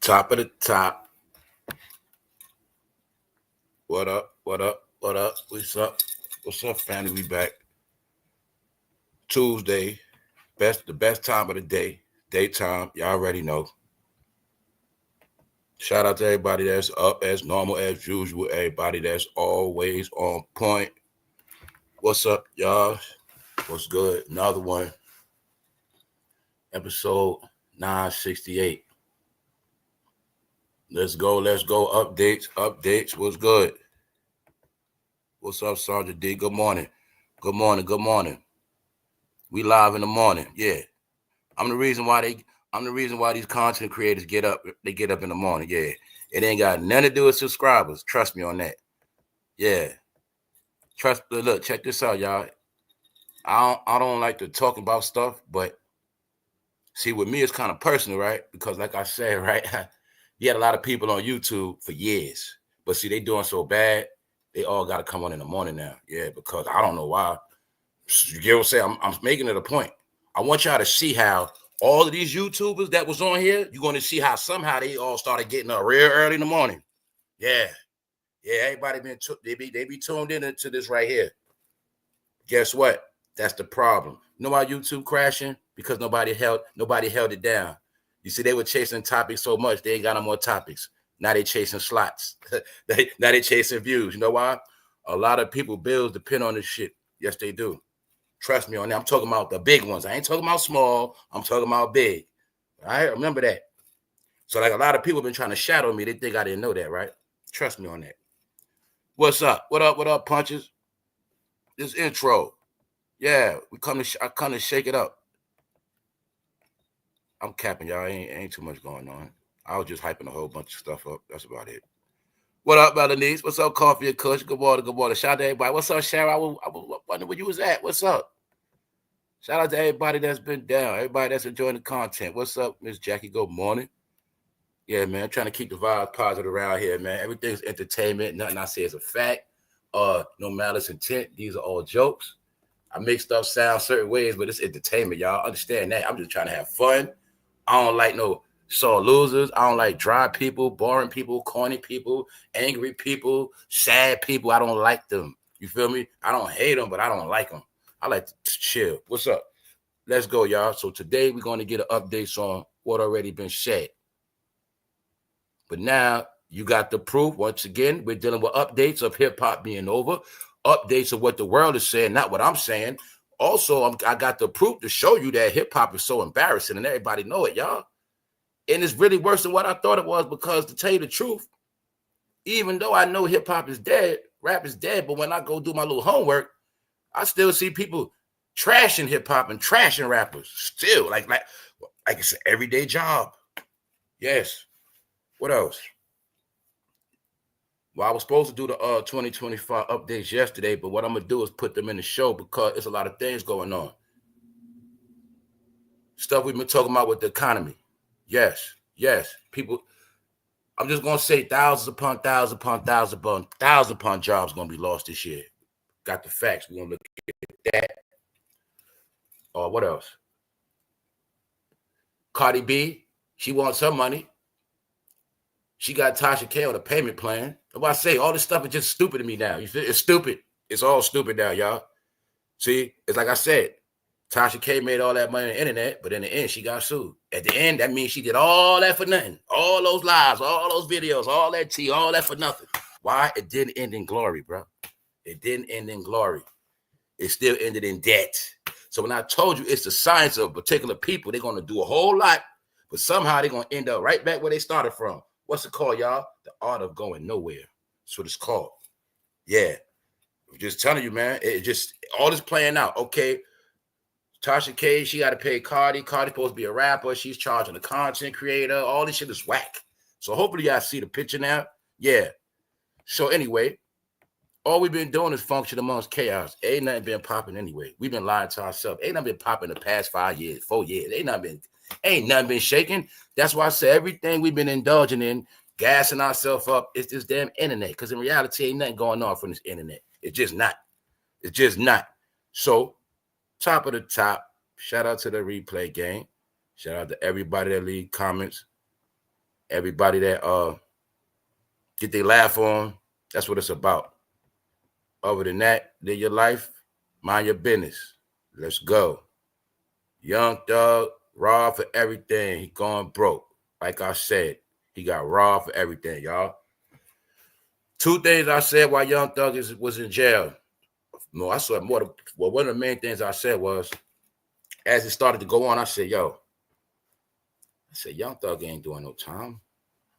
Top of the top. What up? What up? What up? What's up? What's up, family? We back. Tuesday. The best time of the day. Daytime. Y'all already know. Shout out to everybody that's up as normal as usual. Everybody that's always on point. What's up, y'all? What's good? Another one. Episode 968. Let's go. Updates. What's good? What's up, Sergeant D? Good morning. We live in the morning. Yeah. I'm the reason why these content creators get up. They get up in the morning. Yeah. It ain't got nothing to do with subscribers. Trust me on that. Yeah. Look, check this out, y'all. I don't like to talk about stuff, but see, with me, it's kind of personal, right? Because like I said, right, you had a lot of people on YouTube for years, but see, they doing so bad, they all got to come on in the morning now. Yeah, because I don't know why. You get what I'm saying? I'm making it a point. I want y'all to see how all of these YouTubers that was on here, you're going to see how somehow they all started getting up real early in the morning. Yeah. Everybody they be tuned into this right here. Guess what? That's the problem. You know why YouTube crashing? Because nobody held it down. You see, they were chasing topics so much, they ain't got no more topics. Now they chasing slots. Now they chasing views. You know why? A lot of people bills depend on this shit. Yes, they do. Trust me on that. I'm talking about the big ones. I ain't talking about small. I'm talking about big. All right? Remember that. So like a lot of people been trying to shadow me. They think I didn't know that, right? Trust me on that. What's up? What up, punches? This intro. Yeah, I come to shake it up. I'm capping, y'all. Ain't too much going on. I was just hyping a whole bunch of stuff up. That's about it. What up, Melanie? What's up, Coffee and Kush? Good morning. Shout out to everybody. What's up, Sharon? I was wondering where you was at. What's up? Shout out to everybody that's been down. Everybody that's enjoying the content. What's up, Miss Jackie? Good morning. Yeah, man. I'm trying to keep the vibe positive around here, man. Everything's entertainment. Nothing I say is a fact. No malice intent. These are all jokes. I make stuff sound certain ways, but it's entertainment, y'all. Understand that. I'm just trying to have fun. I don't like no sore losers. I don't like dry people, boring people, corny people, angry people, sad people. I don't like them. You feel me? I don't hate them, but I don't like them. I like to chill. What's up? Let's go, y'all. So today we're going to get an update on what already been said. But now you got the proof. Once again, we're dealing with updates of hip-hop being over, updates of what the world is saying, not what I'm saying. Also, I got the proof to show you that hip-hop is so embarrassing and everybody know it, y'all. And it's really worse than what I thought it was because to tell you the truth, even though I know hip-hop is dead, rap is dead, but when I go do my little homework, I still see people trashing hip-hop and trashing rappers. Still, like it's an everyday job. Yes. What else? Well, I was supposed to do the 2025 updates yesterday, but what I'm going to do is put them in the show because there's a lot of things going on. Stuff we've been talking about with the economy. Yes. People, I'm just going to say thousands upon jobs going to be lost this year. Got the facts. We're going to look at that. What else? Cardi B, she wants her money. She got Tasha K on a payment plan. What I say, all this stuff is just stupid to me now. You feel? It's stupid. It's all stupid now, y'all. See, it's like I said, Tasha K made all that money on the internet, but in the end, she got sued. At the end, that means she did all that for nothing. All those lives, all those videos, all that tea, all that for nothing. Why? It didn't end in glory, bro. It didn't end in glory. It still ended in debt. So when I told you it's the science of particular people, they're going to do a whole lot, but somehow they're going to end up right back where they started from. What's it called, y'all? The art of going nowhere. That's what it's called. Yeah. I'm just telling you, man. It just, all this playing out. Okay. Tasha K, she got to pay Cardi. Cardi's supposed to be a rapper. She's charging a content creator. All this shit is whack. So hopefully y'all see the picture now. Yeah. So anyway, all we've been doing is function amongst chaos. Ain't nothing been popping anyway. We've been lying to ourselves. Ain't nothing been popping the past 4 years. Ain't nothing been shaking. That's why I say everything we've been indulging in, gassing ourselves up, it's this damn internet. Because in reality, ain't nothing going on from this internet. It's just not. So, top of the top, shout out to the replay gang. Shout out to everybody that leave comments. Everybody that get their laugh on, that's what it's about. Other than that, live your life, mind your business. Let's go. Young Thug, robbed for everything. He going broke. Like I said, he got robbed for everything, y'all. Two things I said while Young Thug was in jail. No, I saw more. Well, one of the main things I said was, as it started to go on, I said, yo, Young Thug ain't doing no time.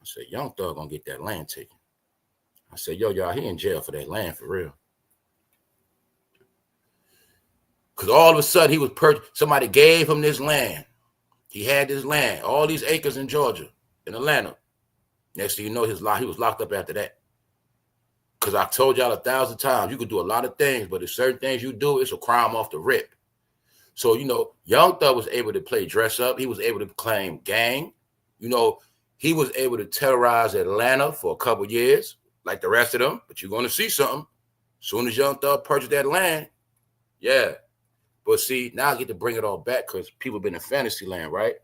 I said, Young Thug gonna get that land taken. I said, yo, y'all, he in jail for that land for real. Because all of a sudden he was somebody gave him this land. He had this land, all these acres in Georgia, in Atlanta. Next thing you know, he was locked up after that. Because I told y'all 1,000 times, you could do a lot of things, but if certain things you do, it's a crime off the rip. So, you know, Young Thug was able to play dress up. He was able to claim gang. You know, he was able to terrorize Atlanta for a couple years, like the rest of them. But you're going to see something. As soon as Young Thug purchased that land, yeah. But see, now I get to bring it all back because people been in fantasy land, right?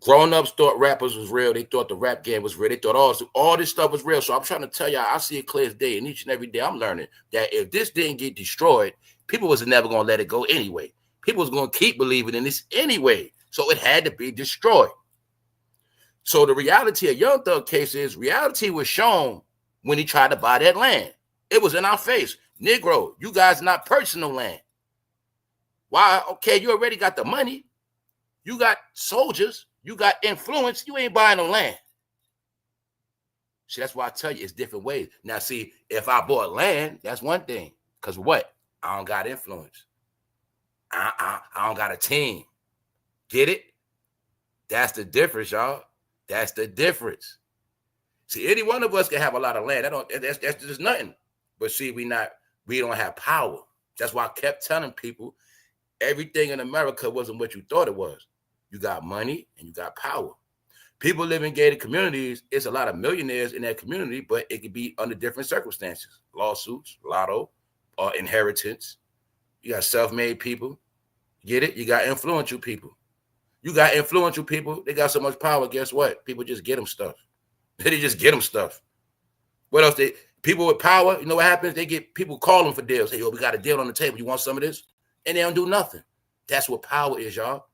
Grown-ups thought rappers was real. They thought the rap game was real. They thought all this stuff was real. So I'm trying to tell y'all, I see it clear as day. And each and every day I'm learning that if this didn't get destroyed, people was never going to let it go anyway. People was going to keep believing in this anyway. So it had to be destroyed. So the reality of Young Thug case is reality was shown when he tried to buy that land. It was in our face. Negro, you guys not purchasing no land. Why? Okay, you already got the money. You got soldiers. You got influence. You ain't buying no land. See, that's why I tell you it's different ways. Now, see, if I bought land, that's one thing. Because what? I don't got influence. I don't got a team. Get it? That's the difference, y'all. That's the difference. See, any one of us can have a lot of land. That's just nothing. But see, we don't have power. That's why I kept telling people everything in America wasn't what you thought it was. You got money and you got power. People live in gated communities. It's a lot of millionaires in that community, but it could be under different circumstances. Lawsuits, lotto, or inheritance. You got self-made people. Get it? You got influential people. You got influential people. They got so much power. Guess what? People just get them stuff. They just get them stuff. What else? People with power, you know what happens? They get people call them for deals. Hey, yo, we got a deal on the table. You want some of this? And they don't do nothing. That's what power is, y'all.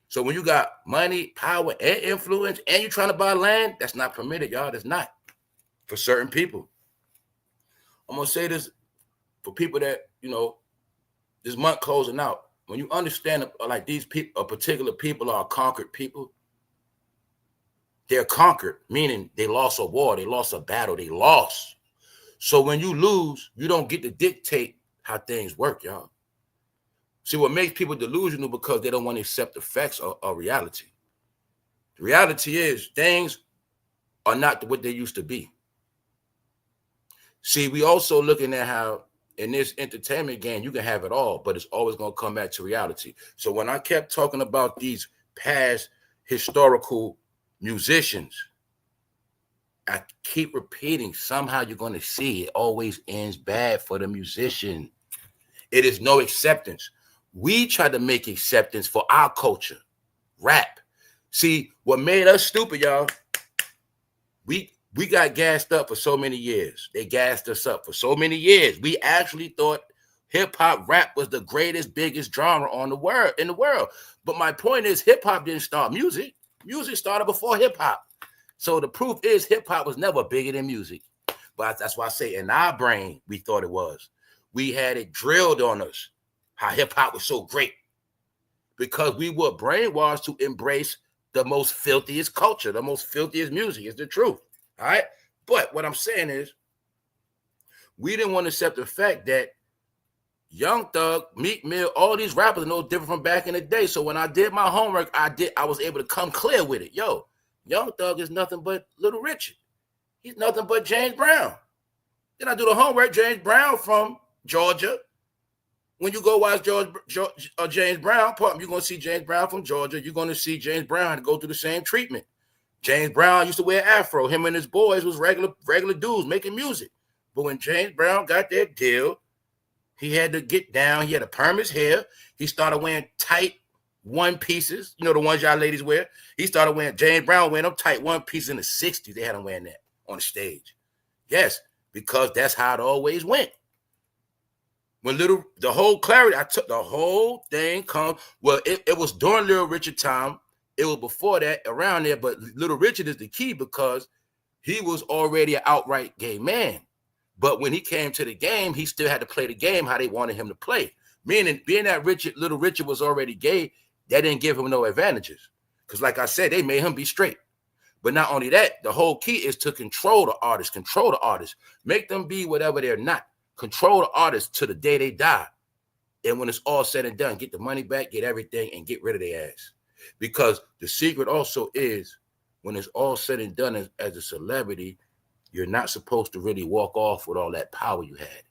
So when you got money, power, and influence, and you're trying to buy land, that's not permitted, y'all. That's not for certain people. I'm going to say this for people that, you know, this month closing out. When you understand like these people, particular people are conquered people, they're conquered, meaning they lost a war, they lost a battle, they lost. So when you lose, you don't get to dictate how things work, y'all. See, what makes people delusional because they don't want to accept the facts of reality. The reality is things are not what they used to be. See, we also looking at how in this entertainment game, you can have it all, but it's always going to come back to reality. So when I kept talking about these past historical musicians, I keep repeating, somehow you're going to see it always ends bad for the musician. It is no acceptance. We try to make acceptance for our culture, rap. See, what made us stupid, y'all, we got gassed up for so many years. They gassed us up for so many years. We actually thought hip-hop rap was the greatest, biggest genre in the world. But my point is hip-hop didn't start music. Music started before hip-hop. So the proof is hip-hop was never bigger than music. But that's why I say in our brain, we thought it was. We had it drilled on us, how hip-hop was so great. Because we were brainwashed to embrace the most filthiest culture, the most filthiest music. It's the truth. All right. But what I'm saying is, we didn't want to accept the fact that Young Thug, Meek Mill, all these rappers are no different from back in the day. So when I did my homework, I was able to come clear with it. Yo, Young Thug is nothing but Little Richard. He's nothing but James Brown. Then I do the homework, James Brown from Georgia. When you go watch James Brown, you're going to see James Brown from Georgia. You're going to see James Brown go through the same treatment. James Brown used to wear afro. Him and his boys was regular dudes making music. But when James Brown got that deal, he had to get down. He had to perm his hair. He started wearing tight one pieces, you know, the ones y'all ladies wear. He started wearing, James Brown wearing them tight one piece in the 60s. They had him wearing that on the stage. Yes, because that's how it always went. When the whole clarity, I took the whole thing well, it was during Little Richard time. It was before that, around there, but Little Richard is the key because he was already an outright gay man. But when he came to the game, he still had to play the game how they wanted him to play. Meaning, being that Little Richard was already gay, that didn't give him no advantages. Because like I said, they made him be straight. But not only that, the whole key is to control the artist, make them be whatever they're not. Control the artist to the day they die. And when it's all said and done, get the money back, get everything, and get rid of their ass. Because the secret also is, when it's all said and done as a celebrity, you're not supposed to really walk off with all that power you had.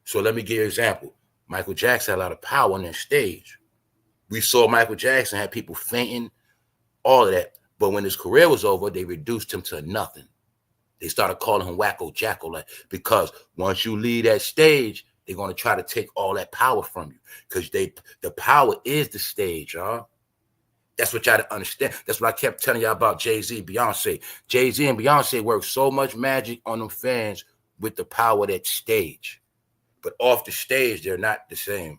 So let me give you an example. Michael Jackson had a lot of power on that stage. We saw Michael Jackson had people fainting, all of that. But when his career was over, they reduced him to nothing. They started calling him Wacko Jacko, because once you leave that stage, they're going to try to take all that power from you, because the power is the stage, y'all. That's what y'all to understand. That's what I kept telling y'all about Jay-Z, Beyonce. Jay-Z and Beyonce work so much magic on them fans with the power of that stage. But off the stage, they're not the same.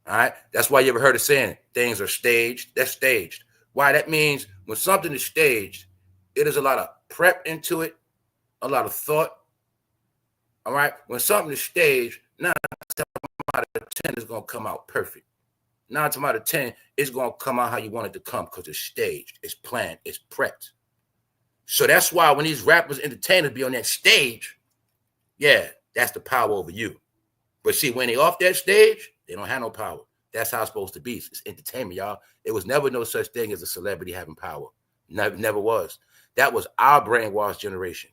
All right? That's why you ever heard of saying things are staged? That's staged. Why? That means when something is staged, it is a lot of prep into it, a lot of thought. All right? When something is staged, 9 out of 10 is going to come out perfect. 9 out of 10 is going to come out how you want it to come, because it's staged, it's planned, it's prepped. So that's why when these rappers, entertainers be on that stage, yeah, that's the power over you. But see, when they off that stage, they don't have no power. That's how it's supposed to be. It's entertainment, y'all. It was never no such thing as a celebrity having power. Never was. That was our brainwashed generation.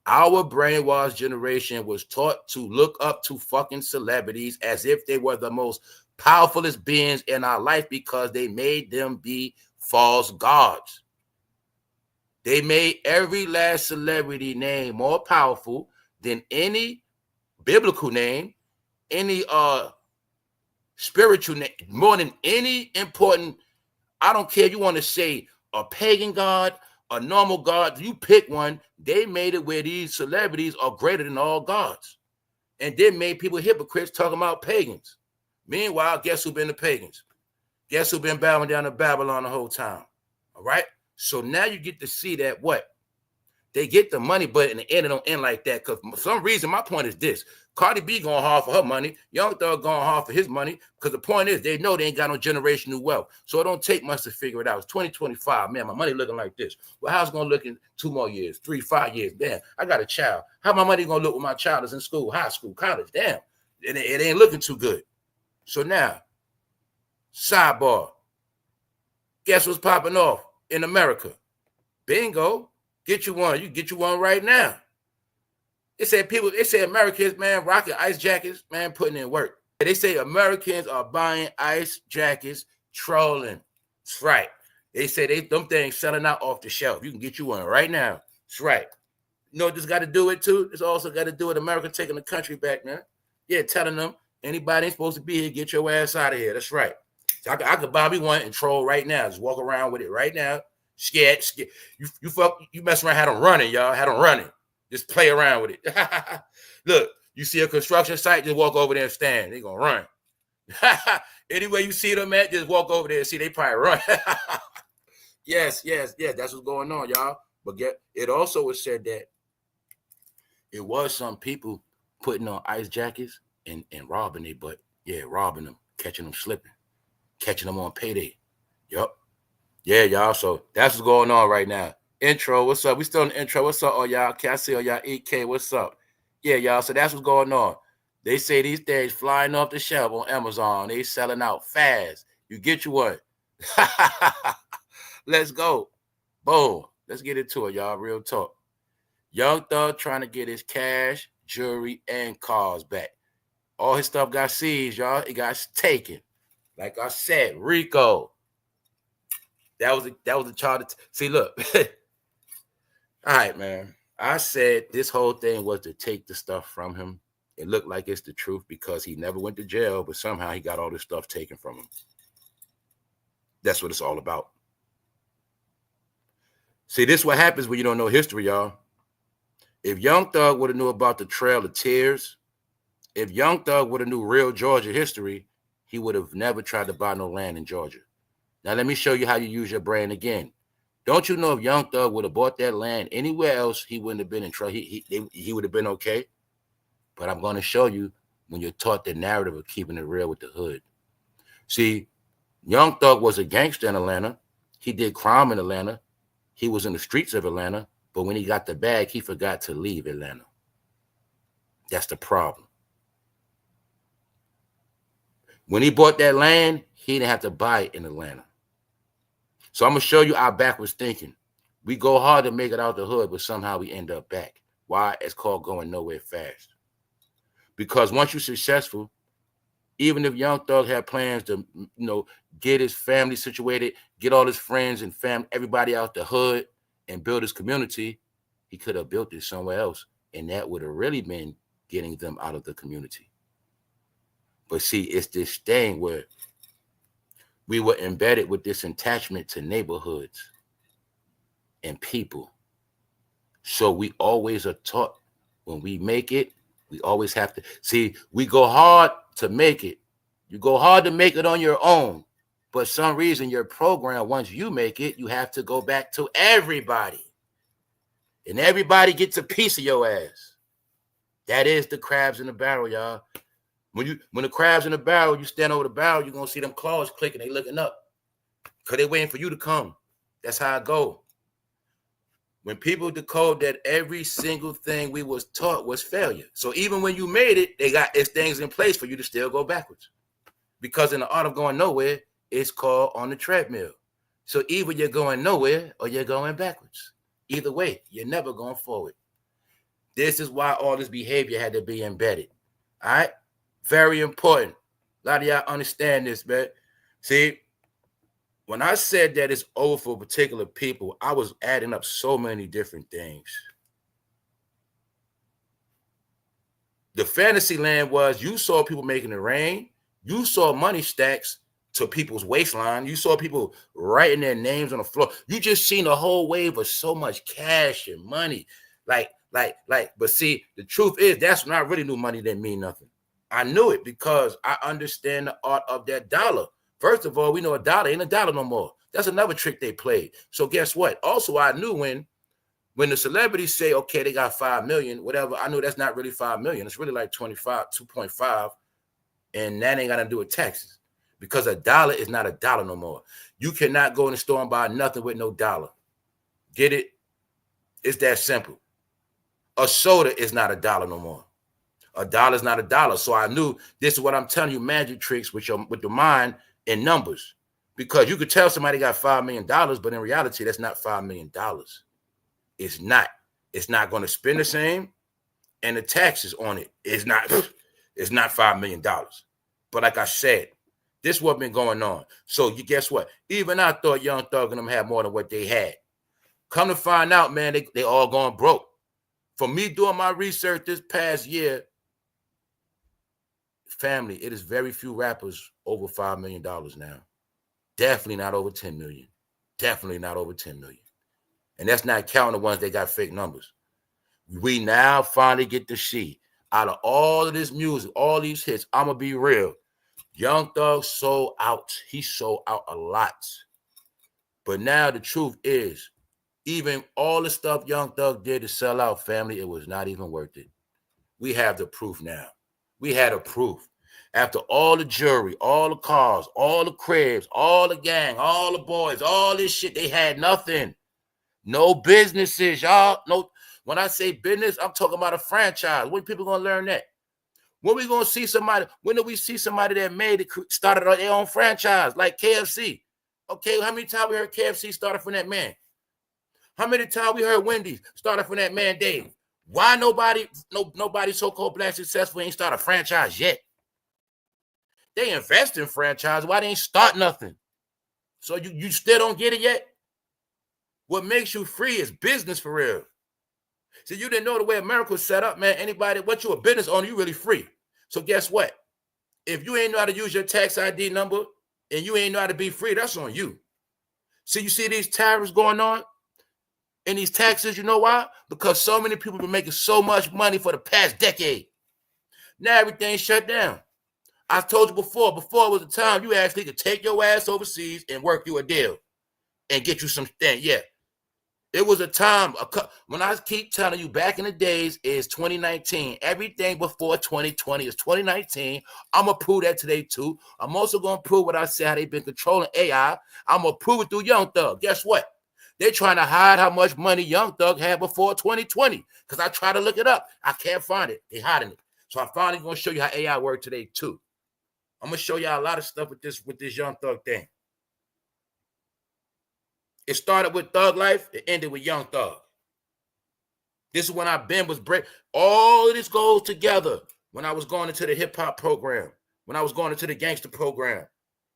Our brainwashed generation was taught to look up to fucking celebrities as if they were the most powerfulest beings in our life, because they made them be false gods. They made every last celebrity name more powerful than any biblical name, any spiritual name, more than any important. I don't care if you want to say a pagan god, a normal god, you pick one. They made it where these celebrities are greater than all gods, and then made people hypocrites talking about pagans. Meanwhile, guess who been the pagans? Guess who been bowing down to Babylon the whole time? All right. So now you get to see that what? They get the money, but in the end, it don't end like that. Because for some reason, my point is this. Cardi B going hard for her money. Young Thug going hard for his money. Because the point is, they know they ain't got no generational wealth. So it don't take much to figure it out. It's 2025. Man, my money looking like this. Well, how's it going to look in 2 more years, 3, 5 years? Damn, I got a child. How my money going to look when my child is in school, high school, college? Damn, it ain't looking too good. So now, sidebar. Guess what's popping off in America? Bingo. Get you one. You get you one right now. They say Americans, man, rocking ice jackets, man, putting in work. They say Americans are buying ice jackets, trolling. That's right. They say them things selling out off the shelf. You can get you one right now. That's right. You know what this got to do with too? It's also got to do with America taking the country back, man. Yeah, telling them anybody ain't supposed to be here, get your ass out of here. That's right. So I could buy me one and troll right now. Just walk around with it right now. Scared. You mess around, had them running, y'all. Had them running. Just play around with it. Look, you see a construction site, just walk over there and stand. They gonna run. Anywhere you see them at, just walk over there and see they probably run. Yes, that's what's going on, y'all. But it also was said that it was some people putting on ice jackets and robbing their butt. Yeah, robbing them, catching them slipping, catching them on payday. Yup. Yeah, y'all. So that's what's going on right now. Intro, what's up? We still in the intro. What's up, all y'all? Can I see all y'all? EK, what's up? Yeah, y'all. So that's what's going on. They say these things flying off the shelf on Amazon. They selling out fast. You get you one. Let's go. Boom. Let's get into it, y'all. Real talk. Young Thug trying to get his cash, jewelry, and cars back. All his stuff got seized, y'all. It got taken. Like I said, Rico. That was the charge. See, look. All right, man. I said this whole thing was to take the stuff from him It looked like it's the truth because he never went to jail, but somehow he got all this stuff taken from him. That's what it's all about. See, this is what happens when you don't know history, y'all. If Young Thug would have knew about the Trail of Tears, if Young Thug would have knew real Georgia history, he would have never tried to buy no land in Georgia. Now, let me show you how you use your brain again. Don't you know if Young Thug would have bought that land anywhere else, he wouldn't have been in trouble. He would have been okay. But I'm going to show you when you're taught the narrative of keeping it real with the hood. See, Young Thug was a gangster in Atlanta. He did crime in Atlanta. He was in the streets of Atlanta. But when he got the bag, he forgot to leave Atlanta. That's the problem. When he bought that land, he didn't have to buy it in Atlanta. So I'm going to show you our backwards thinking. We go hard to make it out the hood, but somehow we end up back. Why? It's called going nowhere fast. Because once you're successful, even if Young Thug had plans to, get his family situated, get all his friends and family, everybody out the hood and build his community, he could have built it somewhere else. And that would have really been getting them out of the community. But see, it's this thing where we were embedded with this attachment to neighborhoods and people. So we always are taught when we make it, we always have to see, we go hard to make it. You go hard to make it on your own. But some reason your program, once you make it, you have to go back to everybody. And everybody gets a piece of your ass. That is the crabs in the barrel, y'all. When the crab's in the barrel, you stand over the barrel, you're going to see them claws clicking. They looking up because they're waiting for you to come. That's how it go. When people decode that every single thing we was taught was failure. So even when you made it, it's things in place for you to still go backwards. Because in the art of going nowhere, it's called on the treadmill. So either you're going nowhere or you're going backwards. Either way, you're never going forward. This is why all this behavior had to be embedded. All right? Very important. A lot of y'all understand this, man. See, when I said that it's over for particular people, I was adding up so many different things. The fantasy land was you saw people making it rain. You saw money stacks to people's waistline. You saw people writing their names on the floor. You just seen a whole wave of so much cash and money. But see, the truth is that's when I really knew money didn't mean nothing. I knew it because I understand the art of that dollar. First of all, we know a dollar ain't a dollar no more. That's another trick they played. So guess what? Also, I knew when the celebrities say, okay, they got 5 million, whatever, I knew that's not really 5 million. It's really like 2.5, and that ain't got to do with taxes because a dollar is not a dollar no more. You cannot go in the store and buy nothing with no dollar. Get it? It's that simple. A soda is not a dollar no more. A dollar is not a dollar. So I knew this is what I'm telling you, magic tricks with the mind and numbers. Because you could tell somebody got $5 million, but in reality, that's not $5 million. It's not. It's not going to spend the same. And the taxes on it is not $5 million. But like I said, this is what's been going on. So you guess what? Even I thought Young Thug and them had more than what they had. Come to find out, man, they all going broke. For me doing my research this past year, family, it is very few rappers over $5 million now. Definitely not over 10 million. Definitely not over 10 million. And that's not counting the ones that got fake numbers. We now finally get to see out of all of this music, all these hits, I'm going to be real. Young Thug sold out. He sold out a lot. But now the truth is, even all the stuff Young Thug did to sell out, family, it was not even worth it. We have the proof now. We had a proof. After all the jewelry, all the cars, all the cribs, all the gang, all the boys, all this shit, they had nothing. No businesses, y'all. No. When I say business, I'm talking about a franchise. When people gonna learn that? When we gonna see somebody? When do we see somebody that started their own franchise like KFC? Okay, how many times we heard KFC started from that man? How many times we heard Wendy's started from that man Dave? Why nobody so-called black successful ain't start a franchise yet? They invest in franchise. Why they ain't start nothing? So you still don't get it yet? What makes you free is business for real. So you didn't know the way America was set up, man. Anybody, once you're a business owner, you really free. So guess what? If you ain't know how to use your tax ID number and you ain't know how to be free, that's on you. So you see these tariffs going on and these taxes, you know why? Because so many people have been making so much money for the past decade. Now everything's shut down. I told you before was a time you actually could take your ass overseas and work you a deal and get you some thing. Yeah. It was a time, when I keep telling you back in the days is 2019. Everything before 2020 is 2019. I'm going to prove that today too. I'm also going to prove what I said, how they've been controlling AI. I'm going to prove it through Young Thug. Guess what? They're trying to hide how much money Young Thug had before 2020 because I try to look it up. I can't find it. They're hiding it. So I'm finally going to show you how AI works today too. I'm going to show y'all a lot of stuff with this Young Thug thing. It started with Thug Life. It ended with Young Thug. This is when was break. All of this goes together. When I was going into the hip hop program, when I was going into the gangster program,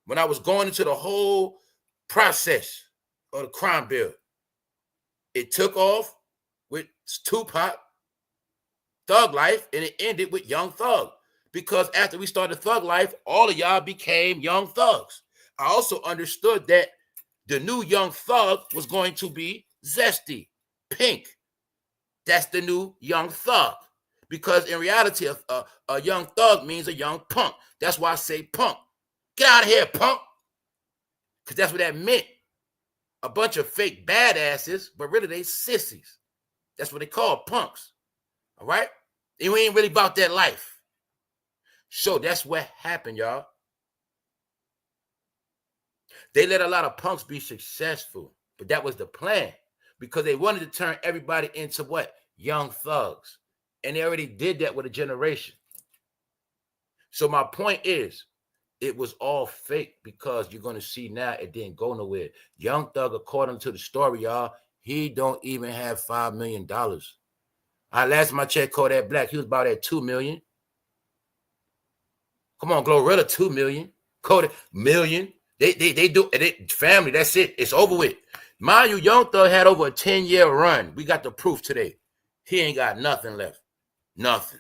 when I was going into the whole process of the crime bill, it took off with Tupac, Thug Life, and it ended with Young Thug. Because after we started Thug Life, all of y'all became Young Thugs. I also understood that the new Young Thug was going to be zesty, pink. That's the new Young Thug. Because in reality, a young thug means a young punk. That's why I say punk. Get out of here, punk. Because that's what that meant. A bunch of fake badasses, but really they sissies. That's what they call punks. All right? And we ain't really about that life. So that's what happened, y'all. They let a lot of punks be successful, but that was the plan because they wanted to turn everybody into what? Young thugs. And they already did that with a generation. So my point is, it was all fake because you're going to see now it didn't go nowhere. Young Thug, according to the story, y'all, he don't even have $5 million. Last time I checked Kodak Black, he was about at $2 million. Come on, Glorilla, $2 million. Kodak, million. They do it. Family, that's it. It's over with. Mind you, Young Thug had over a 10-year run. We got the proof today. He ain't got nothing left. Nothing.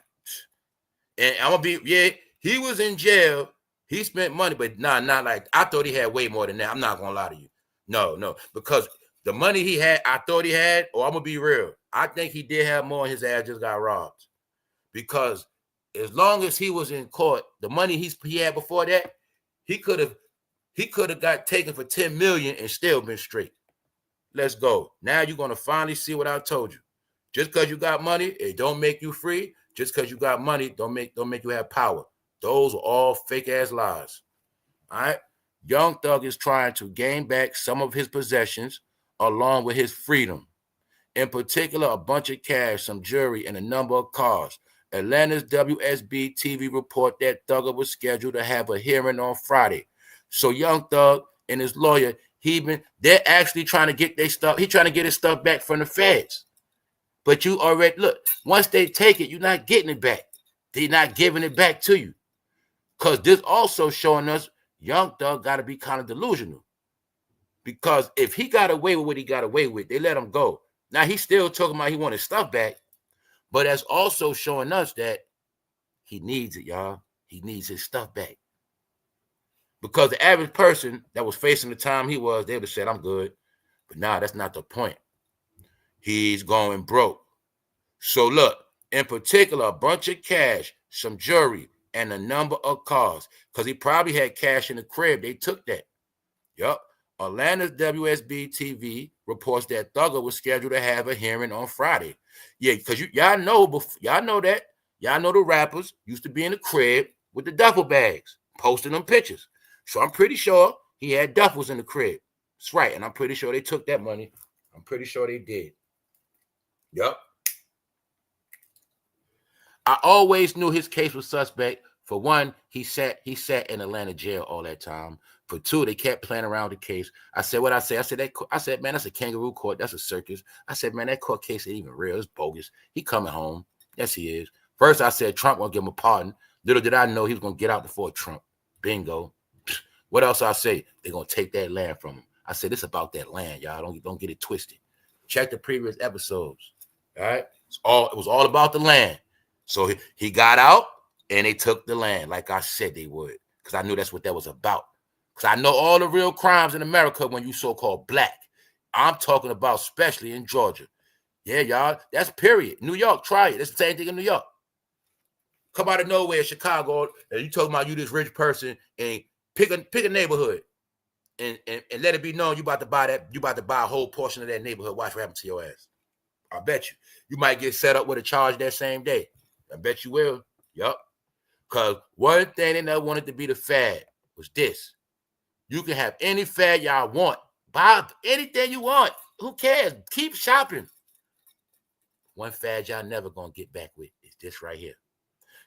And I'm going to be, yeah, he was in jail. He spent money, but not like, I thought he had way more than that. I'm not going to lie to you. No. Because the money he had, I thought he had, I'm going to be real. I think he did have more and his ass just got robbed. Because as long as he was in court, the money he had before that, he could have got taken for $10 million and still been straight. Let's go. Now you're going to finally see what I told you. Just because you got money, it don't make you free. Just because you got money, don't make you have power. Those are all fake-ass lies. All right? Young Thug is trying to gain back some of his possessions along with his freedom. In particular, a bunch of cash, some jewelry, and a number of cars. Atlanta's WSB TV report that Thugger was scheduled to have a hearing on Friday. So Young Thug and his lawyer, they're actually trying to get their stuff. He's trying to get his stuff back from the feds. But you already, look, once they take it, you're not getting it back. They're not giving it back to you. Because this also showing us Young Thug got to be kind of delusional. Because if he got away with what he got away with, they let him go. Now, he's still talking about he wanted stuff back. But that's also showing us that he needs it, y'all. He needs his stuff back. Because the average person that was facing the time he was, they would have said, I'm good. But nah, that's not the point. He's going broke. So look, in particular, a bunch of cash, some jewelry, and a number of cars. Because he probably had cash in the crib. They took that. Yup. Atlanta's WSB TV reports that Thugger was scheduled to have a hearing on Friday. Yeah, because y'all know that. Y'all know the rappers used to be in the crib with the duffel bags, posting them pictures. So I'm pretty sure he had duffels in the crib. That's right. And I'm pretty sure they took that money. I'm pretty sure they did. Yup. I always knew his case was suspect. For one, he sat in Atlanta jail all that time. For two, they kept playing around with the case. I said what I said. I said, man, that's a kangaroo court. That's a circus. I said, man, that court case ain't even real. It's bogus. He coming home. Yes, he is. First, I said Trump won't give him a pardon. Little did I know he was going to get out before Trump. Bingo. What else I say? They're going to take that land from him. I said, it's about that land, y'all. Don't get it twisted. Check the previous episodes. All right? It was all about the land. So he got out and they took the land like I said they would, because I knew that's what that was about. Because I know all the real crimes in America when you so-called black. I'm talking about especially in Georgia. Yeah, y'all, that's period. New York, try it. It's the same thing in New York. Come out of nowhere, Chicago, and you talking about you this rich person, and pick a neighborhood and let it be known you about to buy a whole portion of that neighborhood. Watch what happens to your ass. I bet you. You might get set up with a charge that same day. I bet you will. Yup. Because one thing they never wanted to be the fad was this. You can have any fad y'all want. Buy anything you want. Who cares? Keep shopping. One fad y'all never gonna get back with is this right here.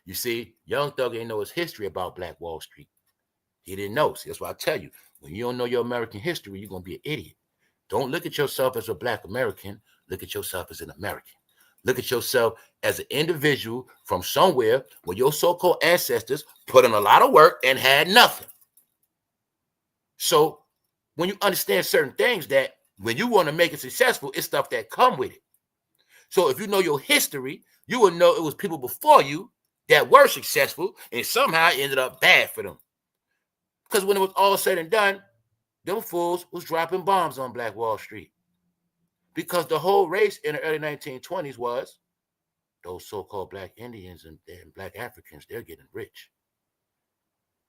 You see, Young Thug ain't know his history about Black Wall Street. He didn't know. See, that's why I tell you, when you don't know your American history, you're gonna be an idiot. Don't look at yourself as a Black American. Look at yourself as an American. Look at yourself as an individual from somewhere where your so-called ancestors put in a lot of work and had nothing. So when you understand certain things, that when you want to make it successful, it's stuff that come with it. So if you know your history, you will know it was people before you that were successful and somehow ended up bad for them. Because when it was all said and done, them fools was dropping bombs on Black Wall Street. Because the whole race in the early 1920s was those so-called Black Indians and Black Africans, they're getting rich.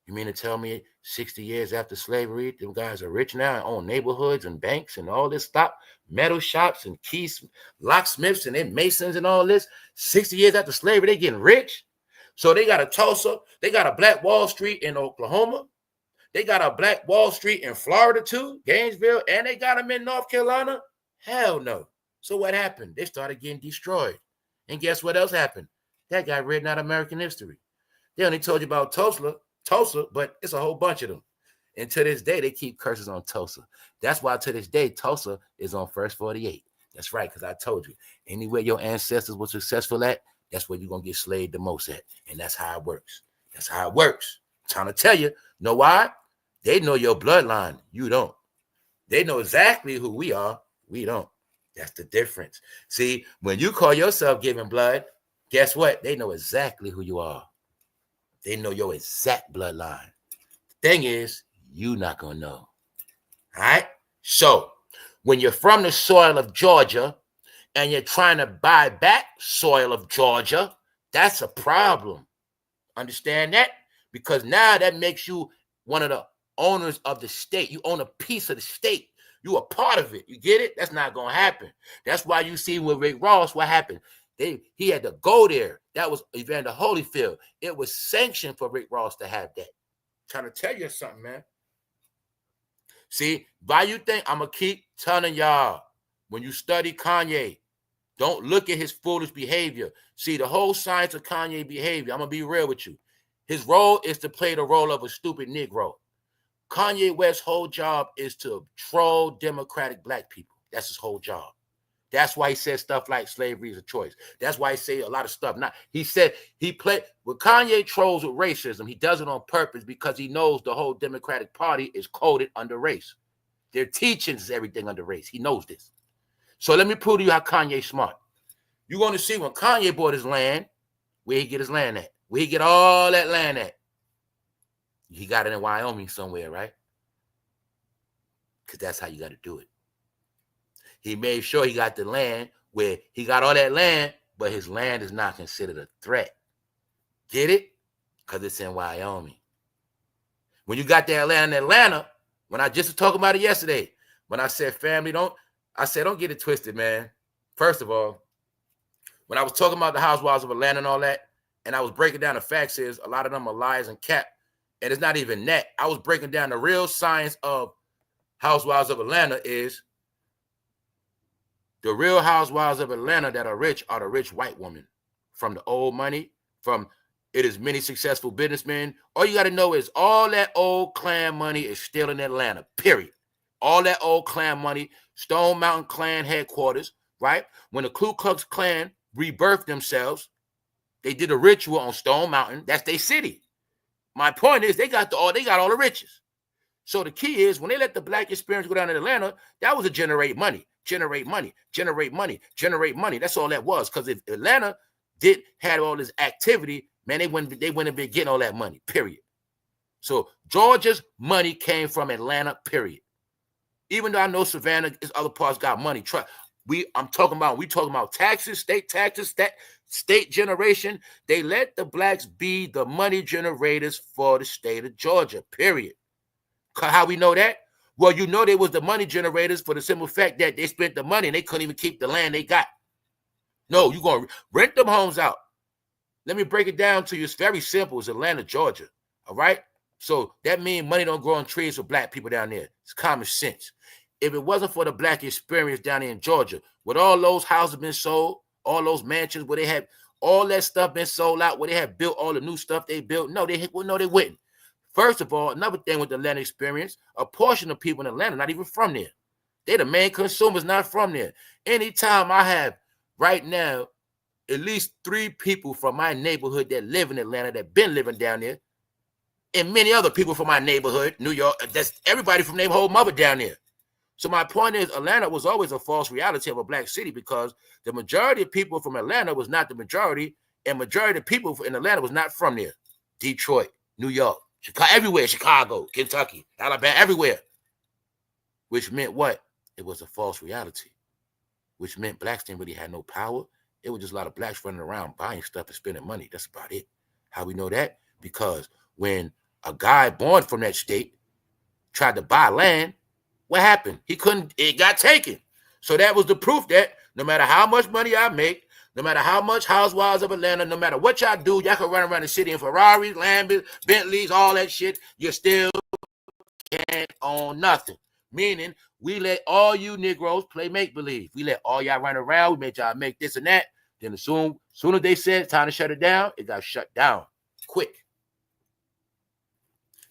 You mean to tell me 60 years after slavery, them guys are rich now and own neighborhoods and banks and all this stuff, metal shops and keys, locksmiths and then masons and all this? 60 years after slavery, they getting rich? So they got a Tulsa, they got a Black Wall Street in Oklahoma, they got a Black Wall Street in Florida too, Gainesville, and they got them in North Carolina? Hell no. So what happened? They started getting destroyed. And guess what else happened? That got written out of American history. They only told you about Tulsa, but it's a whole bunch of them. And to this day, they keep curses on Tulsa. That's why to this day, Tulsa is on first 48. That's right, because I told you, anywhere your ancestors were successful at, that's where you're going to get slayed the most at. And that's how it works. That's how it works. I'm trying to tell you. Know why? They know your bloodline. You don't. They know exactly who we are. We don't. That's the difference. See, when you call yourself giving blood, guess what? They know exactly who you are. They know your exact bloodline. Thing is, you're not going to know. All right? So, when you're from the soil of Georgia and you're trying to buy back soil of Georgia, that's a problem. Understand that? Because now that makes you one of the owners of the state. You own a piece of the state. You are part of it. You get it? That's not going to happen. That's why you see with Rick Ross, what happened? He had to go there. That was Evander Holyfield. It was sanctioned for Rick Ross to have that. I'm trying to tell you something, man. See, why you think I'm going to keep telling y'all, when you study Kanye, don't look at his foolish behavior. See, the whole science of Kanye behavior, I'm going to be real with you. His role is to play the role of a stupid Negro. Kanye West's whole job is to troll Democratic Black people. That's his whole job. That's why he says stuff like slavery is a choice. That's why he say a lot of stuff. Now, he said when Kanye trolls with racism, he does it on purpose because he knows the whole Democratic Party is coded under race. Their teachings is everything under race. He knows this. So let me prove to you how Kanye's smart. You're going to see when Kanye bought his land, where he get his land at. Where he get all that land at. He got it in Wyoming somewhere, right? Because that's how you got to do it. He made sure he got the land where he got all that land, but his land is not considered a threat. Get it? Because it's in Wyoming. When you got that land in Atlanta, when I just was talking about it yesterday, when I said family, don't get it twisted, man. First of all, when I was talking about the housewives of Atlanta and all that, and I was breaking down the facts, is a lot of them are lies and cap. And it's not even that. I was breaking down the real science of housewives of Atlanta is the real housewives of Atlanta that are the rich white women. From the old money, it is many successful businessmen. All you got to know is all that old Klan money is still in Atlanta, period. All that old Klan money, Stone Mountain Klan headquarters, right? When the Ku Klux Klan rebirthed themselves, they did a ritual on Stone Mountain. That's their city. My point is they got all the riches. So the key is when they let the Black experience go down in Atlanta, that was to generate money. generate money, generate money, generate money. That's all that was. Because if Atlanta had all this activity, man, they wouldn't have been getting all that money, period. So Georgia's money came from Atlanta, period. Even though I know Savannah, other parts got money. We talking about taxes, state generation. They let the blacks be the money generators for the state of Georgia, period. How we know that? Well, you know they was the money generators for the simple fact that they spent the money and they couldn't even keep the land they got. No, you're going to rent them homes out. Let me break it down to you. It's very simple. It's Atlanta, Georgia. All right? So that means money don't grow on trees for black people down there. It's common sense. If it wasn't for the black experience down there in Georgia, would all those houses been sold, all those mansions where they had all that stuff been sold out, where they had built all the new stuff they built? No, they wouldn't. First of all, another thing with the Atlanta experience, a portion of people in Atlanta not even from there. They're the main consumers, not from there. Anytime I have right now at least 3 people from my neighborhood that live in Atlanta that been living down there, and many other people from my neighborhood, New York, that's everybody from their whole mother down there. So my point is, Atlanta was always a false reality of a black city because the majority of people from Atlanta was not the majority, and majority of people in Atlanta was not from there. Detroit, New York, Chicago, everywhere, Chicago, Kentucky, Alabama, everywhere. Which meant what? It was a false reality, which meant blacks didn't really have no power. It was just a lot of blacks running around buying stuff and spending money. That's about it. How we know that? Because when a guy born from that state tried to buy land, what happened? He couldn't, it got taken. So that was the proof that no matter how much money I make, no matter how much Housewives of Atlanta, no matter what y'all do, y'all can run around the city in Ferraris, Lambos, Bentleys, all that shit. You still can't own nothing. Meaning, we let all you Negroes play make-believe. We let all y'all run around. We made y'all make this and that. Then as soon as they said it's time to shut it down, it got shut down quick.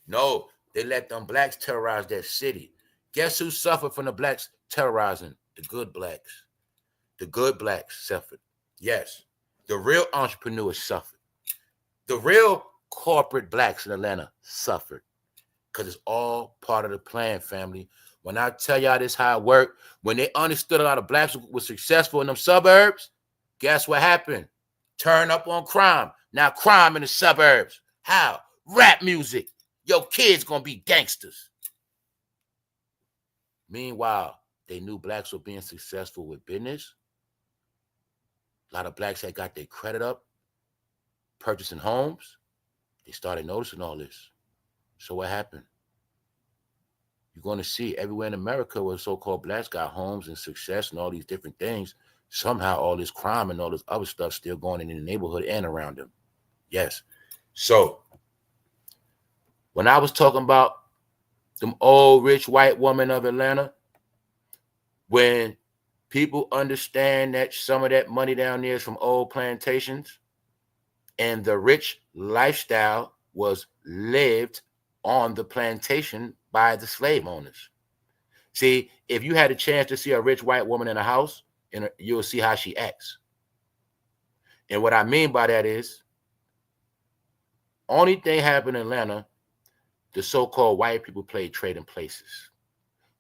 No, they let them blacks terrorize that city. Guess who suffered from the blacks terrorizing? The good blacks. The good blacks suffered. Yes, the real entrepreneurs suffered. The real corporate blacks in Atlanta suffered because it's all part of the plan, family. When I tell y'all this how it worked, when they understood a lot of blacks were successful in them suburbs, guess what happened? Turn up on crime. Now crime in the suburbs. How? Rap music. Your kids gonna be gangsters. Meanwhile, they knew blacks were being successful with business. A lot of blacks had got their credit up, purchasing homes. They started noticing all this. So what happened? You're going to see everywhere in America where so-called blacks got homes and success and all these different things, somehow all this crime and all this other stuff still going in the neighborhood and around them. Yes. So when I was talking about them old rich white women of Atlanta, when people understand that some of that money down there is from old plantations and the rich lifestyle was lived on the plantation by the slave owners. See, if you had a chance to see a rich white woman in a house, you'll see how she acts. And what I mean by that is, only thing happened in Atlanta, the so-called white people played trading places.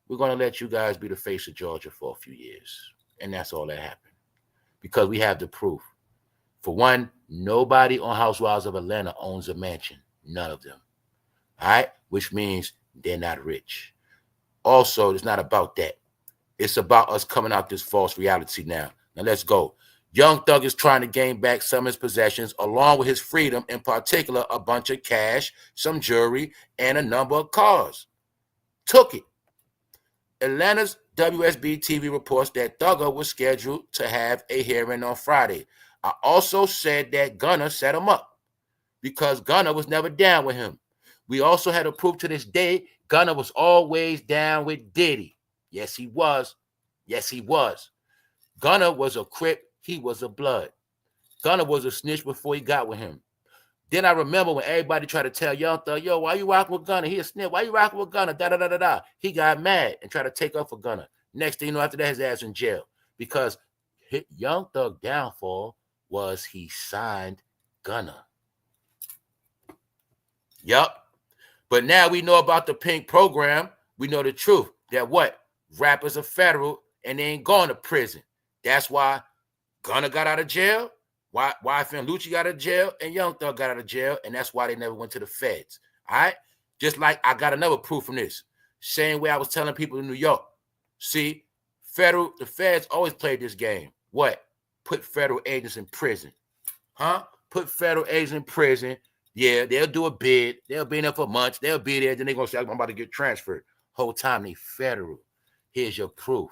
We're going to let you guys be the face of Georgia for a few years. And that's all that happened. Because we have the proof. For one, nobody on Housewives of Atlanta owns a mansion. None of them. All right? Which means they're not rich. Also, it's not about that. It's about us coming out this false reality now. Now let's go. Young Thug is trying to gain back some of his possessions, along with his freedom, in particular, a bunch of cash, some jewelry, and a number of cars. Took it. Atlanta's WSB TV reports that Thugger was scheduled to have a hearing on Friday. I also said that Gunna set him up because Gunna was never down with him. We also had a proof to this day Gunna was always down with Diddy. Yes, he was. Yes, he was. Gunna was a Crip. He was a Blood. Gunna was a snitch before he got with him. Then I remember when everybody tried to tell Young Thug, yo, why you rocking with Gunna? He a snitch. Why you rocking with Gunna? Da-da-da-da-da. He got mad and tried to take up for Gunna. Next thing you know, after that, his ass in jail. Because Young Thug downfall was he signed Gunna. Yup. But now we know about the Pink program. We know the truth. That what? Rappers are federal and they ain't going to prison. That's why Gunna got out of jail, why Lucci got out of jail, and Young Thug got out of jail, and that's why they never went to the feds. All right? Just like I got another proof from this. Same way I was telling people in New York. See, the feds always played this game. What? Put federal agents in prison. Huh? Put federal agents in prison. Yeah, they'll do a bid. They'll be in there for months. They'll be there. Then they're going to say, I'm about to get transferred. Whole time they federal. Here's your proof.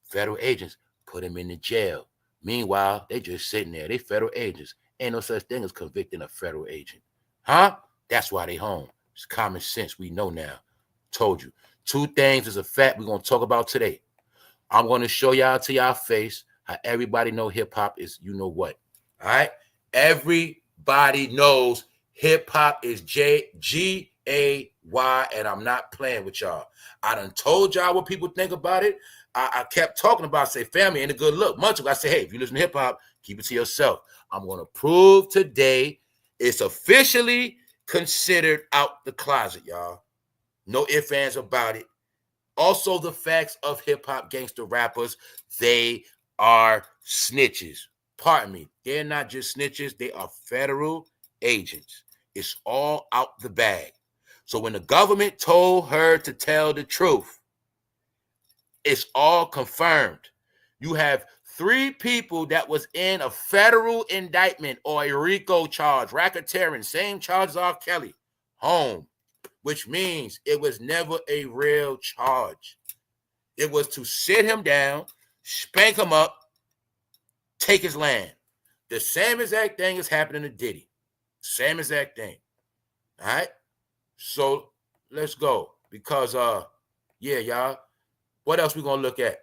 Federal agents put them in the jail. Meanwhile, they just sitting there. They federal agents. Ain't no such thing as convicting a federal agent. Huh? That's why they home. It's common sense. We know now. Told you. 2 things is a fact we're going to talk about today. I'm going to show y'all to y'all face how everybody know hip-hop is you know what. All right? Everybody knows hip-hop is G-A-Y, and I'm not playing with y'all. I done told y'all what people think about it. I kept talking about, say, family ain't a good look. Much of I say, hey, if you listen to hip-hop, keep it to yourself. I'm going to prove today it's officially considered out the closet, y'all. No ifs, ands about it. Also, the facts of hip-hop gangster rappers, they are snitches. Pardon me. They're not just snitches. They are federal agents. It's all out the bag. So when the government told her to tell the truth, it's all confirmed. You have 3 people that was in a federal indictment or a RICO charge, racketeering, same charge as R. Kelly, home, which means it was never a real charge. It was to sit him down, spank him up, take his land. The same exact thing is happening to Diddy. Same exact thing. All right? So let's go. Because, yeah, y'all, what else we going to look at?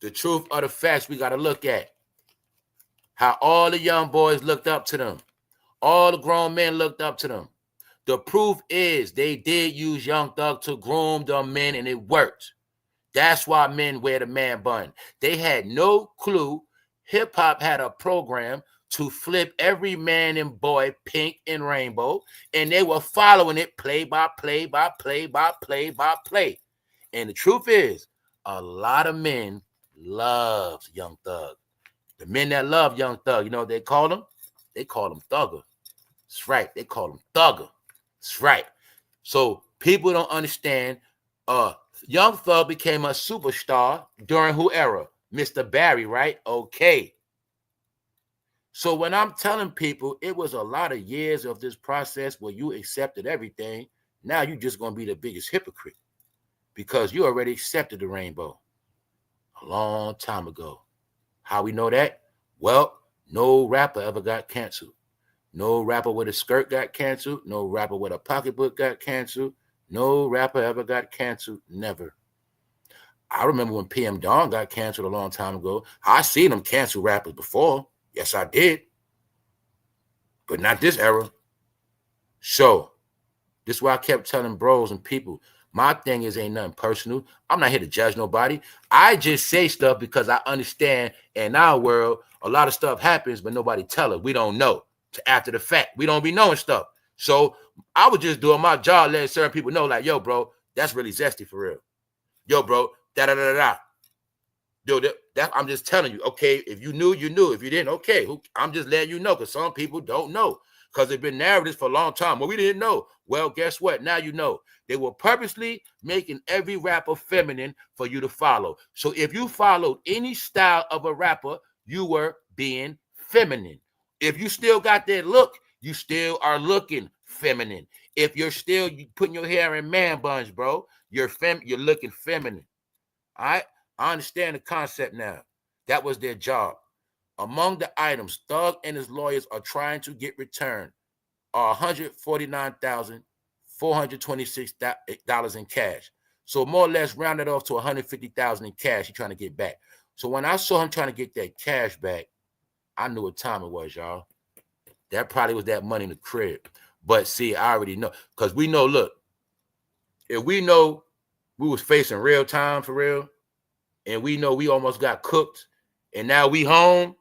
The truth of the facts we got to look at. How all the young boys looked up to them. All the grown men looked up to them. The proof is they did use Young Thug to groom the men, and it worked. That's why men wear the man bun. They had no clue hip-hop had a program to flip every man and boy pink and rainbow, and they were following it play by play by play by play by play. And the truth is, a lot of men love Young Thug. The men that love Young Thug, you know what they call him? They call him Thugger. That's right. They call him Thugger. That's right. So people don't understand. Young Thug became a superstar during who era? Mr. Barry, right? Okay. So when I'm telling people it was a lot of years of this process where you accepted everything, now you're just going to be the biggest hypocrite because you already accepted the rainbow a long time ago. How we know that? Well, no rapper ever got canceled. No rapper with a skirt got canceled. No rapper with a pocketbook got canceled. No rapper ever got canceled. Never. I remember when PM Dawn got canceled a long time ago. I seen them cancel rappers before. Yes, I did. But not this era. So, this is why I kept telling bros and people, my thing is ain't nothing personal. I'm not here to judge nobody. I just say stuff because I understand in our world, a lot of stuff happens, but nobody tell us. We don't know. After the fact, we don't be knowing stuff. So I was just doing my job, letting certain people know, like, yo, bro, that's really zesty for real. Yo, bro, da-da-da-da-da. Yo, I'm just telling you, okay, if you knew, you knew. If you didn't, okay. I'm just letting you know because some people don't know because they've been narratives for a long time. Well, we didn't know. Well, guess what? Now you know. They were purposely making every rapper feminine for you to follow. So if you followed any style of a rapper, you were being feminine. If you still got that look, you still are looking feminine. If you're still putting your hair in man buns, bro, you're looking feminine. All right? I understand the concept now. That was their job. Among the items, Thug and his lawyers are trying to get returned are $149,426 in cash. So more or less round it off to $150,000 in cash he's trying to get back. So when I saw him trying to get that cash back, I knew what time it was, y'all. That probably was that money in the crib. But see, I already know. Because we know, look, if we know we was facing real time for real, and we know we almost got cooked, and now we home,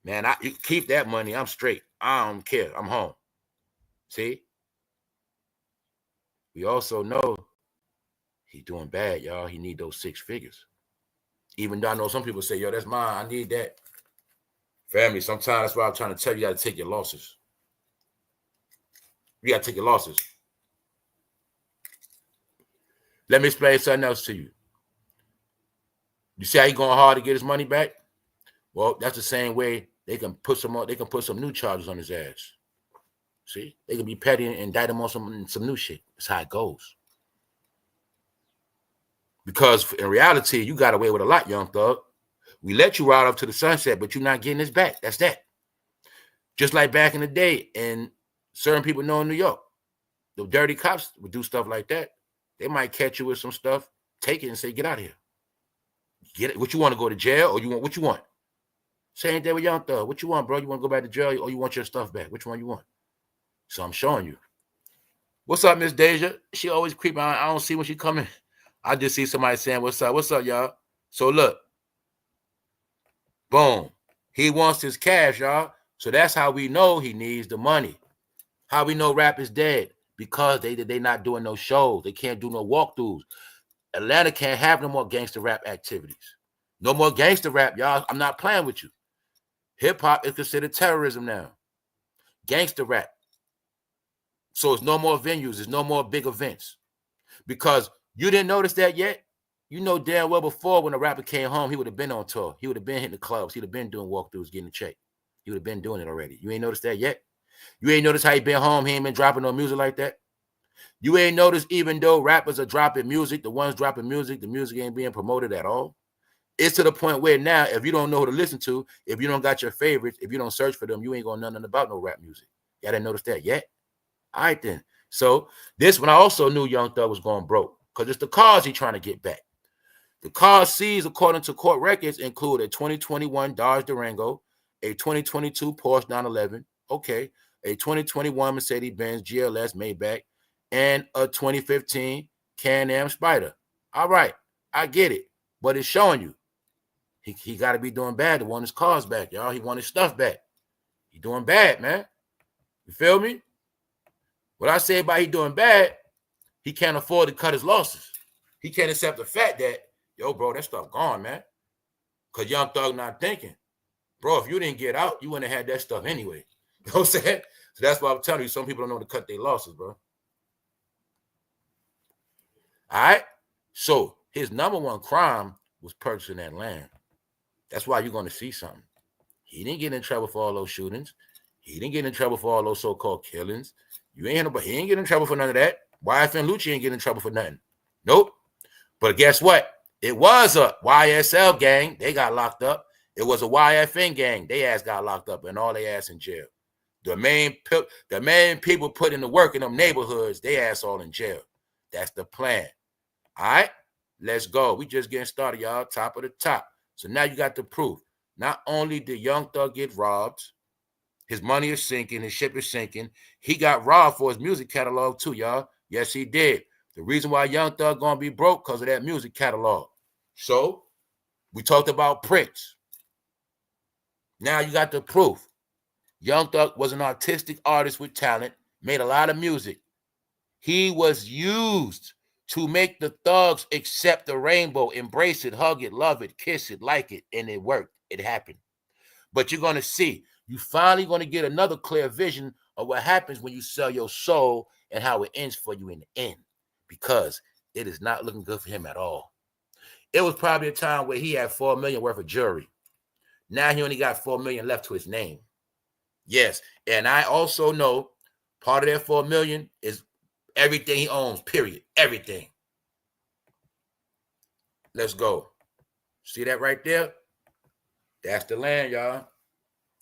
man, you keep that money. I'm straight. I don't care. I'm home. See? We also know He's doing bad, y'all. He need those 6 figures. Even though I know some people say, yo, that's mine. I need that. Family, sometimes that's why I'm trying to tell you, you got to take your losses. You got to take your losses. Let me explain something else to you. You see how he going hard to get his money back? Well, that's the same way they can put some new charges on his ass. See? They can be petty and indict him on some new shit. That's how it goes. Because in reality, you got away with a lot, Young Thug. We let you ride off to the sunset, but you're not getting this back. That's that. Just like back in the day, and certain people know in New York, the dirty cops would do stuff like that. They might catch you with some stuff, take it and say, get out of here. Get it. What you want to go to jail or you want what you want? Same thing with Young Thug. What you want, bro? You want to go back to jail or you want your stuff back? Which one you want? So I'm showing you. What's up, Miss Deja? She always creeping. I don't see when she coming. I just see somebody saying, what's up? What's up, y'all? So look. Boom. He wants his cash, y'all. So that's how we know he needs the money. How we know rap is dead? Because they not doing no shows. They can't do no walkthroughs. Atlanta can't have no more gangster rap activities. No more gangster rap, y'all. I'm not playing with you. Hip-hop is considered terrorism now. Gangster rap. So it's no more venues. There's no more big events. Because you didn't notice that yet? You know damn well before when a rapper came home, he would have been on tour. He would have been hitting the clubs. He would have been doing walkthroughs, getting a check. He would have been doing it already. You ain't noticed that yet? You ain't noticed how he been home. He ain't been dropping no music like that. You ain't noticed even though rappers are dropping music, the ones dropping music, the music ain't being promoted at all. It's to the point where now, if you don't know who to listen to, if you don't got your favorites, if you don't search for them, you ain't gonna know nothing about no rap music. Y'all didn't notice that yet? All right then. So this one I also knew Young Thug was going broke because it's the cars he trying to get back. The cars seized, according to court records, include a 2021 Dodge Durango, a 2022 Porsche 911, okay, a 2021 Mercedes-Benz GLS Maybach, and a 2015 Can-Am Spyder. All right, I get it, but it's showing you he got to be doing bad to want his cars back, y'all. He want his stuff back. He doing bad, man. You feel me? What I say about he doing bad, he can't afford to cut his losses. He can't accept the fact that, yo, bro, that stuff gone, man. Because Young Thug not thinking. Bro, if you didn't get out, you wouldn't have had that stuff anyway. You know what I'm saying? So that's why I'm telling you, some people don't know to cut their losses, bro. All right? So his number one crime was purchasing that land. That's why you're going to see something. He didn't get in trouble for all those shootings. He didn't get in trouble for all those so-called killings. You ain't nobody. He ain't getting in trouble for none of that. YF and Lucci ain't getting in trouble for nothing. Nope. But guess what? It was a YSL gang. They got locked up. It was a YFN gang. They ass got locked up and all they ass in jail. The main people put in the work in them neighborhoods, they ass all in jail. That's the plan. All right? Let's go. We just getting started, y'all. Top of the top. So now you got the proof. Not only did Young Thug get robbed, his money is sinking, his ship is sinking. He got robbed for his music catalog too, y'all. Yes, he did. The reason why Young Thug gonna be broke because of that music catalog. So we talked about Prince. Now you got the proof. Young Thug was an artistic artist with talent, made a lot of music. He was used to make the thugs accept the rainbow, embrace it, hug it, love it, kiss it, like it, and it worked. It happened. But you're going to see, you finally going to get another clear vision of what happens when you sell your soul and how it ends for you in the end, because it is not looking good for him at all. It was probably a time where he had $4 million worth of jewelry. Now he only got $4 million left to his name. Yes, and I also know part of that $4 million is everything he owns, period. Everything. Let's go. See that right there? That's the land, y'all.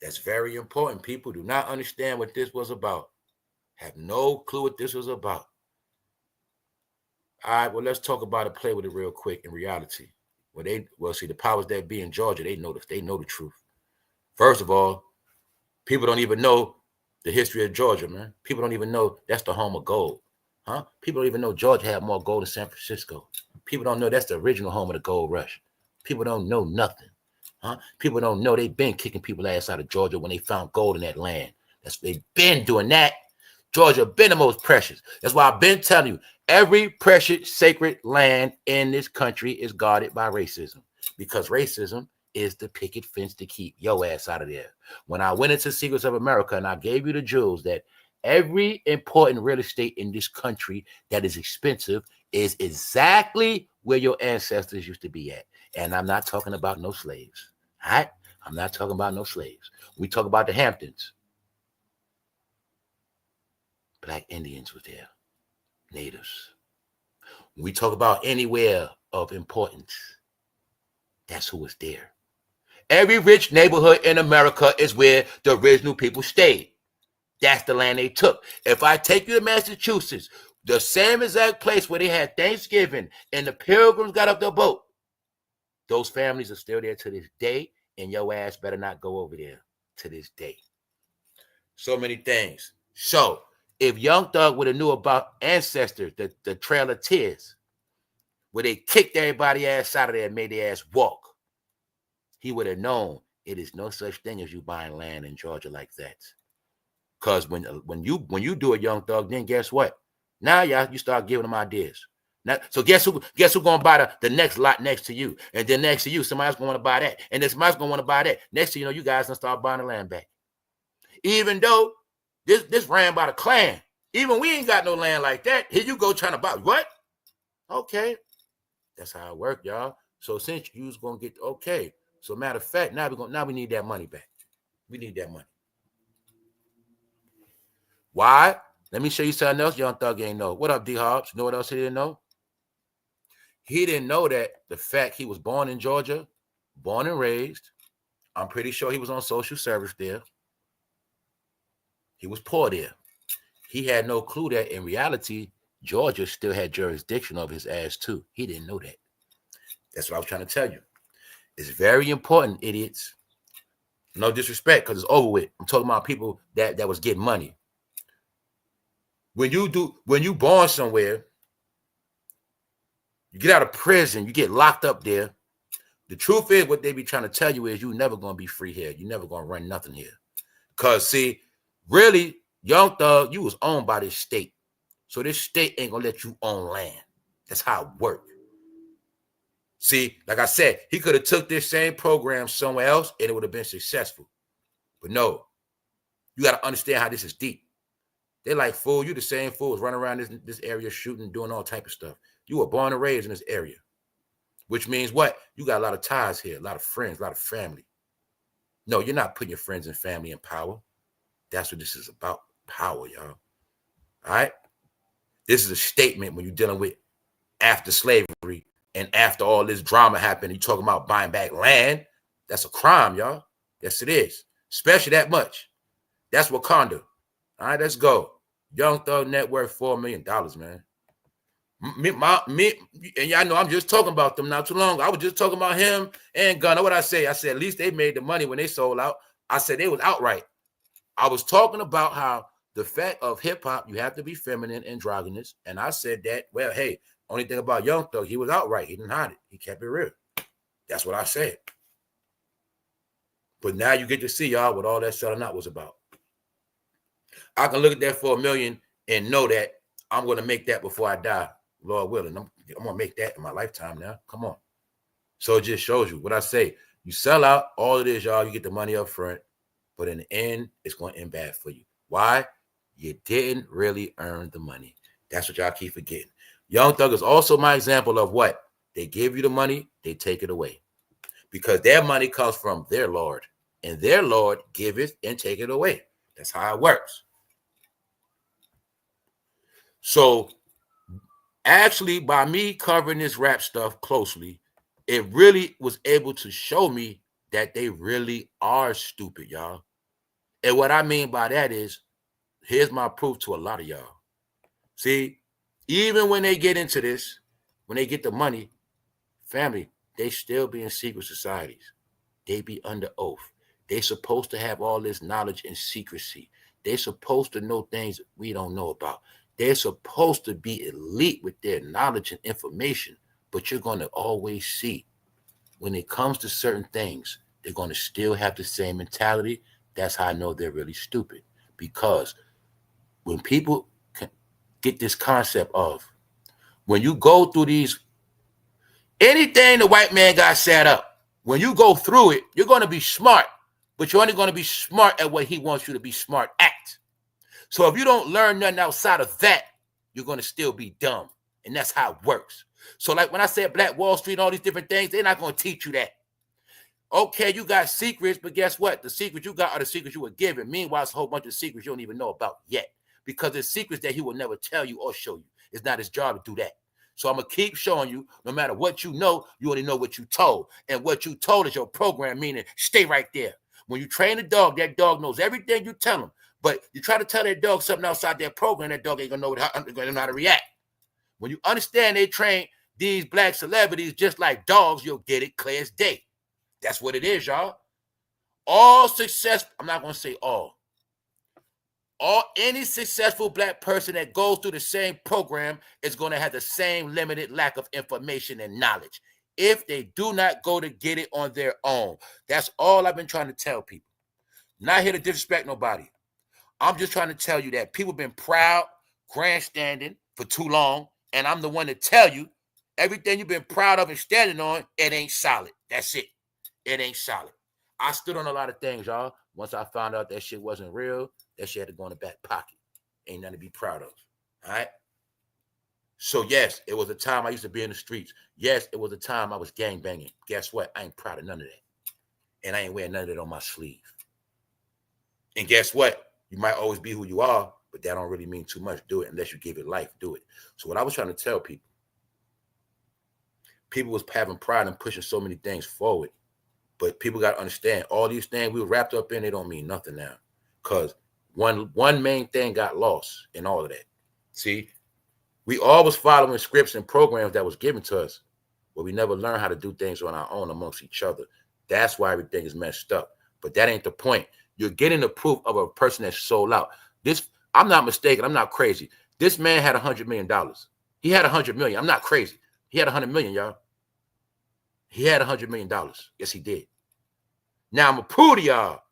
That's very important. People do not understand what this was about. Have no clue what this was about. All right, well, let's talk about it, play with it real quick in reality. See, the powers that be in Georgia, they know the truth. First of all, people don't even know the history of Georgia, man. People don't even know that's the home of gold. Huh? People don't even know Georgia had more gold than San Francisco. People don't know that's the original home of the gold rush. People don't know nothing. Huh? People don't know they've been kicking people's ass out of Georgia when they found gold in that land. They've been doing that. Georgia been the most precious. That's why I've been telling you, Every precious sacred land in this country is guarded by racism, because racism is the picket fence to keep your ass out of there. When I went into Secrets of America and I gave you the jewels that every important real estate in this country that is expensive is exactly where your ancestors used to be at. And I'm not talking about no slaves. All right? I'm not talking about no slaves. We talk about the Hamptons. Black Indians were there. Natives. When we talk about anywhere of importance, that's who was there. Every rich neighborhood in America is where the original people stayed. That's the land they took. If I take you to Massachusetts, the same exact place where they had Thanksgiving and the Pilgrims got up their boat, those families are still there to this day, and your ass better not go over there to this day. So many things. So if Young Thug would have knew about Ancestors, the Trail of Tears, where they kicked everybody ass out of there and made their ass walk, he would have known it is no such thing as you buying land in Georgia like that. Because when you do a Young Thug, then guess what? Now you start giving them ideas. Now, so guess who gonna buy the next lot next to you, and then next to you somebody's gonna want to buy that, and then somebody's gonna want to buy that. Next to you guys gonna start buying the land back. Even though this ran by the Klan, even we ain't got no land like that. Here you go trying to buy what? Okay, that's how it worked, y'all. So since you was gonna get okay, so matter of fact, now we need that money back. We need that money. Why? Let me show you something else Young Thug ain't know. What up, D Hobbs? You know what else he didn't know? He didn't know that the fact he was born in Georgia, born and raised. I'm pretty sure he was on social service there. He was poor there. He had no clue that in reality, Georgia still had jurisdiction of his ass too. He didn't know that. That's what I was trying to tell you. It's very important, idiots. No disrespect, because it's over with. I'm talking about people that was getting money. When you born somewhere, you get out of prison, you get locked up there. The truth is, what they be trying to tell you is you're never going to be free here. You're never going to run nothing here. Because, see, really, Young Thug, you was owned by this state. So this state ain't going to let you own land. That's how it works. See, like I said, he could have took this same program somewhere else and it would have been successful. But no, you got to understand how this is deep. They like, fool, you the same fools running around this area shooting, doing all type of stuff. You were born and raised in this area, which means what? You got a lot of ties here, a lot of friends, a lot of family. No, you're not putting your friends and family in power. That's what this is about, power, y'all. All right? This is a statement when you're dealing with after slavery and after all this drama happened, you talking about buying back land. That's a crime, y'all. Yes, it is. Especially that much. That's Wakanda. All right, let's go. Young Thug net worth $4 million, man. Me, and y'all know I'm just talking about them not too long. I was just talking about him and Gunna. What I say? I said at least they made the money when they sold out. I said they was outright. I was talking about how the fact of hip hop, you have to be feminine and androgynous. And I said that, well, hey, only thing about Young Thug, he was outright. He didn't hide it. He kept it real. That's what I said. But now you get to see, y'all, what all that selling out was about. I can look at that for $1 million and know that I'm going to make that before I die, Lord willing. I'm going to make that in my lifetime now. Come on. So it just shows you what I say. You sell out, all it is, y'all, you get the money up front, but in the end, it's going to end bad for you. Why? You didn't really earn the money. That's what y'all keep forgetting. Young Thug is also my example of what? They give you the money, they take it away. Because their money comes from their Lord, and their Lord giveth and take it away. That's how it works. So actually, by me covering this rap stuff closely, it really was able to show me that they really are stupid, y'all. And what I mean by that is, here's my proof to a lot of y'all. See, even when they get into this, when they get the money, family, they still be in secret societies. They be under oath. They supposed to have all this knowledge and secrecy. They're supposed to know things we don't know about. They're supposed to be elite with their knowledge and information, but you're going to always see when it comes to certain things, they're going to still have the same mentality. That's how I know they're really stupid, because when people get this concept of when you go through these, anything the white man got set up, when you go through it, you're going to be smart, but you're only going to be smart at what he wants you to be smart at. So if you don't learn nothing outside of that, you're going to still be dumb. And that's how it works. So like when I said Black Wall Street and all these different things, they're not going to teach you that. Okay, you got secrets, but guess what? The secrets you got are the secrets you were given. Meanwhile, it's a whole bunch of secrets you don't even know about yet, because there's secrets that he will never tell you or show you. It's not his job to do that. So I'm going to keep showing you, no matter what you know, you only know what you told. And what you told is your program, meaning stay right there. When you train a dog, that dog knows everything you tell him. But you try to tell that dog something outside their program, that dog ain't going to know how to react. When you understand they train these black celebrities just like dogs, you'll get it clear as day. That's what it is, y'all. All success, I'm not going to say all. Any successful black person that goes through the same program is going to have the same limited lack of information and knowledge if they do not go to get it on their own. That's all I've been trying to tell people. Not here to disrespect nobody. I'm just trying to tell you that people have been proud, grandstanding for too long, and I'm the one to tell you everything you've been proud of and standing on, it ain't solid. That's it. It ain't solid. I stood on a lot of things, y'all. Once I found out that shit wasn't real, that shit had to go in the back pocket. Ain't nothing to be proud of. All right? So, yes, it was a time I used to be in the streets. Yes, it was a time I was gangbanging. Guess what? I ain't proud of none of that. And I ain't wearing none of that on my sleeve. And guess what? You might always be who you are, but that don't really mean too much. Do it unless you give it life. Do it. So what I was trying to tell people was having pride in pushing so many things forward. But people got to understand, all these things we were wrapped up in, they don't mean nothing now. Because one main thing got lost in all of that. See, we all was following scripts and programs that was given to us, but we never learned how to do things on our own amongst each other. That's why everything is messed up. But that ain't the point. You're getting the proof of a person that's sold out. This, I'm not mistaken. I'm not crazy. This man had $100 million. He had $100 million. I'm not crazy. He had $100 million, y'all. He had $100 million. Yes, he did. Now, I'm going to prove to y'all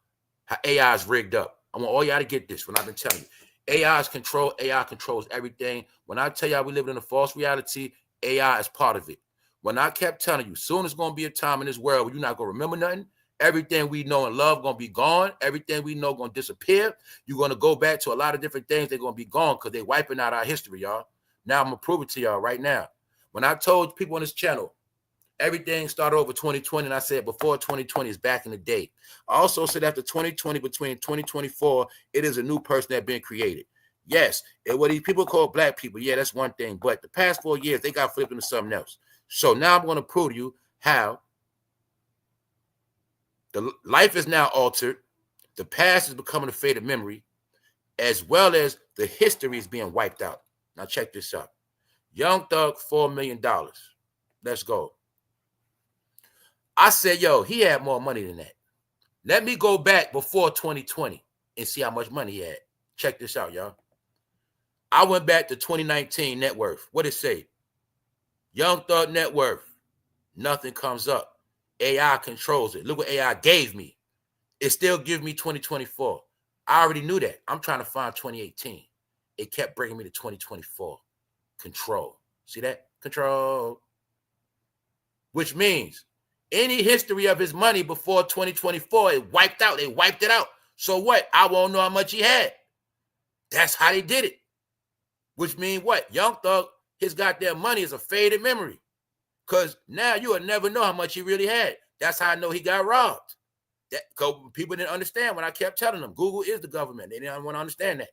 how AI is rigged up. I want all y'all to get this when I've been telling you. AI controls everything. When I tell y'all we live in a false reality, AI is part of it. When I kept telling you, soon there's going to be a time in this world where you're not going to remember nothing. Everything we know and love going to be gone. Everything we know going to disappear. You're going to go back to a lot of different things. They're going to be gone because they're wiping out our history, y'all. Now, I'm going to prove it to y'all right now. When I told people on this channel, everything started over 2020, and I said before 2020 is back in the day. I also said after 2020, between 2024, it is a new person that's been created. Yes, and what these people call black people, yeah, that's one thing. But the past 4 years, they got flipped into something else. So now I'm going to prove to you how the life is now altered. The past is becoming a faded memory, as well as the history is being wiped out. Now check this out. Young Thug, $4 million. Let's go. I said, yo, he had more money than that. Let me go back before 2020 and see how much money he had. Check this out, y'all. I went back to 2019 net worth. What did it say? Young Thug net worth. Nothing comes up. AI controls it. Look what AI gave me. It still gives me 2024. I already knew that. I'm trying to find 2018. It kept bringing me to 2024. Control. See that? Control. Which means any history of his money before 2024, it wiped out. They wiped it out. So what? I won't know how much he had. That's how they did it. Which means what? Young Thug, his goddamn money is a faded memory. Because now you will never know how much he really had. That's how I know he got robbed. That people didn't understand when I kept telling them Google is the government. They didn't want to understand that.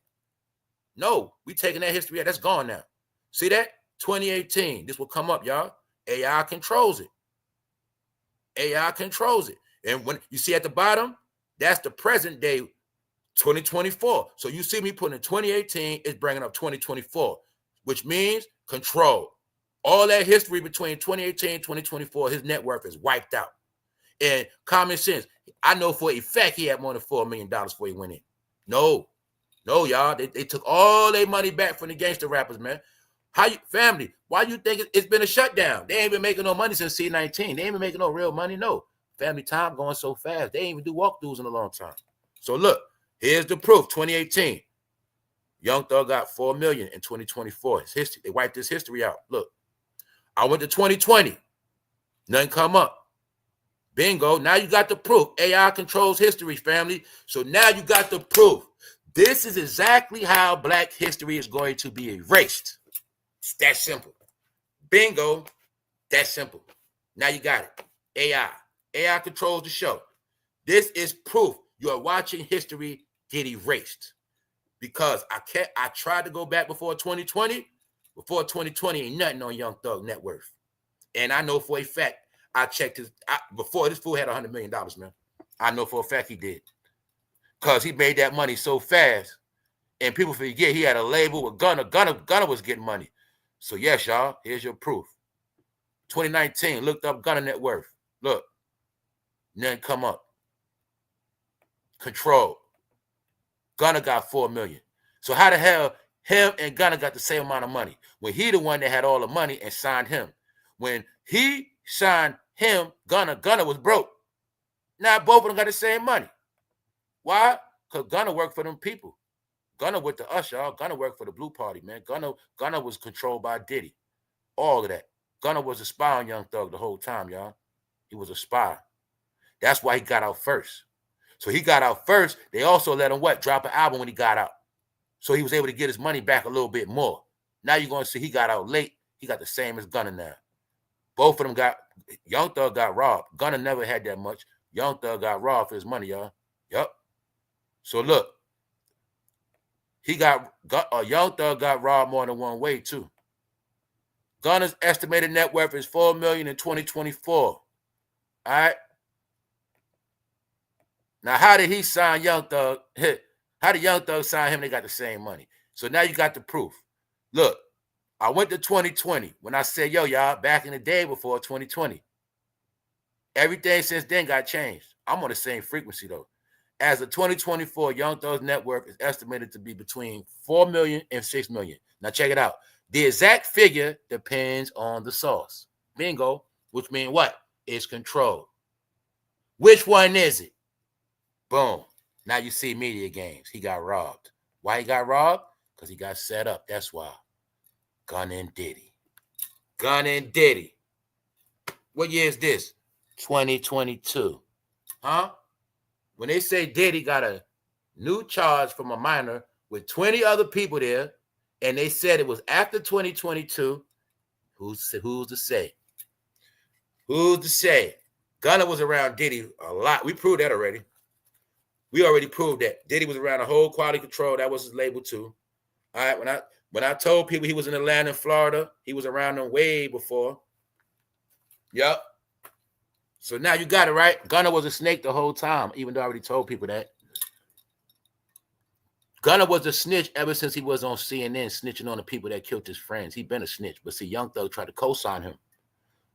No, we taking that history out. That's gone now. See that? 2018. This will come up, y'all. AI controls it. AI controls it. And when you see at the bottom, that's the present day, 2024. So you see me putting in 2018, it's bringing up 2024, which means control. All that history between 2018 and 2024, his net worth is wiped out. And common sense, I know for a fact he had more than $4 million before he went in. No, y'all. They took all their money back from the gangster rappers, man. Family, why you think it's been a shutdown? They ain't been making no money since C19. They ain't been making no real money. No. Family time going so fast. They ain't even do walkthroughs in a long time. So look, here's the proof, 2018. Young Thug got 4 million in 2024. His history, they wiped his history out. Look, I went to 2020. Nothing come up. Bingo. Now you got the proof. AI controls history, family. So now you got the proof. This is exactly how Black history is going to be erased. It's that simple. Bingo. That simple. Now you got it. AI. AI controls the show. This is proof you are watching history get erased. Because I tried to go back before 2020. Before 2020, ain't nothing on Young Thug net worth. And I know for a fact, I checked before this fool had $100 million, man. I know for a fact he did. Because he made that money so fast. And people forget he had a label with Gunna. Gunna was getting money. So yes, y'all, here's your proof. 2019, looked up Gunna net worth. Look, nothing come up. Control. Gunna got 4 million. So how the hell him and Gunna got the same amount of money when he the one that had all the money and signed him? When he signed him, Gunna was broke. Now both of them got the same money. Why? Because Gunna worked for them people. Gunna with the us, y'all. Gunna worked for the Blue Party, man. Gunna was controlled by Diddy. All of that. Gunna was a spy on Young Thug the whole time, y'all. He was a spy. That's why he got out first. So he got out first. They also let him drop an album when he got out. So he was able to get his money back a little bit more. Now you're going to see he got out late. He got the same as Gunna now. Both of them Young Thug got robbed. Gunna never had that much. Young Thug got robbed for his money, y'all. Yup. So look, Young Thug got robbed more than one way too. Gunna's estimated net worth is $4 million in 2024. All right. Now, how did he sign Young Thug? How did Young Thug sign him? They got the same money. So now you got the proof. Look, I went to 2020 when I said, yo, y'all, back in the day before 2020. Everything since then got changed. I'm on the same frequency, though. As of 2024, Young Thug's net worth is estimated to be between 4 million and 6 million. Now, check it out. The exact figure depends on the source. Bingo, which means what? It's controlled. Which one is it? Boom. Now you see media games. He got robbed. Why he got robbed? Because he got set up. That's why. Gunna and Diddy. Gunna and Diddy. What year is this? 2022. Huh? When they say Diddy got a new charge from a minor with 20 other people there, and they said it was after 2022, who's to say? Who's to say? Gunna was around Diddy a lot. We proved that already. We already proved that. Diddy was around the whole quality control. That was his label too. All right. When I told people he was in Atlanta, Florida, he was around them way before. Yep. So now you got it, right? Gunna was a snake the whole time, even though I already told people that. Gunna was a snitch ever since he was on CNN snitching on the people that killed his friends. He been a snitch. But see, Young Thug tried to co-sign him.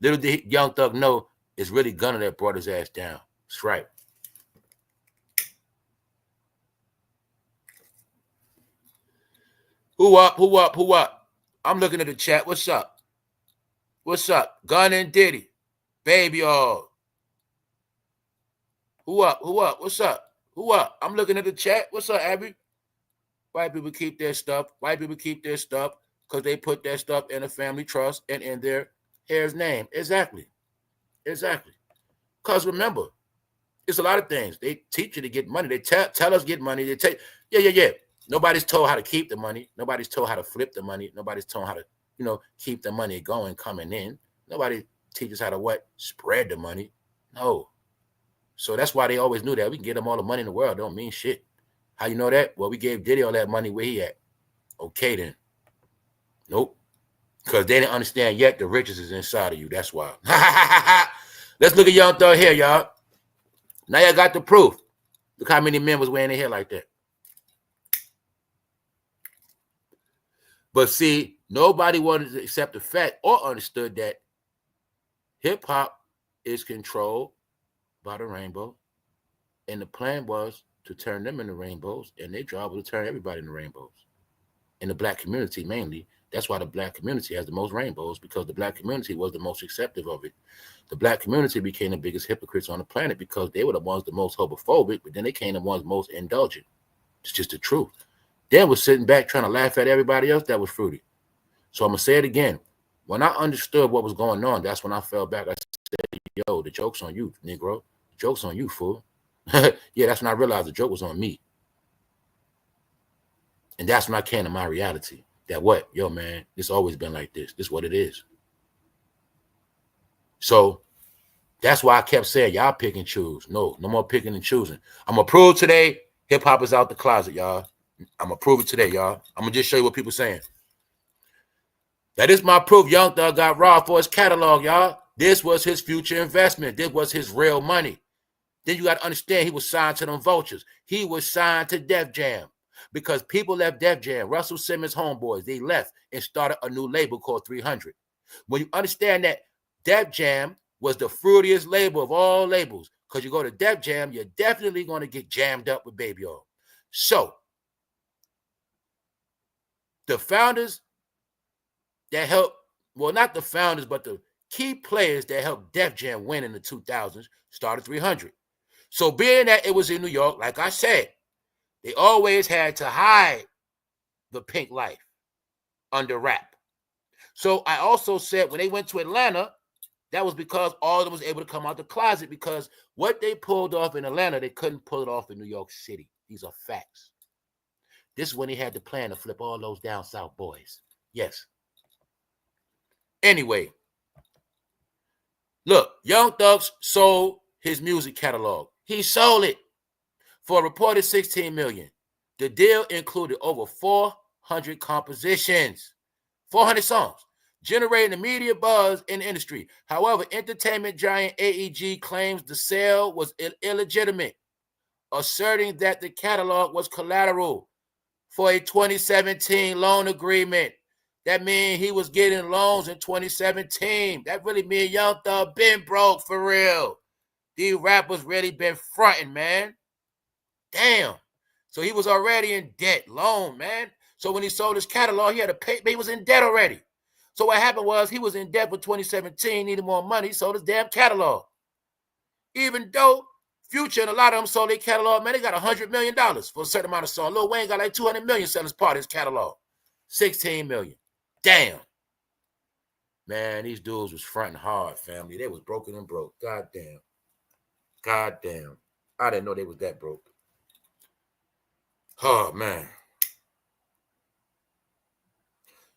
Little did Young Thug know it's really Gunna that brought his ass down. That's right. Who up? Who up? Who up? I'm looking at the chat. What's up? What's up? Gunna and Diddy. Baby all. Who up? Who up? What's up? Who up? I'm looking at the chat. What's up, Abby? White people keep their stuff. White people keep their stuff because they put their stuff in a family trust and in their heir's name. Exactly. Exactly. Because remember, it's a lot of things. They teach you to get money. They tell us get money. They take, yeah. Nobody's told how to keep the money. Nobody's told how to flip the money. Nobody's told how to, keep the money going, coming in. Nobody teaches how to spread the money. No. So that's why they always knew that. We can get them all the money in the world. Don't mean shit. How you know that? Well, we gave Diddy all that money. Where he at? Okay, then. Nope. Because they didn't understand yet the riches is inside of you. That's why. Let's look at Young Thug here, y'all. Now y'all got the proof. Look how many men was wearing their hair like that. But see, nobody wanted to accept the fact or understood that hip-hop is controlled by the rainbow. And the plan was to turn them into rainbows, and their job was to turn everybody into rainbows. In the Black community, mainly. That's why the Black community has the most rainbows, because the Black community was the most acceptive of it. The Black community became the biggest hypocrites on the planet because they were the ones the most homophobic, but then they became the ones most indulgent. It's just the truth. then was sitting back trying to laugh at everybody else that was fruity. So I'm going to say it again. When I understood what was going on, that's when I fell back. I said, yo, the joke's on you, Negro. The joke's on you, fool. Yeah, that's when I realized the joke was on me. And that's when I came to my reality. That what? Yo, man, it's always been like this. This is what it is. So that's why I kept saying, y'all pick and choose. No more picking and choosing. I'm going to prove today hip-hop is out the closet, y'all. I'm going to prove it today, y'all. I'm going to just show you what people saying. That is my proof. Young Thug got robbed for his catalog, y'all. This was his future investment. This was his real money. Then you got to understand he was signed to them vultures. He was signed to Def Jam because people left Def Jam. Russell Simmons' homeboys, they left and started a new label called 300. When you understand that Def Jam was the fruitiest label of all labels, because you go to Def Jam, you're definitely going to get jammed up with Baby Oil. So the founders that helped, well, not the founders, but the key players that helped Def Jam win in the 2000s started 300. So being that it was in New York, like I said, they always had to hide the pink life under rap. So I also said when they went to Atlanta, that was because all of them was able to come out the closet, because what they pulled off in Atlanta, they couldn't pull it off in New York City. These are facts. This is when he had the plan to flip all those down south boys. Yes. Anyway, look, Young Thug sold his music catalog. He sold it for a reported $16 million. The deal included over 400 compositions, 400 songs, generating immediate buzz in the industry. However, entertainment giant AEG claims the sale was illegitimate, asserting that the catalog was collateral for a 2017 loan agreement. That means he was getting loans in 2017. That really means Young Thug been broke for real. These rappers really been fronting, man. Damn. So he was already in debt, loan, man. So when he sold his catalog, he had to pay. He was in debt already. So what happened was he was in debt for 2017, needed more money. He sold his damn catalog. Even though Future and a lot of them sold their catalog, man, they got $100 million for a certain amount of songs. Lil Wayne got like $200 million selling his part of his catalog. $16 million. Damn. Man, these dudes was fronting hard, family. They was broken and broke. God damn. God damn. I didn't know they was that broke. Oh, man.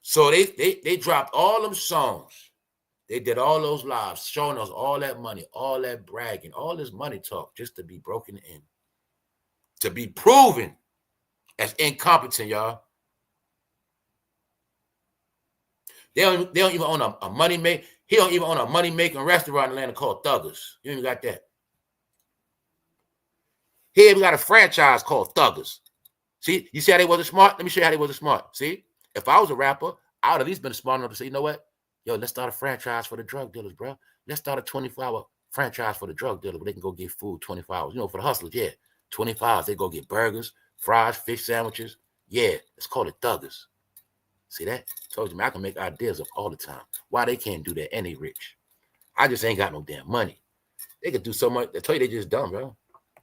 So they dropped all them songs. They did all those lives, showing us all that money, all that bragging, all this money talk just to be broken in. To be proven as incompetent, y'all. They don't even own a money make. He don't even own a money making restaurant in Atlanta called Thuggers. You even got that. He even got a franchise called Thuggers. See, you see how they wasn't smart? Let me show you how they wasn't smart. See, if I was a rapper, I would at least been smart enough to say, you know what? Yo, let's start a franchise for the drug dealers, bro. Let's start a 24-hour franchise for the drug dealers where they can go get food 24 hours. You know, for the hustlers, yeah. 24 hours, they go get burgers, fries, fish sandwiches. Yeah, let's call it Thuggers. See that? Told you, man, I can make ideas up all the time. Why they can't do that? And they rich. I just ain't got no damn money. They could do so much. They tell you they just dumb, bro.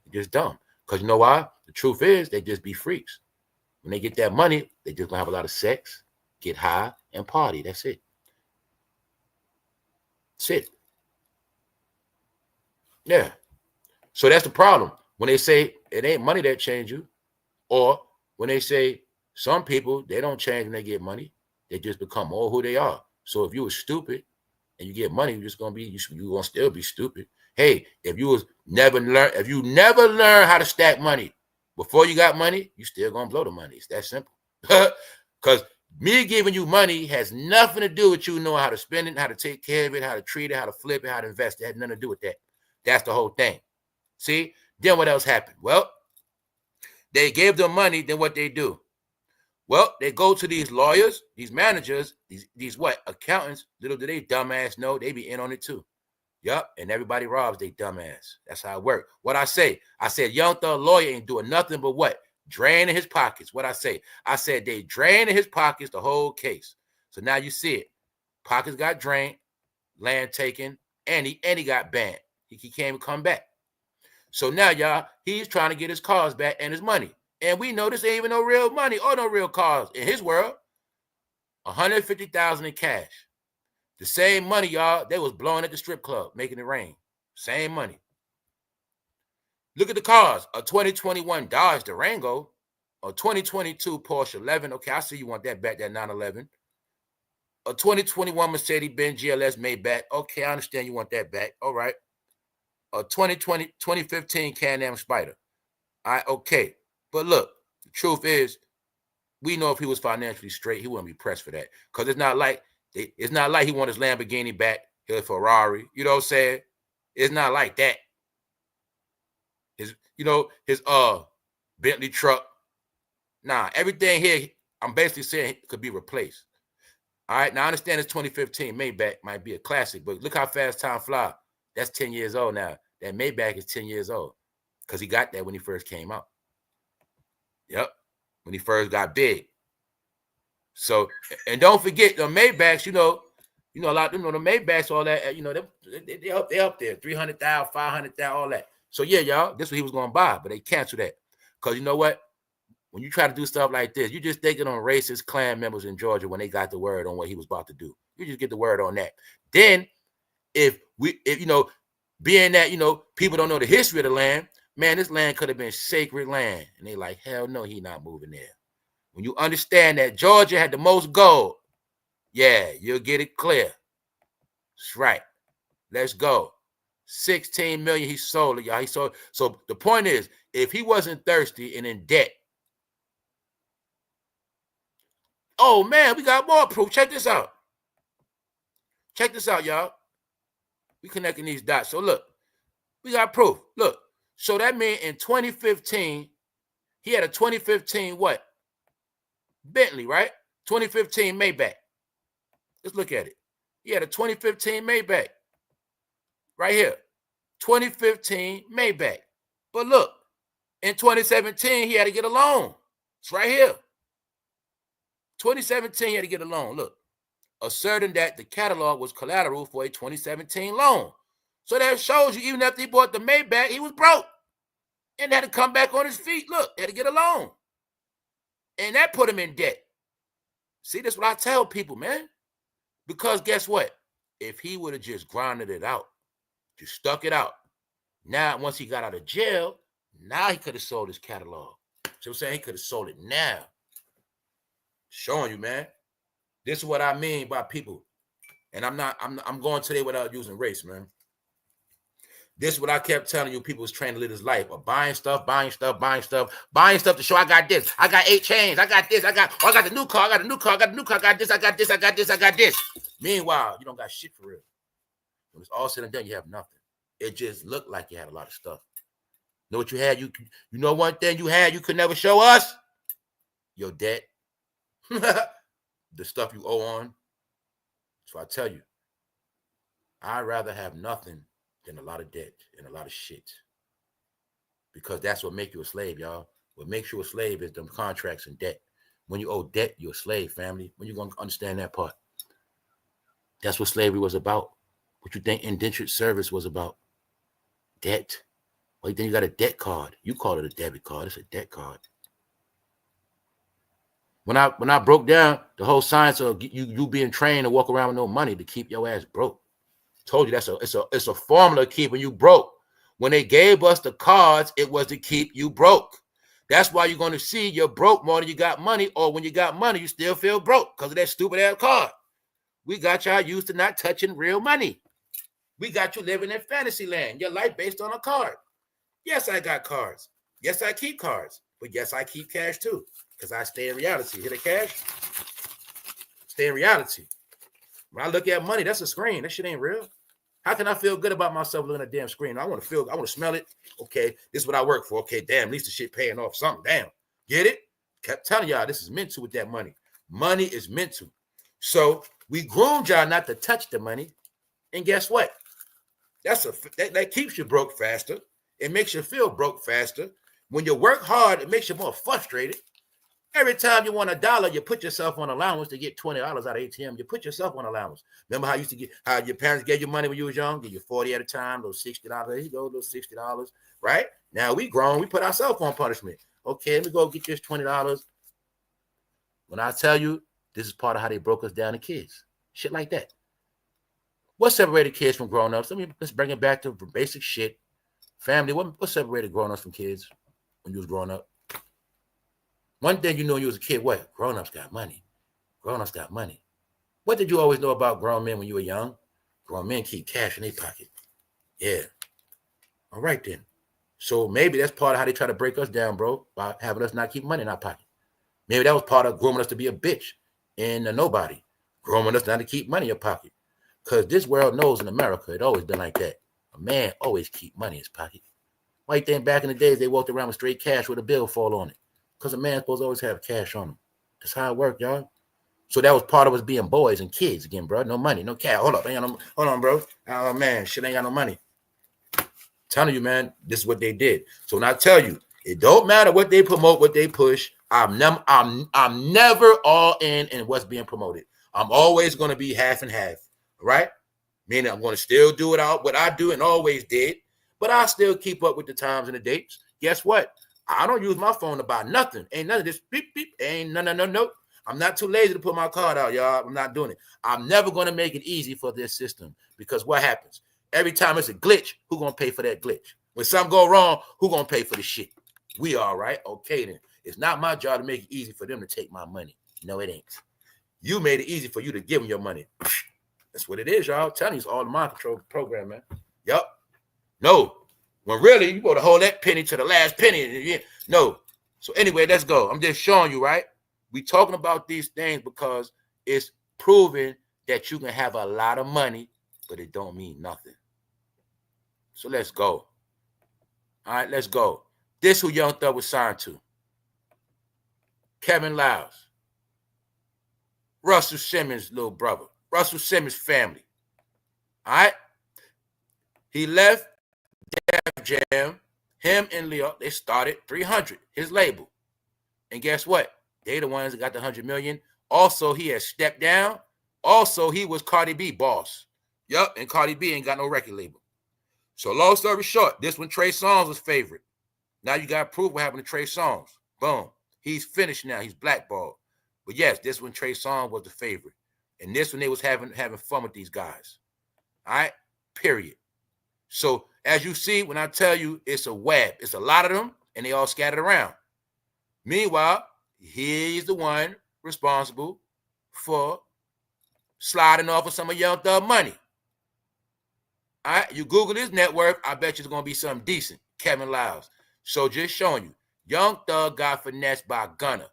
They're just dumb. Because you know why? The truth is they just be freaks. When they get that money, they just gonna have a lot of sex, get high, and party. That's it. That's it. Yeah. So that's the problem. When they say it ain't money that change you, or when they say some people, they don't change when they get money. They just become more who they are. So if you were stupid and you get money, you're just gonna be, you're gonna still be stupid. Hey, if you never learn how to stack money before you got money, you still gonna blow the money. It's that simple. Because me giving you money has nothing to do with you knowing how to spend it, how to take care of it, how to treat it, how to flip it, how to invest. It had nothing to do with that. That's the whole thing. See? Then what else happened? Well, they gave them money. Then what they do? Well, they go to these lawyers, these managers, these what? Accountants. Little do they dumbass know, they be in on it too. Yup, and everybody robs they dumbass. That's how it works. What I said, Young Thug lawyer ain't doing nothing but what? Draining his pockets. What I said they draining his pockets the whole case. So now you see it. Pockets got drained, land taken, and he got banned. He can't even come back. So now, y'all, he's trying to get his cars back and his money. And we know this ain't even no real money or no real cars. In his world, $150,000 in cash. The same money, y'all, they was blowing at the strip club, making it rain. Same money. Look at the cars. A 2021 Dodge Durango, a 2022 Porsche 11. Okay, I see you want that back, that 911. A 2021 Mercedes-Benz GLS Maybach. Okay, I understand you want that back. All right. A 2015 Can-Am Spyder. Okay. But look, the truth is, we know if he was financially straight, he wouldn't be pressed for that. Because it's not like he want his Lamborghini back, his Ferrari. You know what I'm saying? It's not like that. His Bentley truck. Nah, everything here, I'm basically saying could be replaced. All right, now I understand this 2015 Maybach might be a classic, but look how fast time flies. That's 10 years old now. That Maybach is 10 years old because he got that when he first came out. Yep, when he first got big. So, and don't forget the Maybachs, a lot of them, the Maybachs, all that, they up there, 300,000, 500,000, all that. So yeah, y'all, this is what he was going to buy, but they canceled that. Because you know what? When you try to do stuff like this, you just thinking on racist Klan members in Georgia when they got the word on what he was about to do. You just get the word on that. Then, if being that, people don't know the history of the land, man, this land could have been sacred land. And they like, hell no, he not moving there. When you understand that Georgia had the most gold, yeah, you'll get it clear. That's right. Let's go. 16 million he sold it, y'all. He sold. So the point is, if he wasn't thirsty and in debt, oh man, we got more proof. Check this out. Check this out, y'all. We connecting these dots. So look, we got proof. Look. So that means in 2015, he had a 2015 what? Bentley, right? 2015 Maybach. Let's look at it. He had a 2015 Maybach. Right here. 2015 Maybach. But look, in 2017, he had to get a loan. It's right here. 2017, he had to get a loan. Look, asserting that the catalog was collateral for a 2017 loan. So that shows you, even after he bought the Maybach, he was broke and had to come back on his feet. Look, had to get a loan. And that put him in debt. See, that's what I tell people, man. Because guess what? If he would have just grinded it out, just stuck it out, now, once he got out of jail, now he could have sold his catalog. So I'm saying he could have sold it now. Showing you, man. This is what I mean by people. And I'm going today without using race, man. This is what I kept telling you, people was trying to live this life of buying stuff to show I got this. I got 8 chains. I got this. I got the new car. I got this. Meanwhile, you don't got shit for real. When it's all said and done, you have nothing. It just looked like you had a lot of stuff. Know what you had? You know one thing you had you could never show us? Your debt. The stuff you owe on. So I tell you, I'd rather have nothing than a lot of debt and a lot of shit. Because that's what makes you a slave, y'all. What makes you a slave is them contracts and debt. When you owe debt, you're a slave, family. When you going to understand that part? That's what slavery was about. What you think indentured service was about? Debt. Well, you think you got a debt card? You call it a debit card. It's a debt card. When I broke down the whole science of you being trained to walk around with no money to keep your ass broke, told you it's a formula keeping you broke. When they gave us the cards, it was to keep you broke. That's why you're going to see you're broke more than you got money, or when you got money, you still feel broke because of that stupid ass card. We got y'all used to not touching real money. We got you living in fantasy land. Your life based on a card. Yes, I got cards. Yes, I keep cards. But yes, I keep cash too. Because I stay in reality. Hear the cash? Stay in reality. When I look at money, that's a screen. That shit ain't real. How can I feel good about myself looking at a damn screen? I want to smell it. Okay, this is what I work for. Okay, damn, at least the shit paying off something. Damn. Get it? Kept telling y'all this is mental with that money. Money is mental. So we groomed y'all not to touch the money. And guess what? That keeps you broke faster. It makes you feel broke faster. When you work hard, it makes you more frustrated. Every time you want $1, you put yourself on allowance to get $20 out of ATM. You put yourself on allowance. Remember how your parents gave you money when you was young? Give you 40 at a time, those $60. There you go, those $60, right? Now we grown, we put ourselves on punishment. Okay, let me go get this $20. When I tell you, this is part of how they broke us down to kids. Shit like that. What separated kids from grown-ups? Let's bring it back to basic shit. Family, what separated grown-ups from kids when you was growing up? One thing you know when you was a kid, what? Grown-ups got money. Grown-ups got money. What did you always know about grown men when you were young? Grown men keep cash in their pocket. Yeah. All right, then. So maybe that's part of how they try to break us down, bro, by having us not keep money in our pocket. Maybe that was part of grooming us to be a bitch and a nobody, grooming us not to keep money in your pocket. Because this world knows in America, it always been like that. A man always keep money in his pocket. Why you think back in the days they walked around with straight cash with a bill fall on it? Because a man's supposed to always have cash on him. That's how it worked, y'all. So that was part of us being boys and kids again, bro. No money, no cash. Hold on, bro. Oh, man, shit ain't got no money. I'm telling you, man, this is what they did. So when I tell you, it don't matter what they promote, what they push. I'm never all in what's being promoted. I'm always going to be half and half, right? Meaning I'm going to still do what I do and always did, but I still keep up with the times and the dates. Guess what? I don't use my phone to buy nothing. Ain't none of this beep, beep. Ain't no. I'm not too lazy to put my card out, y'all. I'm not doing it. I'm never going to make it easy for this system because what happens? Every time it's a glitch, who going to pay for that glitch? When something go wrong, who going to pay for the shit? We are, right? Okay, then. It's not my job to make it easy for them to take my money. No, it ain't. You made it easy for you to give them your money. That's what it is, y'all. I'm telling you, it's all the mind control program, man. Yup. No. When really, you got to hold that penny to the last penny. No. So anyway, let's go. I'm just showing you, right? We talking about these things because it's proven that you can have a lot of money, but it don't mean nothing. So let's go. All right, let's go. This who Young Thug was signed to. Kevin Lyles. Russell Simmons' little brother. Russell Simmons' family. All right? He left Def Jam. Him and Leo, they started 300, his label. And guess what? They the ones that got the 100 million. Also, he has stepped down. Also, he was Cardi B boss. Yup, and Cardi B ain't got no record label. So long story short, this one Trey Songz was favorite. Now you got proof what happened to Trey Songz. Boom. He's finished now. He's blackballed. But yes, this one Trey Songz was the favorite. And this one they was having fun with these guys. All right? Period. So as you see, when I tell you it's a web, it's a lot of them, and they all scattered around. Meanwhile, he's the one responsible for sliding off of some of Young Thug money. All right, you Google his net worth, I bet you it's going to be something decent. Kevin Lyles. So just showing you, Young Thug got finessed by Gunna.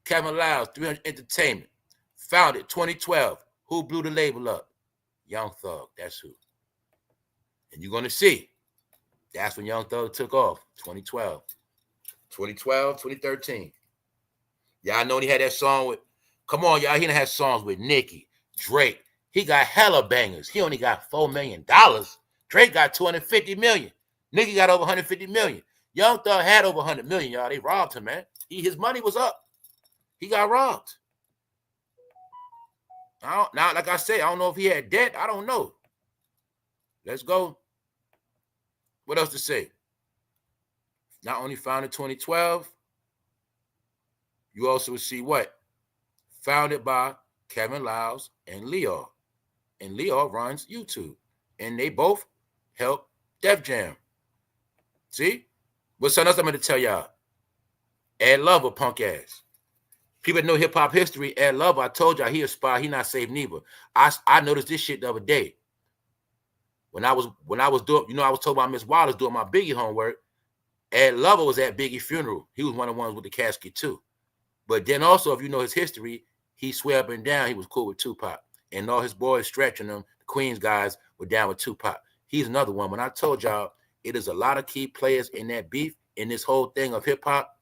Kevin Lyles, 300 Entertainment. Founded 2012. Who blew the label up? Young Thug, that's who. And you're going to see. That's when Young Thug took off, 2012. 2012, 2013. Y'all know he had that song with, come on, y'all, he done had songs with Nicki, Drake. He got hella bangers. He only got $4 million. Drake got $250 million. Nicki got over $150 million. Young Thug had over $100 million, y'all. They robbed him, man. His money was up. He got robbed. Now, like I said, I don't know if he had debt. I don't know. Let's go. What else to say? Not only founded 2012, you also see what? Founded by Kevin Lyles and Leo. And Leo runs YouTube. And they both help Def Jam. See? What's something else I'm going to tell y'all? Ed Lover, punk ass. People that know hip-hop history, Ed Lover, I told y'all he a spy. He not safe neither. I noticed this shit the other day. When I was doing, I was told by Miss Wallace doing my Biggie homework. Ed Lover was at Biggie's funeral. He was one of the ones with the casket too. But then also, if you know his history, he swear up and down he was cool with Tupac. And all his boys stretching them, the Queens guys were down with Tupac. He's another one. When I told y'all, it is a lot of key players in that beef, in this whole thing of hip-hop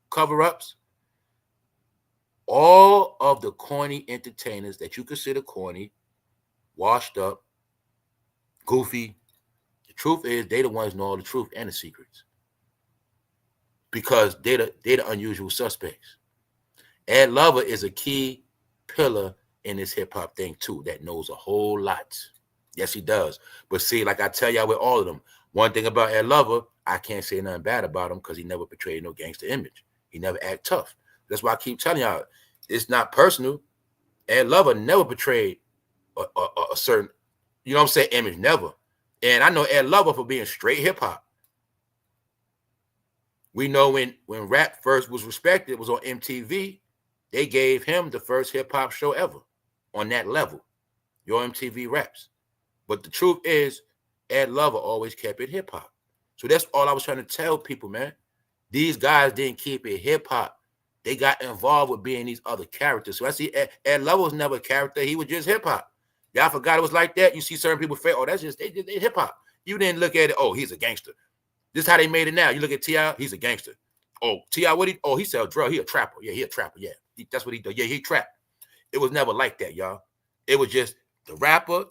cover-ups. All of the corny entertainers that you consider corny, washed up, goofy, the truth is they the ones know all the truth and the secrets. Because they the unusual suspects. Ed Lover is a key pillar in this hip-hop thing too that knows a whole lot. Yes, he does. But see, like I tell y'all with all of them, one thing about Ed Lover, I can't say nothing bad about him because he never portrayed no gangster image. He never act tough. That's why I keep telling y'all, it's not personal. Ed Lover never portrayed a certain, you know what I'm saying, image, never. And I know Ed Lover for being straight hip-hop. We know when rap first was respected, it was on MTV. They gave him the first hip-hop show ever on that level, Your MTV Raps. But the truth is, Ed Lover always kept it hip-hop. So that's all I was trying to tell people, man. These guys didn't keep it hip-hop. They got involved with being these other characters. So I see Ed Lover was never a character. He was just hip-hop. Y'all forgot it was like that. You see certain people say, oh, that's just, they hip-hop. You didn't look at it, oh, he's a gangster. This is how they made it now. You look at T.I., he's a gangster. Oh, T.I., he sell drugs. He a trapper. Yeah, he a trapper. Yeah, that's what he does. Yeah, he trap. It was never like that, y'all. It was just the rapper.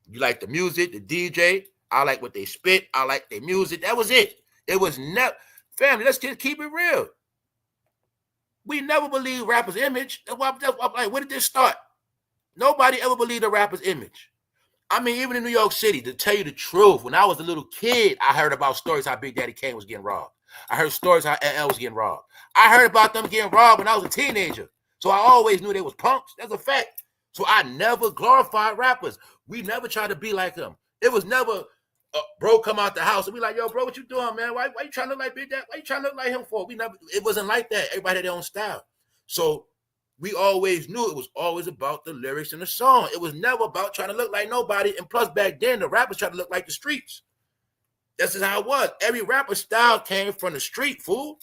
You like the music, the DJ. I like what they spit. I like their music. That was it. It was never, family, let's just keep it real. We never believed rappers' image. That's why I'm like, where did this start? Nobody ever believed a rapper's image. I mean, even in New York City, to tell you the truth, when I was a little kid, I heard about stories how Big Daddy Kane was getting robbed. I heard stories how LL was getting robbed. I heard about them getting robbed when I was a teenager. So I always knew they was punks. That's a fact. So I never glorified rappers. We never tried to be like them. It was never, bro come out the house and be like, yo, bro, what you doing, man? Why you trying to look like Big Daddy? Why you trying to look like him for? It wasn't like that. Everybody had their own style. So we always knew it was always about the lyrics and the song. It was never about trying to look like nobody. And plus, back then, the rappers tried to look like the streets. That's just how it was. Every rapper style came from the street, fool.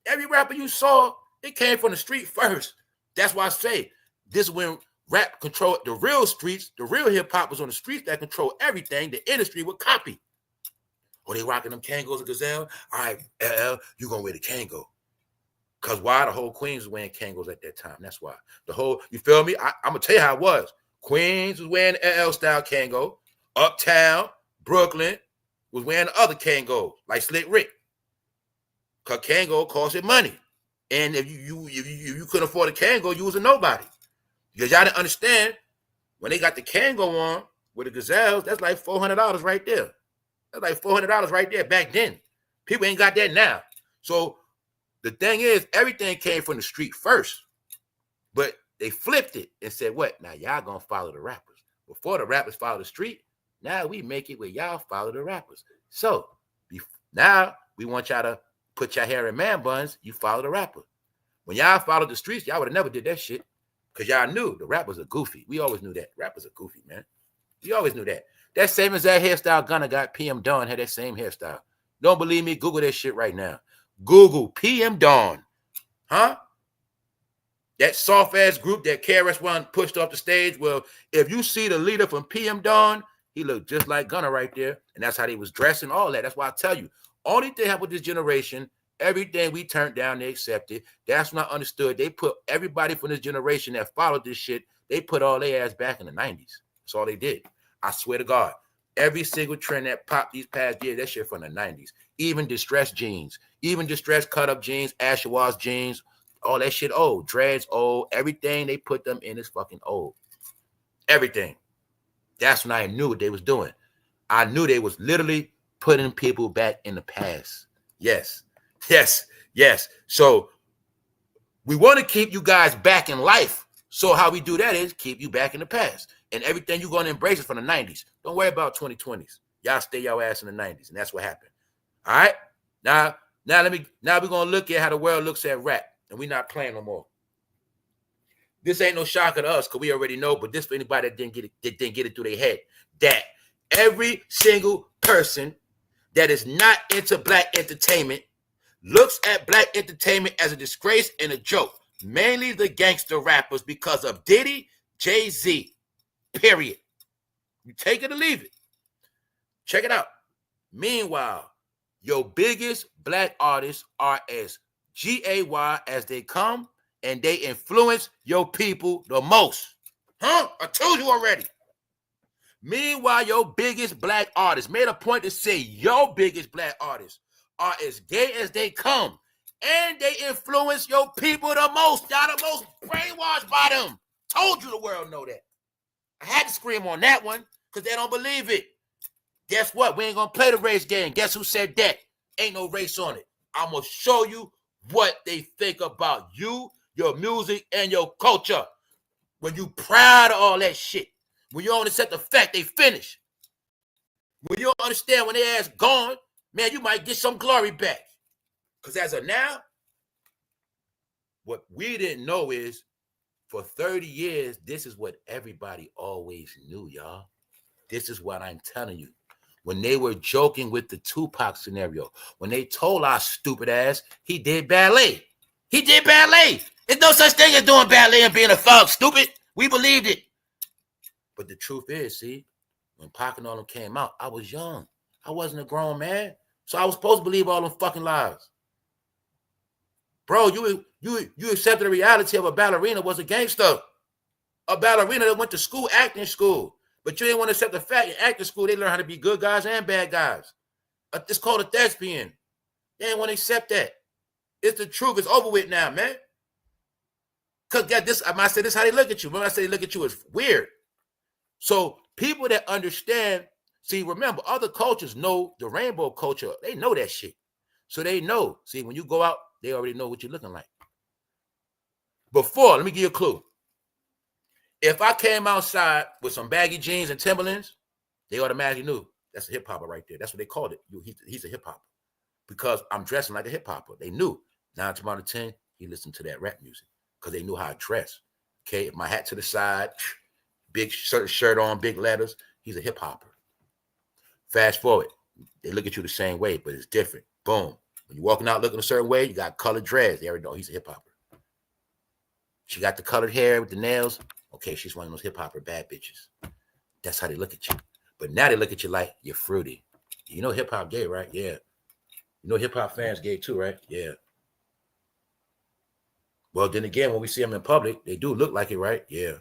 Every rapper you saw, it came from the street first. That's why I say, this is when rap controlled the real streets. The real hip-hop was on the streets that control everything. The industry would copy. Oh, they rocking them Kangos and Gazelle? All right, LL, you going to wear the Kango. Because why? The whole Queens was wearing Kangos at that time. That's why. The whole, you feel me? I'm going to tell you how it was. Queens was wearing the LL-style Kango. Uptown, Brooklyn was wearing the other Kangos, like Slick Rick. Because Kango costed money. And if you couldn't afford a Kango, you was a nobody. Because y'all didn't understand, when they got the Kango on with the Gazelles, that's like $400 right there. That's like $400 right there back then. People ain't got that now. So the thing is, everything came from the street first. But they flipped it and said, what? Now y'all gonna follow the rappers. Before the rappers follow the street, now we make it where y'all follow the rappers. So now we want y'all to put your hair in man buns, you follow the rapper. When y'all followed the streets, y'all would have never did that shit. Because y'all knew the rappers are goofy. We always knew that. Rappers are goofy, man. We always knew that. That same as that hairstyle Gunna got, PM Dawn had that same hairstyle. Don't believe me? Google that shit right now. Google PM Dawn. Huh? That soft-ass group that KRS-One pushed off the stage. Well, if you see the leader from PM Dawn, he looked just like Gunna right there. And that's how they was dressing, all that. That's why I tell you, only thing happened with this generation, everything we turned down, they accepted. That's when I understood. They put everybody from this generation that followed this shit, they put all their ass back in the 90s. That's all they did. I swear to God. Every single trend that popped these past years, that shit from the 90s. Even distressed jeans. Even distressed cut-up jeans, Ashawa's jeans, all that shit old. Dreads old. Everything they put them in is fucking old. Everything. That's when I knew what they was doing. I knew they was literally putting people back in the past. Yes. Yes. Yes. So we want to keep you guys back in life. So how we do that is keep you back in the past. And everything you're going to embrace is from the 90s. Don't worry about 2020s. Y'all stay your ass in the 90s. And that's what happened. All right? Now we're going to look at how the world looks at rap. And we're not playing no more. This ain't no shocker to us because we already know, but this for anybody that didn't get it through their head. That every single person that is not into black entertainment looks at black entertainment as a disgrace and a joke. Mainly the gangster rappers because of Diddy, Jay-Z. Period. You take it or leave it. Check it out. Meanwhile, your biggest black artists are as GAY as they come, and they influence your people the most. Huh? I told you already. Meanwhile, your biggest black artists made a point to say your biggest black artists are as gay as they come, and they influence your people the most. Y'all the most brainwashed by them. Told you the world know that. I had to scream on that one because they don't believe it. Guess what? We ain't gonna play the race game. Guess who said that? Ain't no race on it. I'm gonna show you what they think about you, your music, and your culture. When you proud of all that shit. When you only accept the fact they finished. When you don't understand when their ass gone, man, you might get some glory back. Because as of now, what we didn't know is for 30 years, this is what everybody always knew, y'all. This is what I'm telling you. When they were joking with the Tupac scenario, when they told our stupid ass he did ballet. He did ballet. There's no such thing as doing ballet and being a thug, stupid. We believed it. But the truth is, see, when Pac and all them came out, I was young. I wasn't a grown man. So I was supposed to believe all them fucking lies. Bro, you accepted the reality of a ballerina was a gangster. A ballerina that went to school, acting school. But you didn't want to accept the fact in acting school, they learn how to be good guys and bad guys. It's called a thespian. They didn't want to accept that. It's the truth. It's over with now, man. Because this, I might say this is how they look at you. When I say they look at you, it's weird. So people that understand, see, remember, other cultures know the rainbow culture. They know that shit. So they know. See, when you go out, they already know what you're looking like. Before, let me give you a clue. If I came outside with some baggy jeans and Timberlands, they automatically knew that's a hip hopper right there. That's what they called it. He's a hip hopper because I'm dressing like a hip hopper. They knew 9 times out of 10 he listened to that rap music because they knew how I dress. Okay, if my hat to the side, big shirt on, big letters, he's a hip hopper. Fast forward, they look at you the same way, but it's different. Boom. When you're walking out looking a certain way, you got colored dreads. They already know he's a hip hopper. She got the colored hair with the nails. Okay, she's one of those hip hopper bad bitches. That's how they look at you. But now they look at you like you're fruity. You know hip hop gay, right? Yeah. You know hip hop fans gay too, right? Yeah. Well, then again, when we see them in public, they do look like it, right? Yeah.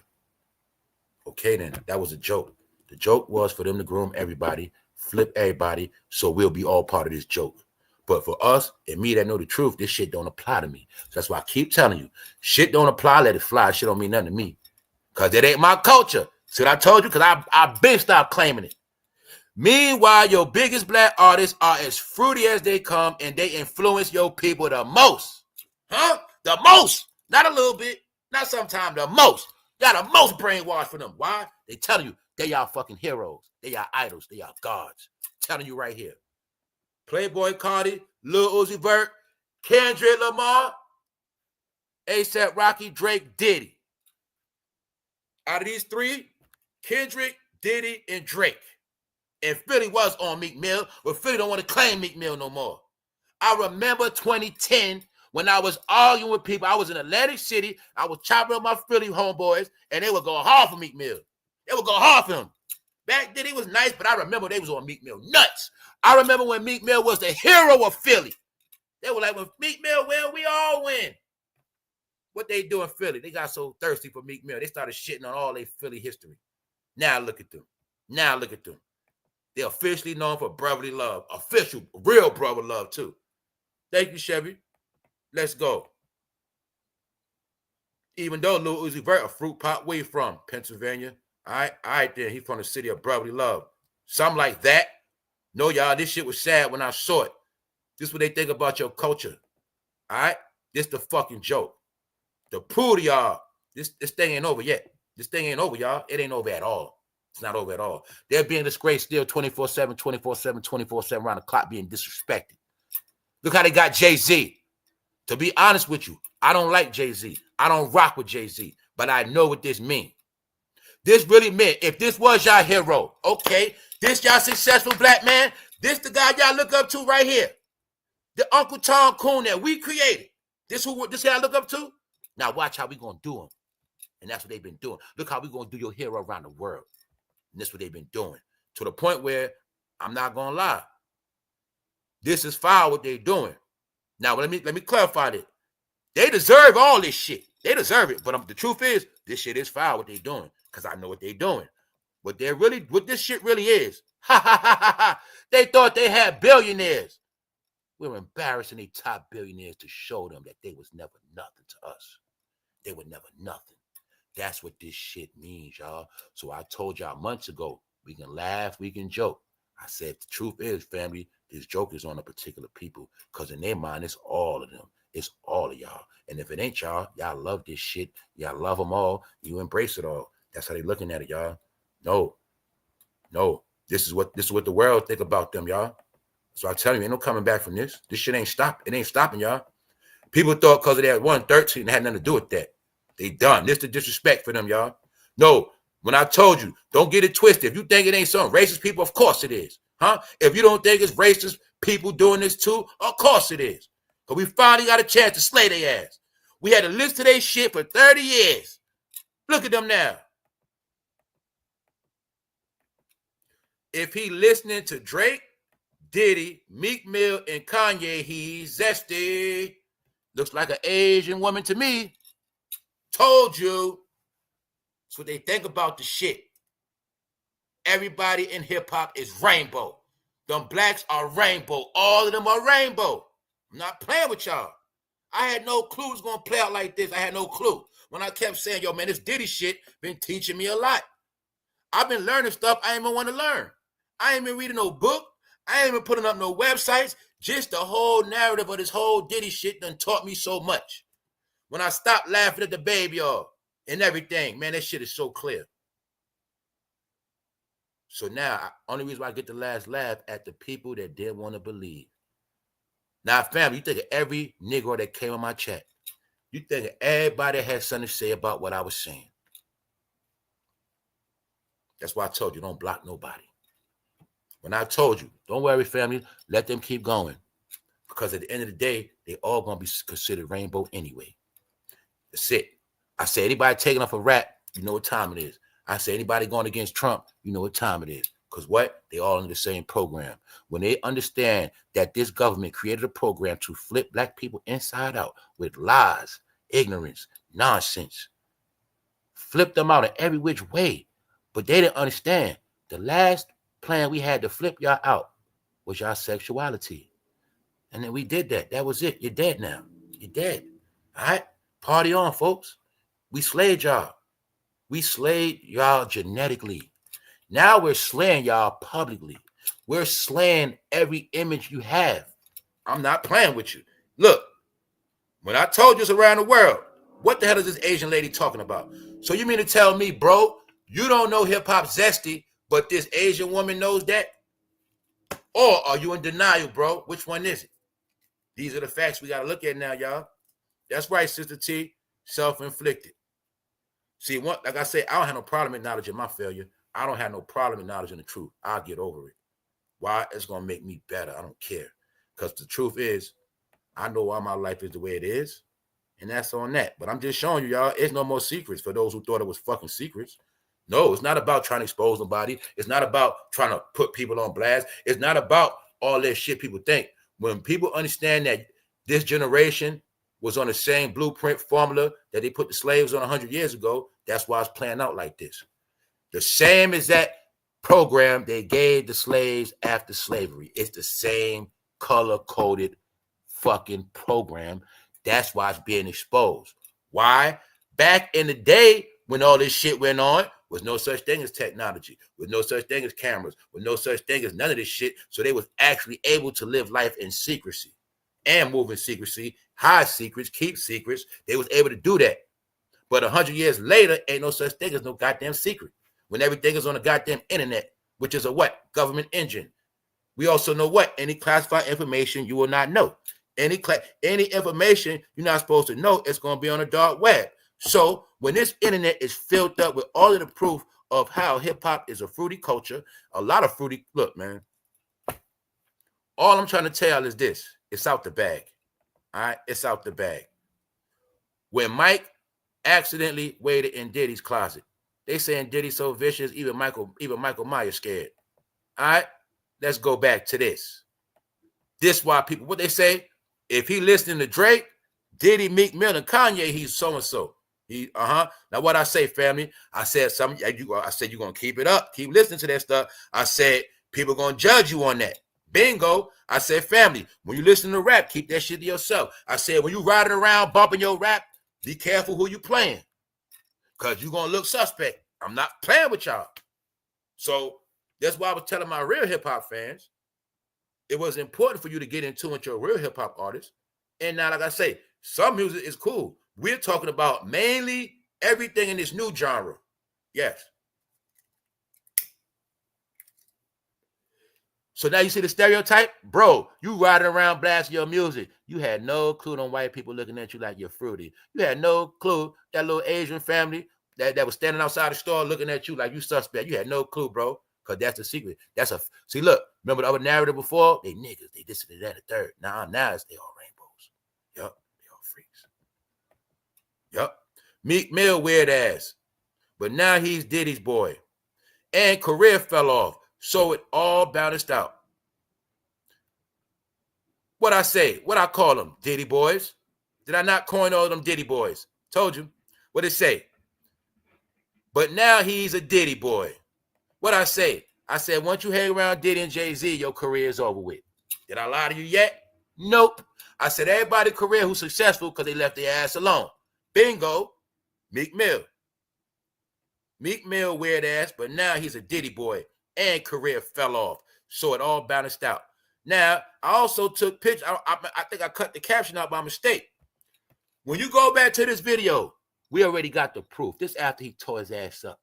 Okay, then that was a joke. The joke was for them to groom everybody, flip everybody, so we'll be all part of this joke. But for us and me that know the truth, this shit don't apply to me. So that's why I keep telling you, shit don't apply, let it fly. Shit don't mean nothing to me. Because it ain't my culture. See what I told you? Because I've been stopped claiming it. Meanwhile, your biggest black artists are as fruity as they come, and they influence your people the most. Huh? The most. Not a little bit. Not sometimes. The most. Y'all the most brainwashed for them. Why? They telling you they y'all fucking heroes. They y'all idols. They y'all gods. Telling you right here. Playboy Cardi, Lil Uzi Vert, Kendrick Lamar, A$AP Rocky, Drake, Diddy. Out of these three, Kendrick, Diddy, and Drake. And Philly was on Meek Mill, but Philly don't want to claim Meek Mill no more. I remember 2010 when I was arguing with people. I was in Atlantic City. I was chopping up my Philly homeboys, and they would go hard for Meek Mill. They would go hard for him. Back then, he was nice, but I remember they was on Meek Mill nuts. I remember when Meek Mill was the hero of Philly. They were like, when Meek Mill win, we all win. What they do in Philly? They got so thirsty for Meek Mill. They started shitting on all their Philly history. Now look at them. Now look at them. They're officially known for brotherly love. Official, real brotherly love, too. Thank you, Chevy. Let's go. Even though Lil Uzi Vert, a fruit pot, where you from? Pennsylvania. All right, then. He's from the city of brotherly love. Something like that. No, y'all, this shit was sad when I saw it. This is what they think about your culture. All right? This the fucking joke. To prove to y'all, this thing ain't over yet. This thing ain't over, y'all. It ain't over at all. It's not over at all. They're being disgraced still 24/7, 24/7, 24/7 around the clock being disrespected. Look how they got Jay-Z. To be honest with you, I don't like Jay-Z. I don't rock with Jay-Z, but I know what this means. This really meant, if this was y'all hero, okay, this y'all successful black man, this the guy y'all look up to right here. The Uncle Tom Coon that we created. This guy I look up to? Now watch how we gonna do him. And that's what they've been doing. Look how we gonna do your hero around the world. And that's what they've been doing. To the point where, I'm not gonna lie, this is foul what they're doing. Now let me clarify this. They deserve all this shit. They deserve it. But the truth is, this shit is foul what they're doing. Because I know what they're doing. What this shit really is. Ha ha ha ha ha. They thought they had billionaires. We're embarrassing the top billionaires to show them that they was never nothing to us. They were never nothing. That's what this shit means, y'all. So I told y'all months ago, we can laugh, we can joke. I said, the truth is, family, this joke is on a particular people because in their mind, it's all of them. It's all of y'all. And if it ain't y'all, y'all love this shit. Y'all love them all. You embrace it all. That's how they looking at it, y'all. No. This is what the world think about them, y'all. So I tell you, ain't no coming back from this. This shit ain't stop. It ain't stopping, y'all. People thought because of that 113 it had nothing to do with that. They done. This the disrespect for them, y'all. No, when I told you, don't get it twisted. If you think it ain't some racist people, of course it is. Huh? If you don't think it's racist people doing this too, of course it is. Because we finally got a chance to slay their ass. We had to listen to their shit for 30 years. Look at them now. If he listening to Drake, Diddy, Meek Mill, and Kanye, he's zesty. Looks like an Asian woman to me. Told you. That's what they think about the shit. Everybody in hip-hop is rainbow. Them blacks are rainbow. All of them are rainbow. I'm not playing with y'all. I had no clue it was going to play out like this. I had no clue. When I kept saying, yo, man, this Diddy shit been teaching me a lot. I've been learning stuff I ain't even want to learn. I ain't been reading no book. I ain't been putting up no websites. Just the whole narrative of this whole Diddy shit done taught me so much. When I stopped laughing at the baby y'all and everything, man, that shit is so clear. So now, only reason why I get the last laugh at the people that didn't want to believe. Now, family, you think of every Negro that came on my chat. You think of everybody that had something to say about what I was saying. That's why I told you, don't block nobody. When I told you, don't worry, family, let them keep going. Because at the end of the day, they all going to be considered rainbow anyway. That's it. I say anybody taking off a rap, you know what time it is. I say anybody going against Trump, you know what time it is. Because what? They all in the same program. When they understand that this government created a program to flip black people inside out with lies, ignorance, nonsense, flip them out in every which way. But they didn't understand. The last plan we had to flip y'all out was y'all sexuality. And then we did that. That was it. You're dead now. You're dead. All right? Party on, folks. We slayed y'all. We slayed y'all genetically. Now we're slaying y'all publicly. We're slaying every image you have. I'm not playing with you. Look, when I told you it's around the world, what the hell is this Asian lady talking about? So you mean to tell me, bro, you don't know hip-hop zesty, but this Asian woman knows that? Or are you in denial, bro? Which one is it? These are the facts we got to look at now, y'all. That's right, Sister T. Self-inflicted. See, like I said, I don't have no problem acknowledging my failure. I don't have no problem acknowledging the truth. I'll get over it. Why? It's going to make me better. I don't care. Because the truth is, I know why my life is the way it is. And that's on that. But I'm just showing you, y'all, it's no more secrets for those who thought it was fucking secrets. No, it's not about trying to expose nobody. It's not about trying to put people on blast. It's not about all that shit people think. When people understand that this generation was on the same blueprint formula that they put the slaves on 100 years ago, that's why it's playing out like this. The same as that program they gave the slaves after slavery. It's the same color-coded fucking program. That's why it's being exposed. Why? Back in the day when all this shit went on, was no such thing as technology, with no such thing as cameras, with no such thing as none of this shit. So they was actually able to live life in secrecy and move in secrecy, hide secrets, keep secrets. They was able to do that. But 100 years later, ain't no such thing as no goddamn secret. When everything is on the goddamn internet, which is a what? Government engine. We also know what? Any classified information you will not know. Any information you're not supposed to know, it's going to be on the dark web. So when this internet is filled up with all of the proof of how hip-hop is a fruity culture, a lot of fruity, look, man, all I'm trying to tell is this. It's out the bag. All right? It's out the bag. When Mike accidentally waited in Diddy's closet, they saying Diddy's so vicious, even Michael Myers scared. All right? Let's go back to this. This why people, what they say, if he listening to Drake, Diddy, Meek Mill, and Kanye, he's so-and-so. Now what I say, family, I said something. I said you're gonna keep it up, keep listening to that stuff. I said people gonna judge you on that. Bingo. I said, family, when you listen to rap, keep that shit to yourself. I said when you riding around bumping your rap, be careful who you playing, cause you're gonna look suspect. I'm not playing with y'all. So That's why I was telling my real hip-hop fans, it was important for you to get into with your real hip-hop artists. And now, like I say, some music is cool. We're talking about mainly everything in this new genre. Yes. So now you see the stereotype? Bro, you riding around blasting your music. You had no clue on white people looking at you like you're fruity. You had no clue that little Asian family that was standing outside the store looking at you like you suspect. You had no clue, bro, because that's the secret. See, look, remember the other narrative before? They niggas, they this and that, the third. Now it's they all rainbows. Yup, they all freaks. Yup. Meek Mill, weird ass. But now he's Diddy's boy. And career fell off. So it all balanced out. What I say? What I call them? Diddy boys. Did I not coin all of them Diddy boys? Told you. What it say? But now he's a Diddy boy. What I say? I said, once you hang around Diddy and Jay-Z, your career is over with. Did I lie to you yet? Nope. I said everybody's career who's successful because they left their ass alone. Bingo. Meek Mill. Meek Mill, weird ass, but now he's a Diddy boy. And career fell off. So it all balanced out. Now, I also took pictures. I think I cut the caption out by mistake. When you go back to this video, we already got the proof. This after he tore his ass up.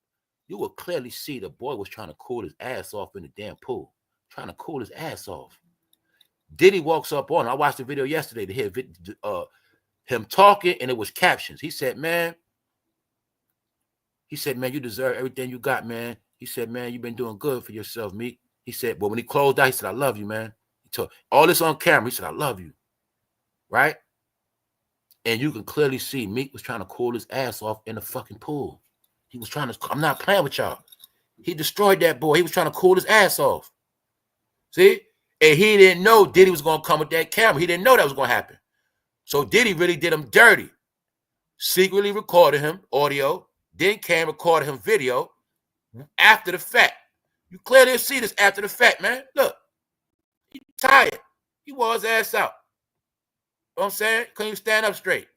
You will clearly see the boy was trying to cool his ass off in the damn pool. Trying to cool his ass off. Diddy walks up on. I watched the video yesterday to hear him talking, and it was captions. He said, man, you deserve everything you got, man. He said, man, you've been doing good for yourself, Meek. He said, but when he closed out, he said, I love you, man. He told all this on camera. He said, I love you. Right? And you can clearly see Meek was trying to cool his ass off in the fucking pool. He was trying to, I'm not playing with y'all. He destroyed that boy. He was trying to cool his ass off. See? And he didn't know Diddy was going to come with that camera. He didn't know that was going to happen. So Diddy really did him dirty. Secretly recorded him, audio, then came recorded him video after the fact. You clearly see this after the fact, man. Look, he tired. He wore his ass out. You know what I'm saying? Couldn't even stand up straight.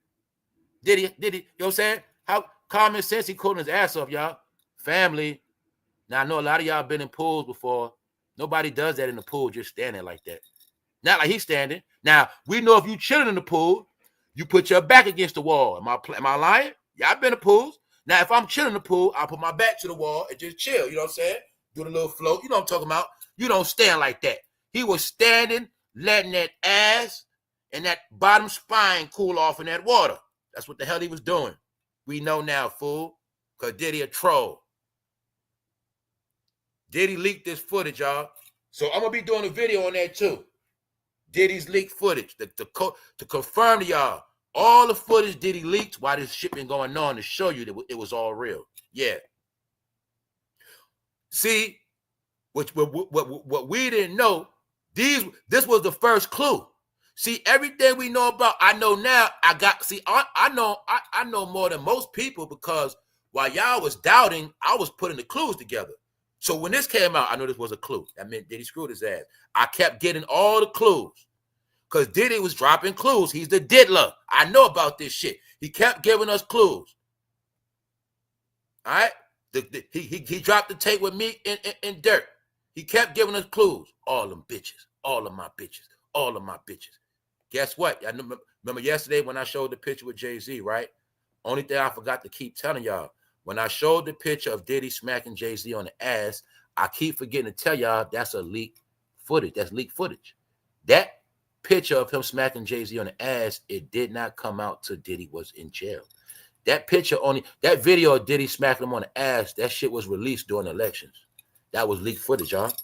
Diddy, you know what I'm saying? How common sense he cooling his ass off, y'all. Family. Now, I know a lot of y'all been in pools before. Nobody does that in the pool, just standing like that. Not like he's standing. Now, we know if you chilling in the pool, you put your back against the wall. Am I lying? Yeah, I've been in pools. Now, if I'm chilling in the pool, I'll put my back to the wall and just chill. You know what I'm saying? Do the little float. You know what I'm talking about? You don't stand like that. He was standing, letting that ass and that bottom spine cool off in that water. That's what the hell he was doing. We know now, fool, because Diddy a troll. Diddy leaked this footage, y'all. So I'm going to be doing a video on that, too. Diddy's leaked footage to confirm to y'all all the footage Diddy leaked while this shit been going on to show you that it was all real. Yeah. See, what we didn't know, this was the first clue. See, everything we know about, I know now. I know more than most people because while y'all was doubting, I was putting the clues together. So when this came out, I knew this was a clue. That meant Diddy screwed his ass. I kept getting all the clues because Diddy was dropping clues. He's the diddler. I know about this shit. He kept giving us clues. All right? He dropped the tape with me and Dirt. He kept giving us clues. All them bitches. All of my bitches. All of my bitches. Guess what? I remember yesterday when I showed the picture with Jay-Z, right? Only thing I forgot to keep telling y'all, when I showed the picture of Diddy smacking Jay-Z on the ass, I keep forgetting to tell y'all that's a leaked footage. That's leaked footage. That picture of him smacking Jay-Z on the ass, it did not come out till Diddy was in jail. That video of Diddy smacking him on the ass, that shit was released during the elections. That was leaked footage, y'all.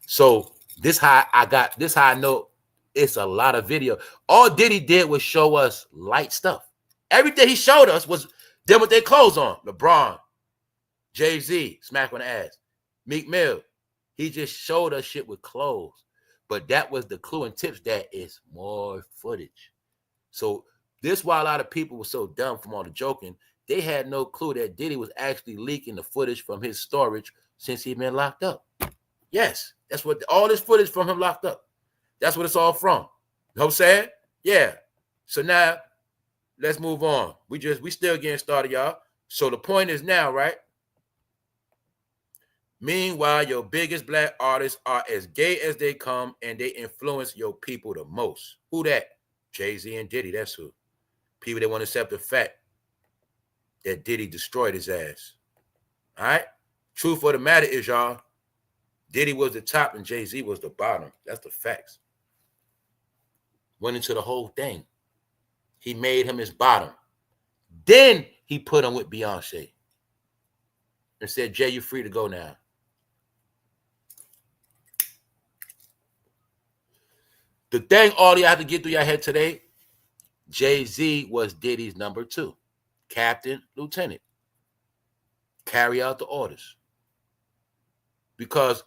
So this how I know it's a lot of video. All Diddy did was show us light stuff. Everything he showed us was them with their clothes on. LeBron, Jay-Z, smack on the ass. Meek Mill, he just showed us shit with clothes. But that was the clue and tips that is more footage. So this why a lot of people were so dumb from all the joking. They had no clue that Diddy was actually leaking the footage from his storage since he'd been locked up. Yes, that's what all this footage from him locked up. That's what it's all from. You know what I'm saying? Yeah. So now let's move on. We still getting started, y'all. So the point is now, right? Meanwhile, your biggest black artists are as gay as they come, and they influence your people the most. Who that? Jay-Z and Diddy, that's who. People that want to accept the fact that Diddy destroyed his ass. All right? Truth of the matter is, y'all, Diddy was the top and Jay-Z was the bottom. That's the facts. Went into the whole thing. He made him his bottom. Then he put him with Beyonce and said, Jay, you're free to go now. The thing all you have to get through your head today, Jay-Z was Diddy's number 2. Captain, lieutenant. Carry out the orders. Because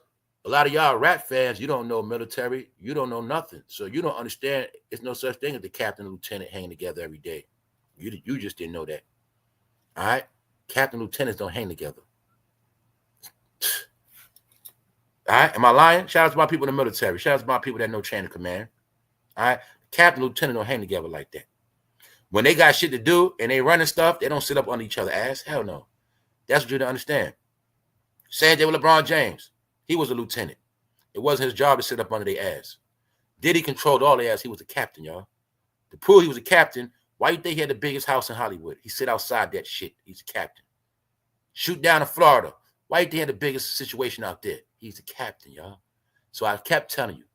a lot of y'all rap fans, you don't know military, you don't know nothing. So you don't understand it's no such thing as the captain and lieutenant hanging together every day. You just didn't know that. All right? Captain and lieutenants don't hang together. All right? Am I lying? Shout out to my people in the military. Shout out to my people that know chain of command. All right? Captain and lieutenant don't hang together like that. When they got shit to do and they running stuff, they don't sit up on each other's ass. Hell no. That's what you don't understand. Same thing with LeBron James. He was a lieutenant. It wasn't his job to sit up under their ass. Diddy controlled all their ass. He was a captain, y'all. To prove he was a captain, why you think he had the biggest house in Hollywood? He sit outside that shit. He's a captain. Shoot down in Florida. Why you think he had the biggest situation out there? He's a captain, y'all. So I kept telling you,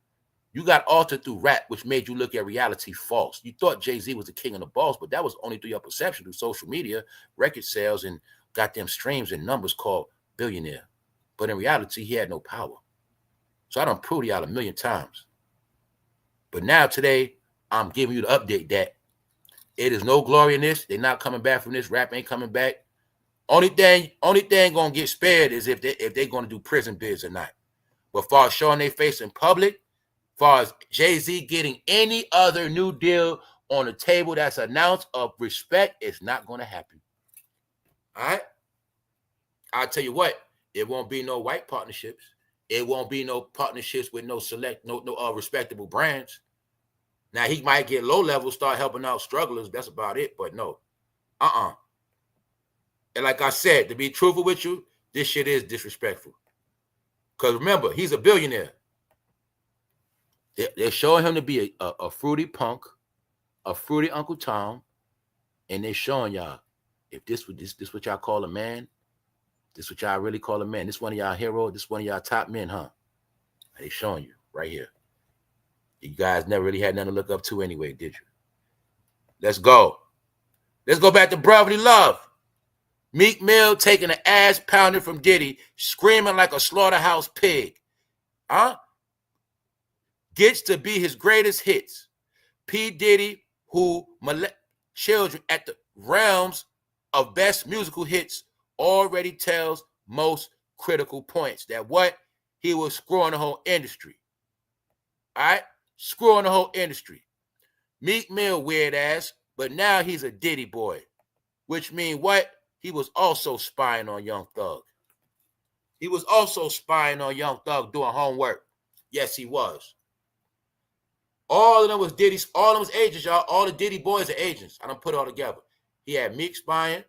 you got altered through rap, which made you look at reality false. You thought Jay-Z was the king of the balls, but that was only through your perception, through social media, record sales, and goddamn streams and numbers called billionaire. But in reality, he had no power. So I done proved y'all a million times. But now today, I'm giving you the update that it is no glory in this. They're not coming back from this. Rap ain't coming back. Only thing gonna get spared is if they're gonna do prison bids or not. But far as showing their face in public, far as Jay-Z getting any other new deal on the table that's announced of respect, it's not gonna happen. All right? I'll tell you what, it won't be no white partnerships. It won't be no partnerships with no respectable brands. Now, he might get low level, start helping out strugglers. That's about it. But no. And like I said, to be truthful with you, this shit is disrespectful. Because remember, he's a billionaire. They're showing him to be a fruity punk, a fruity Uncle Tom, and they're showing y'all, if this what y'all call a man, this what y'all really call a man. This one of y'all heroes, this one of y'all top men, huh? They showing you right here. You guys never really had nothing to look up to anyway, did you? Let's go. Let's go back to brotherly love. Meek Mill taking an ass pounding from Diddy, screaming like a slaughterhouse pig. Gets to be his greatest hits. P. Diddy, who children at the realms of best musical hits, already tells most critical points that what? He was screwing the whole industry. All right? Screwing the whole industry. Meek Mill, weird ass, but now he's a Diddy boy, which means what? He was also spying on Young Thug. He was also spying on Young Thug doing homework. Yes, he was. All of them was Diddy's, all of them was agents, y'all. All the Diddy boys are agents. I done put it all together. He had Meek spying.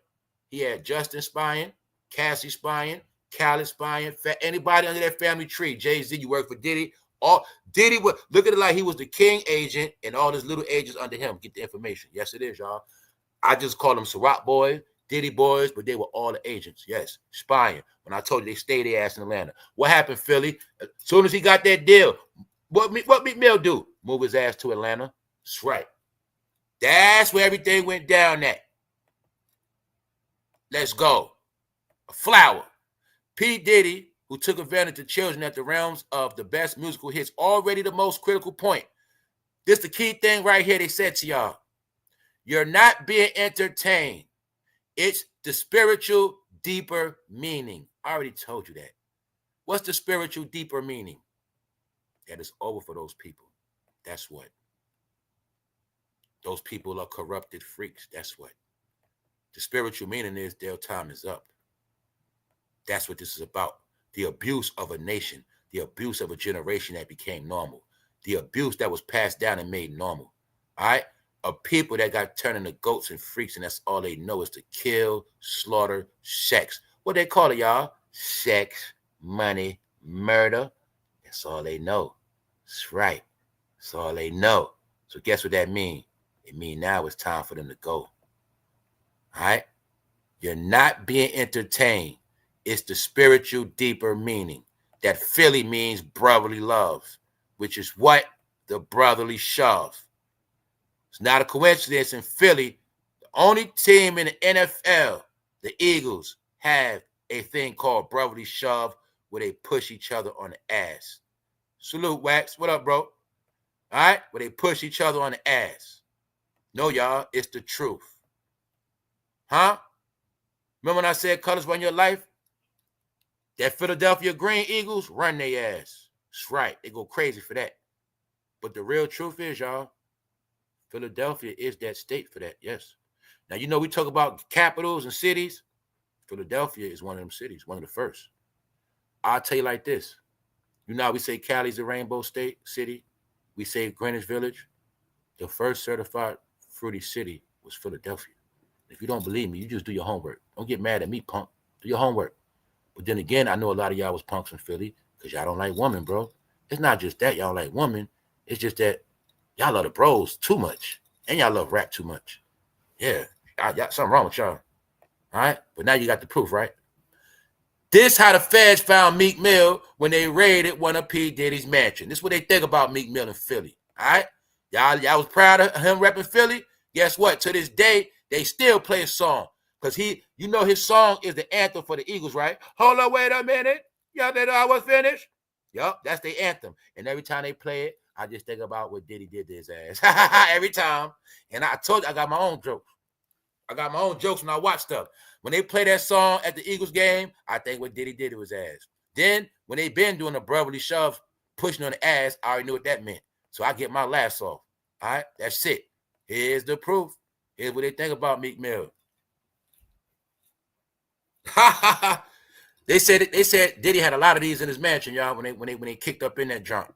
He had Justin spying. Cassie spying. Khaled spying. Anybody under that family tree. Jay-Z, you work for Diddy. All Diddy would look at it like he was the king agent and all his little agents under him get the information. Yes, it is, y'all. I just call them Ciroc boys, Diddy boys, but they were all the agents. Yes, spying. When I told you they stayed their ass in Atlanta. What happened, Philly? As soon as he got that deal, what Meek Mill do? Move his ass to Atlanta. That's right. That's where everything went down at. Let's go. A flower. P. Diddy, who took advantage of children at the realms of the best musical hits, already the most critical point. This the key thing right here they said to y'all. You're not being entertained. It's the spiritual, deeper meaning. I already told you that. What's the spiritual, deeper meaning? That is over for those people. That's what. Those people are corrupted freaks. That's what. The spiritual meaning is their time is up. That's what this is about. The abuse of a nation. The abuse of a generation that became normal. The abuse that was passed down and made normal. All right? Of people that got turned into goats and freaks, and that's all they know is to kill, slaughter, sex. What they call it, y'all? Sex. money, murder. That's all they know. That's right. That's all they know. So guess what that means? It means now it's time for them to go. All right? You're not being entertained. It's the spiritual, deeper meaning. That Philly means brotherly love, which is what? The brotherly shove. It's not a coincidence in Philly. The only team in the NFL, the Eagles, have a thing called brotherly shove where they push each other on the ass. Salute, Wax. What up, bro? All right? Where they push each other on the ass. No, y'all, it's the truth. Huh? Remember when I said colors run your life? That Philadelphia Green Eagles run their ass. That's right. They go crazy for that. But the real truth is, y'all, Philadelphia is that state for that, yes. Now, you know we talk about capitals and cities. Philadelphia is one of them cities, one of the first. I'll tell you like this. You know how we say Cali's a rainbow state, city? We say Greenwich Village. The first certified fruity city was Philadelphia. If you don't believe me, you just do your homework. Don't get mad at me, punk. Do your homework. But then again, I know a lot of y'all was punks in Philly because y'all don't like women, bro. It's not just that y'all like women. It's just that y'all love the bros too much. And y'all love rap too much. Yeah. Something wrong with y'all. All right? But now you got the proof, right? This how the feds found Meek Mill when they raided one of P. Diddy's mansion. This is what they think about Meek Mill in Philly. All right? Y'all was proud of him repping Philly. Guess what? To this day, they still play a song. Because you know his song is the anthem for the Eagles, right? Hold on, wait a minute. Y'all didn't know I was finished? Yup, that's the anthem. And every time they play it, I just think about what Diddy did to his ass. Every time. And I told you, I got my own jokes. I got my own jokes when I watch stuff. When they play that song at the Eagles game, I think what Diddy did to his ass. Then, when they been doing a brotherly shove, pushing on the ass, I already knew what that meant. So I get my laughs off. All right? That's it. Here's the proof. Here's what they think about Meek Mill. They said Diddy had a lot of these in his mansion, y'all, when they kicked up in that junk.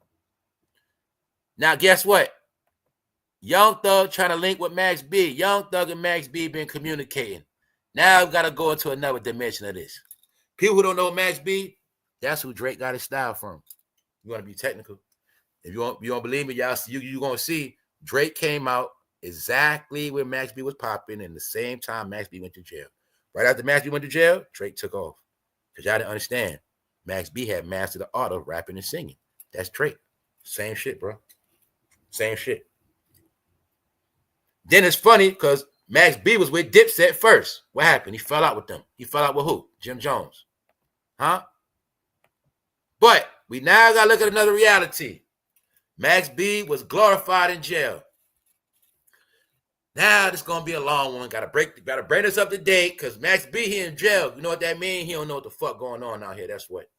Now, guess what? Young Thug trying to link with Max B. Young Thug and Max B been communicating. Now I've got to go into another dimension of this. People who don't know Max B, that's who Drake got his style from. You want to be technical. If you don't believe me, y'all, you're going to see Drake came out exactly when Max B was popping and the same time Max B went to jail. Right after Max B went to jail, Drake took off. Because y'all didn't understand. Max B had mastered the art of rapping and singing. That's Drake. Same shit, bro. Same shit. Then it's funny because Max B was with Dipset first. What happened? He fell out with them. He fell out with who? Jim Jones. Huh? But we now got to look at another reality. Max B was glorified in jail. Now this gonna be a long one. Gotta bring this up to date because Max B here in jail. You know what that means? He don't know what the fuck going on out here. That's what.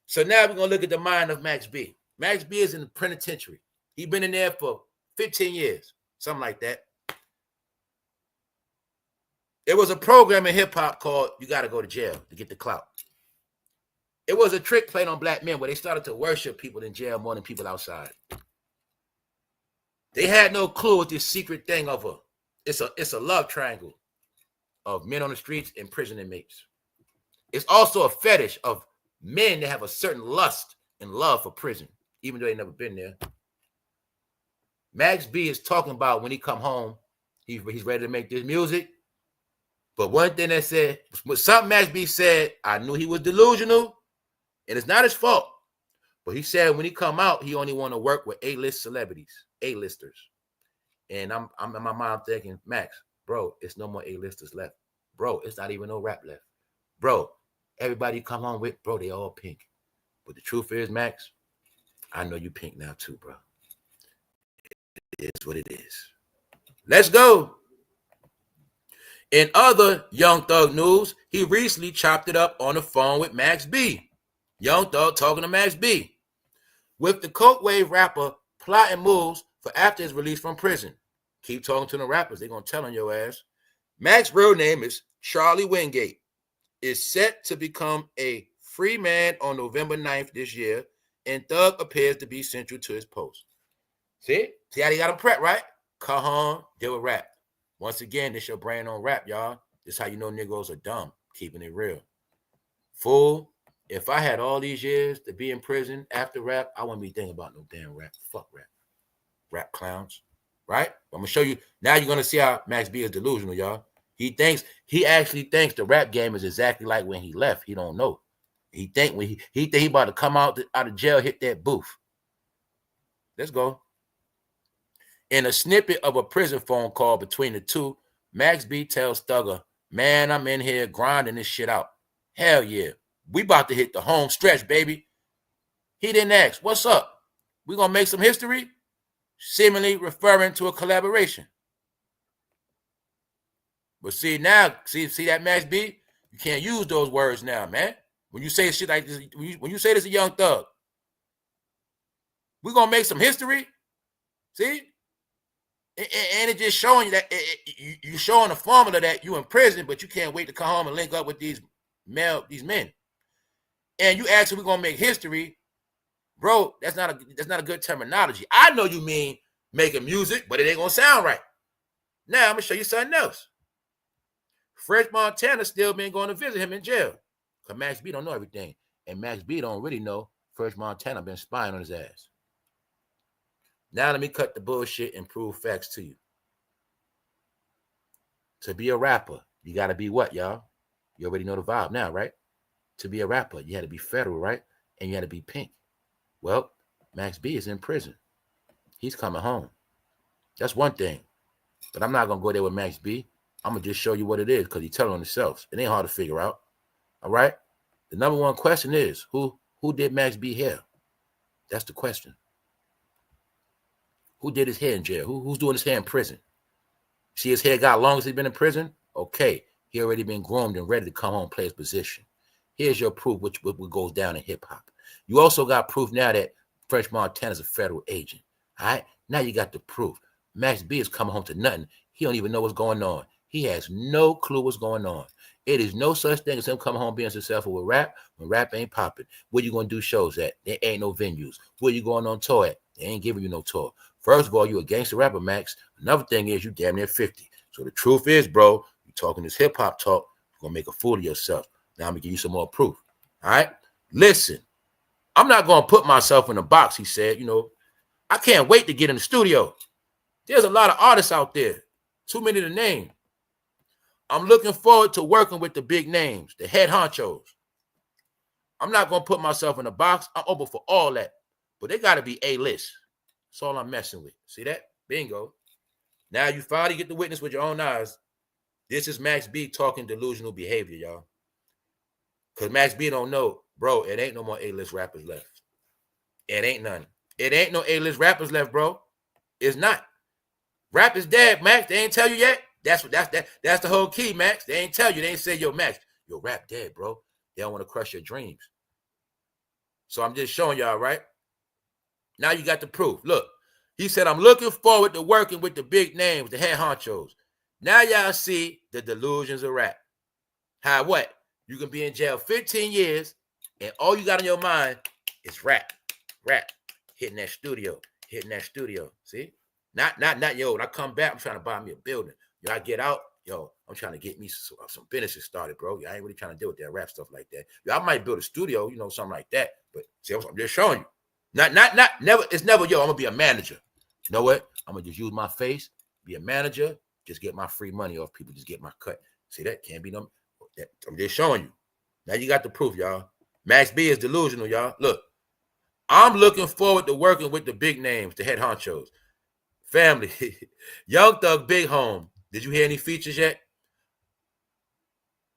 So now we're gonna look at the mind of Max B. Max B is in the penitentiary. He been in there for 15 years, something like that. There was a program in hip hop called "You Gotta Go to Jail to Get the Clout." It was a trick played on black men where they started to worship people in jail more than people outside. They had no clue what this secret thing of it's a love triangle of men on the streets and prison inmates. It's also a fetish of men that have a certain lust and love for prison, even though they never been there. Max B is talking about when he come home, he's ready to make this music. But one thing that said, something Max B said, I knew he was delusional, and it's not his fault. But he said when he come out, he only want to work with A-list celebrities, A-listers. And I'm in my mind thinking, Max, bro, it's no more A-listers left. Bro, it's not even no rap left. Bro, everybody you come home with, bro, they all pink. But the truth is, Max, I know you pink now too, bro. It is what it is. Let's go. In other Young Thug news, he recently chopped it up on the phone with Max B. Young Thug talking to Max B. With the Coke Wave rapper plotting moves for after his release from prison. Keep talking to the rappers. They're going to tell on your ass. Max's real name is Charlie Wingate. Is set to become a free man on November 9th this year, and Thug appears to be central to his post. See how they got him prepped, right? Cajon, deal with rap. Once again, this your brain on rap, y'all. This is how you know niggas are dumb, keeping it real. Fool, If I had all these years to be in prison after rap, I wouldn't be thinking about no damn rap. Fuck rap. Rap clowns. Right? I'm gonna show you. Now you're gonna see how Max B is delusional, y'all. He actually thinks the rap game is exactly like when he left. He don't know. He think when he think he about to come out of jail, hit that booth. Let's go. In a snippet of a prison phone call between the two, Max B tells Thugger, "Man, I'm in here grinding this shit out. Hell yeah. We about to hit the home stretch, baby." He didn't ask, "What's up? We gonna make some history?" Seemingly referring to a collaboration. But see now, see that Max B? You can't use those words now, man. When you say shit like this, when you say this to Young Thug, we gonna make some history. See? And it's just showing you that you're showing a formula that you in prison, but you can't wait to come home and link up with these men. And you ask if we're gonna make history, bro. That's not a good terminology. I know you mean making music, but it ain't gonna sound right. Now I'm gonna show you something else. Fresh Montana still been going to visit him in jail. Cause Max B don't know everything. And Max B don't really know Fresh Montana been spying on his ass. Now let me cut the bullshit and prove facts to you. To be a rapper, you gotta be what, y'all? You already know the vibe now, right? To be a rapper, you had to be federal, right? And you had to be pink. Well, Max B is in prison. He's coming home. That's one thing. But I'm not gonna go there with Max B. I'm gonna just show you what it is because he's telling on himself. It ain't hard to figure out. All right. The number one question is who did Max B hair? That's the question. Who did his hair in jail? Who's doing his hair in prison? See, his hair got long as he's been in prison? Okay. He already been groomed and ready to come home and play his position. Here's your proof what goes down in hip-hop. You also got proof now that Fresh Montana is a federal agent. All right? Now you got the proof. Max B is coming home to nothing. He don't even know what's going on. He has no clue what's going on. It is no such thing as him coming home being successful with rap when rap ain't popping. Where you going to do shows at? There ain't no venues. Where you going on tour at? They ain't giving you no tour. First of all, you a gangster rapper, Max. Another thing is you damn near 50. So the truth is, bro, you talking this hip-hop talk, you're going to make a fool of yourself. Now I'm going to give you some more proof. All right? Listen, I'm not going to put myself in a box, he said. You know, I can't wait to get in the studio. There's a lot of artists out there. Too many to name. I'm looking forward to working with the big names, the head honchos. I'm not going to put myself in a box. I'm open for all that. But they got to be A-list. That's all I'm messing with. See that? Bingo. Now you finally get to witness with your own eyes. This is Max B talking delusional behavior, y'all. Because Max B don't know, bro, it ain't no more A-list rappers left. It ain't none. It ain't no A-list rappers left, bro. It's not. Rap is dead, Max. They ain't tell you yet. That's the whole key, Max. They ain't tell you. They ain't say, yo, Max, yo, rap dead, bro. They don't want to crush your dreams. So I'm just showing y'all, right? Now you got the proof. Look, he said, I'm looking forward to working with the big names, the head honchos. Now y'all see the delusions of rap. How what? You can be in jail 15 years, and all you got on your mind is rap. Hitting that studio. See? Not yo, when I come back, I'm trying to buy me a building. Yo, I get out, yo, I'm trying to get me some businesses started, bro. I ain't really trying to deal with that rap stuff like that. Yo, I might build a studio, you know, something like that. But see, I'm just showing you. Never, it's never, yo, I'm gonna be a manager. You know what? I'm gonna just use my face, be a manager, just get my free money off people, just get my cut. See, that can't be no, I'm just showing you. Now you got the proof, y'all. Max B is delusional, y'all. Look, I'm looking forward to working with the big names, the head honchos. Family, Young Thug Big Home. Did you hear any features yet?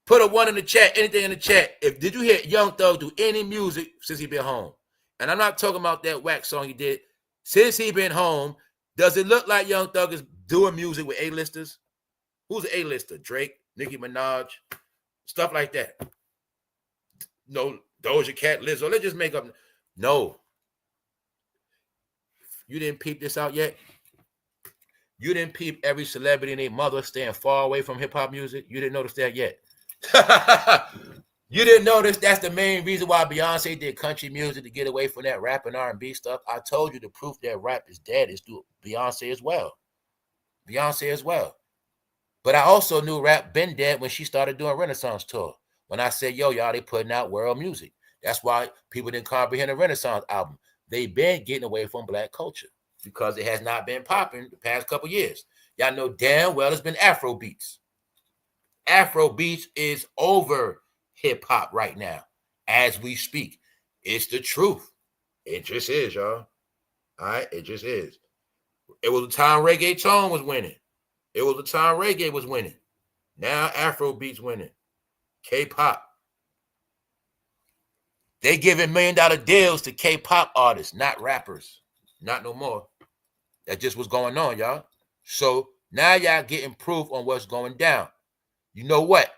Put a 1 in the chat, anything in the chat. Did you hear Young Thug do any music since he been home? And I'm not talking about that whack song he did. Since he been home, does it look like Young Thug is doing music with A-listers? Who's an A-lister? Drake, Nicki Minaj, stuff like that. No, Doja Cat, Lizzo. Let's just make up. No. You didn't peep this out yet? You didn't peep every celebrity and their mother staying far away from hip-hop music? You didn't notice that yet? You didn't notice that's the main reason why Beyonce did country music to get away from that rap and R&B stuff? I told you the proof that rap is dead is through Beyonce as well. But I also knew rap been dead when she started doing Renaissance tour. When I said, yo, y'all, they putting out world music. That's why people didn't comprehend the Renaissance album. They've been getting away from black culture because it has not been popping the past couple years. Y'all know damn well it's been Afro beats. Afro beats is over hip hop right now as we speak. It's the truth. It just is, y'all. All right, it just is. It was the time reggaeton was winning. It was the time reggae was winning. Now Afro beats winning. K-pop. They giving $1 million deals to K-pop artists, not rappers. Not no more. That just what's going on, y'all. So now y'all getting proof on what's going down. You know what?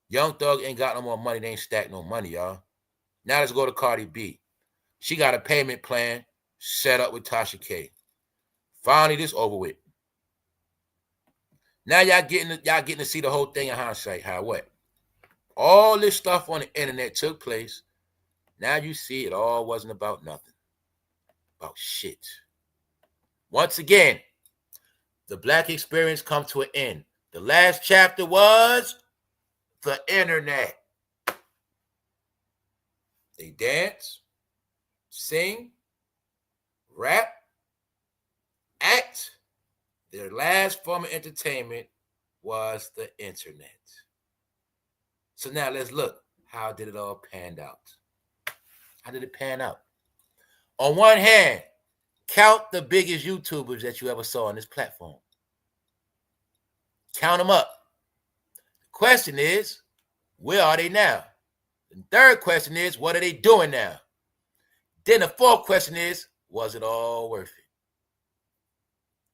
Young Thug ain't got no more money. They ain't stacked no money, y'all. Now let's go to Cardi B. She got a payment plan set up with Tasha K. Finally, this over with. Now y'all getting to see the whole thing in hindsight. How what? All this stuff on the internet took place. Now you see it all wasn't about nothing. About shit. Once again, the black experience come to an end. The last chapter was the internet. They dance, sing, rap, act. Their last form of entertainment was the internet. So now let's look. How did it all pan out? How did it pan out? On one hand, count the biggest YouTubers that you ever saw on this platform. Count them up. The question is, where are they now? The third question is, what are they doing now? Then the fourth question is, was it all worth it?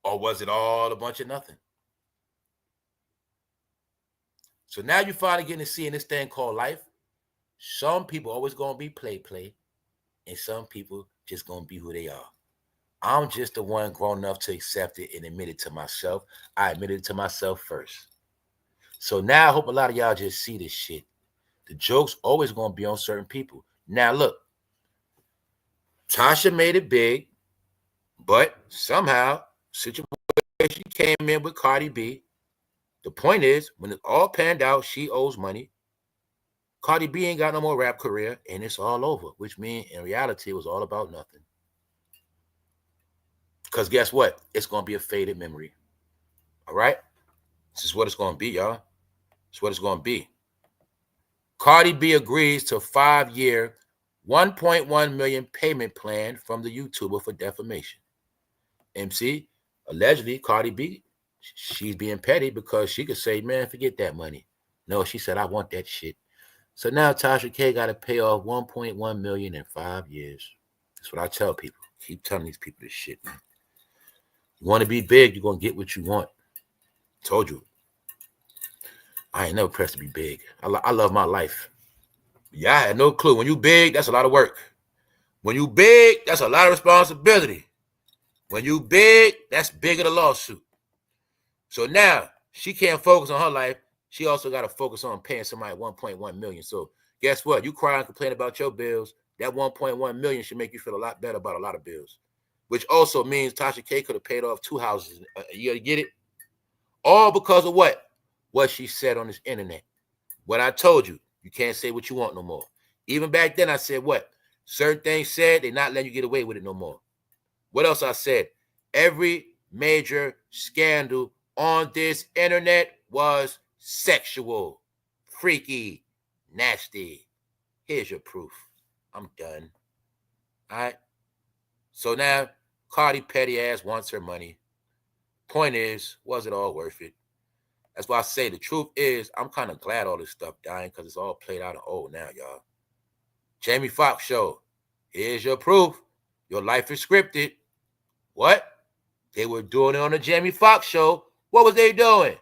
Or was it all a bunch of nothing? So now you're finally getting to see in this thing called life, some people always going to be play, and some people just going to be who they are. I'm just the one grown enough to accept it and admit it to myself. I admitted it to myself first. So now I hope a lot of y'all just see this shit. The joke's always going to be on certain people. Now look, Tasha made it big, but somehow situation came in with Cardi B. The point is, when it all panned out, she owes money. Cardi B ain't got no more rap career, and it's all over, which means in reality, it was all about nothing. Because guess what? It's going to be a faded memory. All right? This is what it's going to be, y'all. It's what it's going to be. Cardi B agrees to a 5-year, $1.1 million payment plan from the YouTuber for defamation. MC, allegedly, Cardi B, she's being petty because she could say, man, forget that money. No, she said, I want that shit. So now Tasha K got to pay off $1.1 million in 5 years. That's what I tell people. Keep telling these people this shit, man. You want to be big, you're going to get what you want. Told you. I ain't never pressed to be big. I love my life. Yeah, I had no clue. When you big, that's a lot of work. When you big, that's a lot of responsibility. When you big, that's bigger the lawsuit. So now she can't focus on her life. She also got to focus on paying somebody $1.1 million. So guess what? You cry and complain about your bills. That $1.1 million should make you feel a lot better about a lot of bills. Which also means Tasha K could have paid off 2 houses a year to get it. All because of what? What she said on this internet. What I told you. You can't say what you want no more. Even back then I said what? Certain things said, they're not letting you get away with it no more. What else I said? Every major scandal on this internet was sexual, freaky, nasty. Here's your proof. I'm done. All right? So now, Cardi petty ass wants her money. Point is, was it all worth it? That's why I say the truth is, I'm kind of glad all this stuff dying because it's all played out and old now, y'all. Jamie Foxx show. Here's your proof. Your life is scripted. What? They were doing it on the Jamie Foxx show. What was they doing?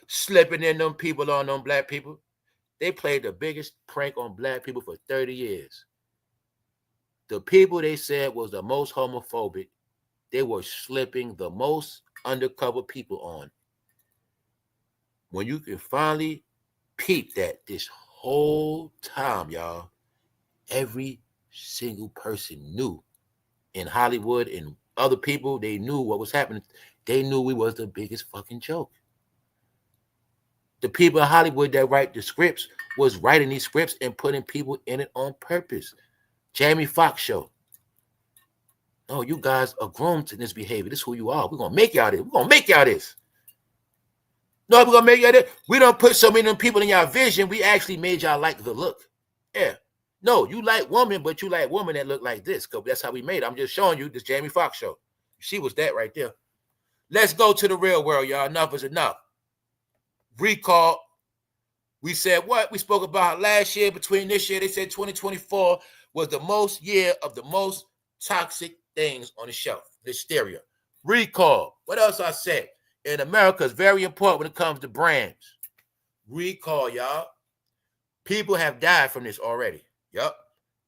Slipping in them people on them black people. They played the biggest prank on black people for 30 years. The people they said was the most homophobic, they were slipping the most undercover people on. When you can finally peep that this whole time, y'all, every single person knew in Hollywood and other people, they knew what was happening. They knew we was the biggest fucking joke. The people in Hollywood that write the scripts was writing these scripts and putting people in it on purpose. Jamie Foxx show. Oh, you guys are groomed to this behavior. This is who you are. We're going to make y'all this. We're going to make y'all this. No, we're going to make y'all this. We don't put so many of them people in y'all vision. We actually made y'all like the look. Yeah. No, you like woman, but you like woman that look like this. Because that's how we made it. I'm just showing you this Jamie Foxx show. She was that right there. Let's go to the real world, y'all. Enough is enough. Recall. We said what? We spoke about last year. Between this year, they said 2024 was the most year of the most toxic things on the shelf. Hysteria. Recall. What else I said? In America, it's very important when it comes to brands. Recall, y'all. People have died from this already. Yup.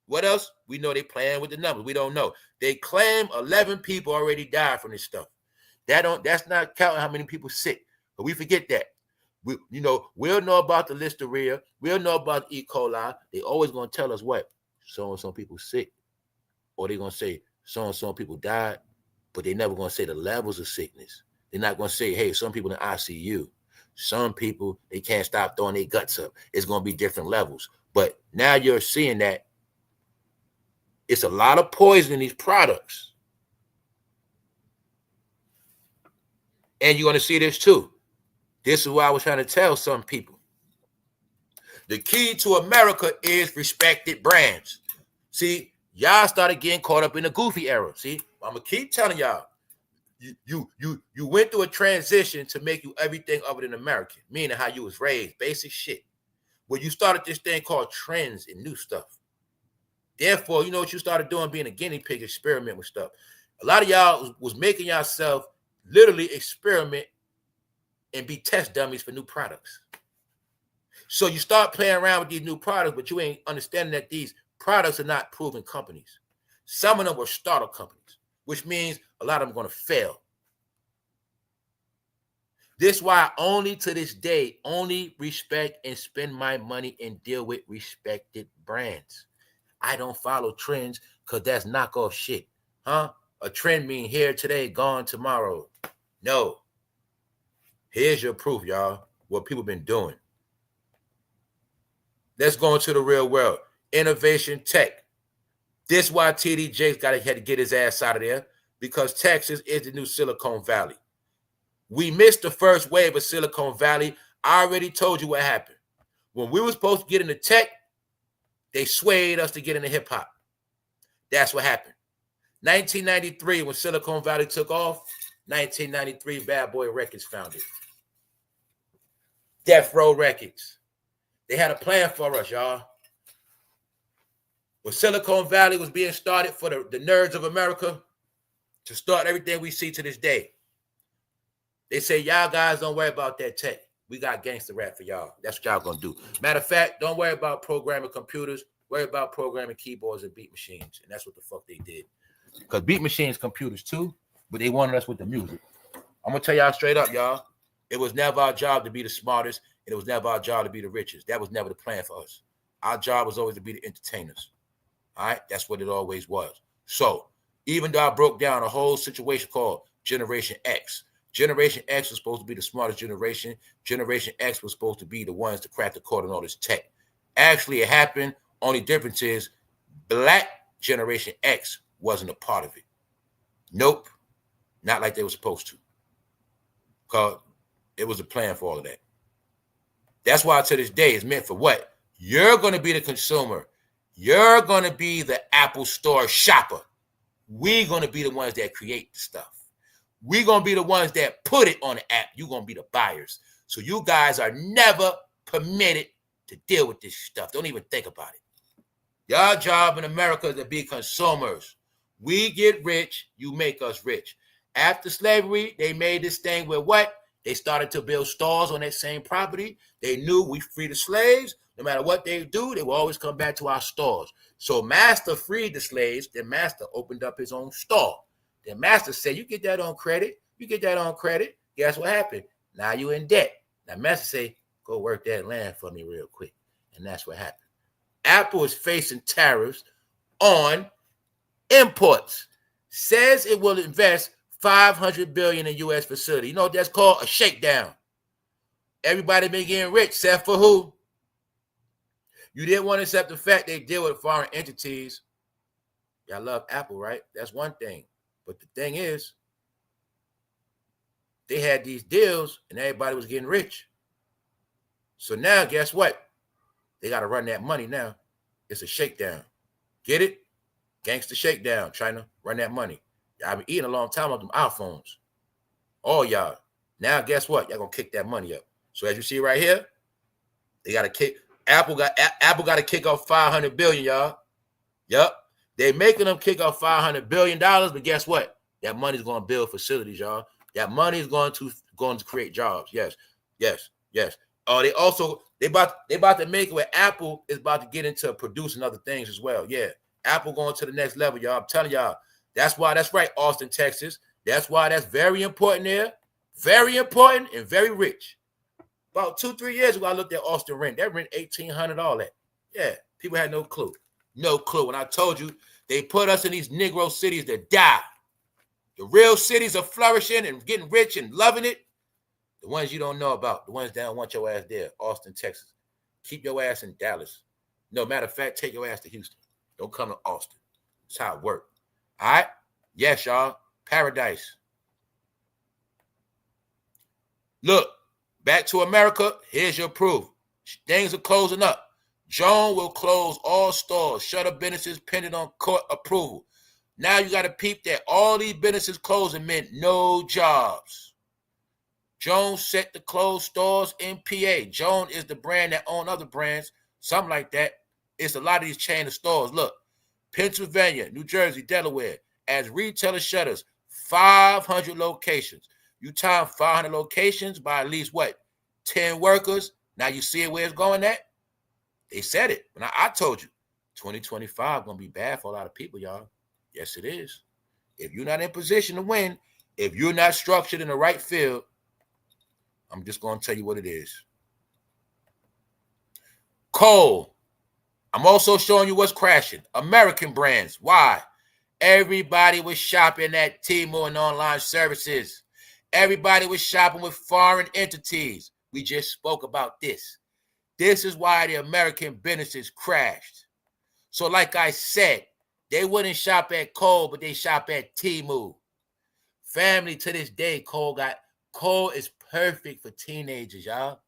What else? We know they playing with the numbers. We don't know. They claim 11 people already died from this stuff. That's not counting how many people sick. But we forget that. We'll know about the Listeria. We'll know about E. coli. They always going to tell us what? So-and-so people sick. Or they're going to say so-and-so people died. But they're never going to say the levels of sickness. They're not going to say, hey, some people in ICU. Some people, they can't stop throwing their guts up. It's going to be different levels. But now you're seeing that it's a lot of poison in these products. And you're going to see this too. This is what I was trying to tell some people. The key to America is respected brands. See, y'all started getting caught up in the goofy era. See, I'm going to keep telling y'all. You went through a transition to make you everything other than American, meaning how you was raised, basic shit. Well, you started this thing called trends and new stuff. Therefore, you know what you started doing? Being a guinea pig, experiment with stuff. A lot of y'all was making yourself literally experiment and be test dummies for new products. So you start playing around with these new products, but you ain't understanding that these products are not proven companies. Some of them were startup companies, which means a lot of them are going to fail. This is why only to this day, only respect and spend my money and deal with respected brands. I don't follow trends because that's knockoff shit. Huh? A trend mean here today, gone tomorrow. No. Here's your proof, y'all, what people been doing. Let's go into the real world. Innovation tech. This is why TD Jakes had to get his ass out of there, because Texas is the new Silicon Valley. We missed the first wave of Silicon Valley. I already told you what happened. When we were supposed to get into tech, they swayed us to get into hip-hop. That's what happened. 1993, when Silicon Valley took off, 1993, Bad Boy Records founded. Death Row Records. They had a plan for us, y'all. When Silicon Valley was being started for the nerds of America to start everything we see to this day, they say, y'all guys don't worry about that tech. We got gangster rap for y'all. That's what y'all gonna do. Matter of fact, don't worry about programming computers. Worry about programming keyboards and beat machines. And that's what the fuck they did. Because beat machines, computers too, but they wanted us with the music. I'm gonna tell y'all straight up, y'all. It was never our job to be the smartest, and it was never our job to be the richest. That was never the plan for us. Our job was always to be the entertainers. All right, that's what it always was. So even though I broke down a whole situation called Generation X, Generation X was supposed to be the smartest generation. Generation X was supposed to be the ones to crack the code and all this tech. Actually, it happened. Only difference is Black Generation X wasn't a part of it. Nope. Not like they were supposed to. Because it was a plan for all of that. That's why to this day it's meant for what? You're going to be the consumer. You're going to be the Apple Store shopper. We're going to be the ones that create the stuff. We're going to be the ones that put it on the app. You're going to be the buyers. So you guys are never permitted to deal with this stuff. Don't even think about it. Your job in America is to be consumers. We get rich, you make us rich. After slavery, they made this thing where what? They started to build stores on that same property. They knew we free the slaves. No matter what they do, they will always come back to our stores. So master freed the slaves. Then master opened up his own store. Then master said, you get that on credit. You get that on credit. Guess what happened? Now you in debt. Now master say, go work that land for me real quick. And that's what happened. Apple is facing tariffs on imports. Says it will invest $500 billion in U.S. facility. You know what that's called? A shakedown. Everybody been getting rich, except for who? You didn't want to accept the fact they deal with foreign entities. Y'all love Apple, right? That's one thing. But the thing is, they had these deals and everybody was getting rich. So now, guess what? They got to run that money now. It's a shakedown. Get it? Gangster shakedown, China. Run that money. Y'all been eating a long time on them iPhones. All y'all. Now, guess what? Y'all going to kick that money up. So as you see right here, they got to kick. Apple got to kick off $500 billion, y'all. Yep. They making them kick off $500 billion, but guess what? That money's going to build facilities, y'all. That money is going to create jobs. Yes. They about to make it where Apple is about to get into producing other things as well. Yeah. Apple going to the next level, y'all. I'm telling y'all. That's right, Austin, Texas. That's why that's very important there. Very important and very rich. About 2-3 years ago, I looked at Austin rent. That rent $1,800 all that. Yeah, people had no clue. No clue. When I told you, they put us in these Negro cities that die. The real cities are flourishing and getting rich and loving it. The ones you don't know about, the ones that don't want your ass there, Austin, Texas. Keep your ass in Dallas. No matter of fact, take your ass to Houston. Don't come to Austin. That's how it works. All right? Yes, y'all. Paradise. Look, back to America. Here's your proof. Things are closing up. Joan will close all stores, shutter businesses pending on court approval. Now you got to peep that all these businesses closing meant no jobs. Joan set to close stores in PA. Joan is the brand that owns other brands, something like that. It's a lot of these chain of stores. Look, Pennsylvania, New Jersey, Delaware, as retailer shutters, 500 locations. You time 500 locations by at least what? 10 workers. Now you see where it's going at? They said it. When I told you, 2025 going to be bad for a lot of people, y'all. Yes, it is. If you're not in position to win, if you're not structured in the right field, I'm just going to tell you what it is. Coal. I'm also showing you what's crashing. American brands. Why? Everybody was shopping at Temu and online services. Everybody was shopping with foreign entities. We just spoke about this. This is why the American businesses crashed. So like I said, they wouldn't shop at Kohl, but they shop at Temu. Family, to this day, Kohl is perfect for teenagers, y'all.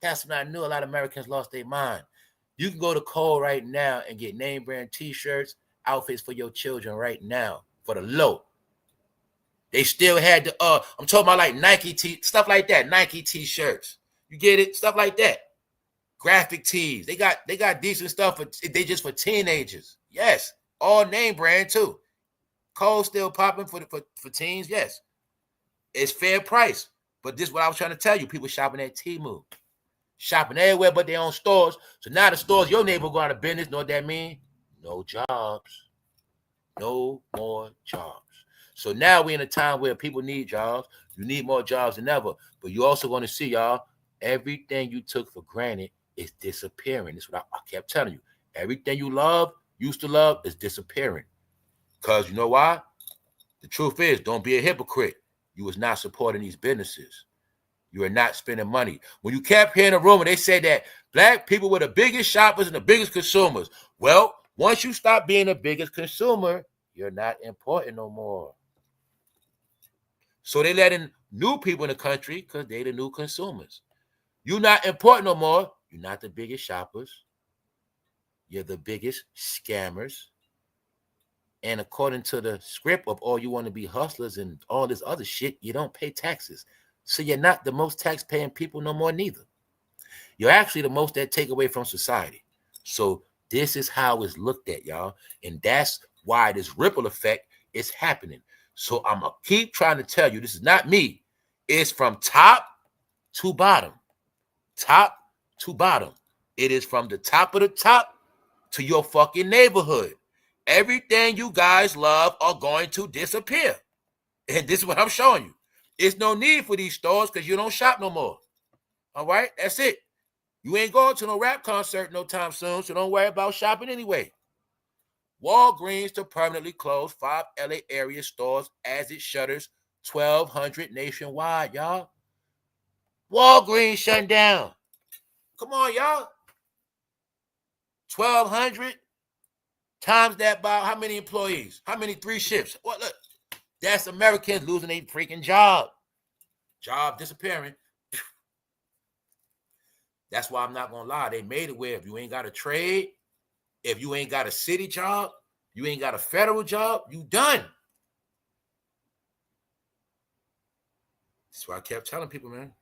That's when I knew a lot of Americans lost their mind. You can go to Kohl right now and get name brand t-shirts, outfits for your children right now for the low. They still had the I'm talking about like Nike stuff like that, Nike t-shirts. You get it? Stuff like that. Graphic tees. They got decent stuff they just for teenagers. Yes. All name brand too. Kohl still popping for teens. Yes. It's fair price. But this is what I was trying to tell you. People shopping at Temu. Shopping everywhere but their own stores. So now the stores, your neighbor go out of business. Know what that means? No jobs. No more jobs. So now we're in a time where people need jobs. You need more jobs than ever. But you're also going to see, y'all, everything you took for granted is disappearing. That's what I kept telling you. Everything you used to love, is disappearing. Because you know why? The truth is, don't be a hypocrite. You was not supporting these businesses. You are not spending money. When you kept hearing a rumor, they said that black people were the biggest shoppers and the biggest consumers. Well, once you stop being the biggest consumer, you're not important no more. So they let in new people in the country because they the new consumers. You're not important no more. You're not the biggest shoppers. You're the biggest scammers. And according to the script of all you want to be hustlers and all this other shit, you don't pay taxes. So you're not the most tax-paying people no more neither. You're actually the most that take away from society. So this is how it's looked at, y'all. And that's why this ripple effect is happening. So I'm going to keep trying to tell you, this is not me. It's from top to bottom. Top to bottom. It is from the top of the top to your fucking neighborhood. Everything you guys love are going to disappear. And this is what I'm showing you. There's no need for these stores because you don't shop no more. All right? That's it. You ain't going to no rap concert no time soon, so don't worry about shopping anyway. Walgreens to permanently close 5 LA area stores as it shutters 1,200 nationwide, y'all. Walgreens shutting down. Come on, y'all. 1,200 times that by how many employees? How many 3 shifts? What? Look, that's Americans losing a freaking job. Job disappearing. That's why I'm not gonna lie. They made it where if you ain't got a trade, if you ain't got a city job, you ain't got a federal job, you done. That's why I kept telling people, man.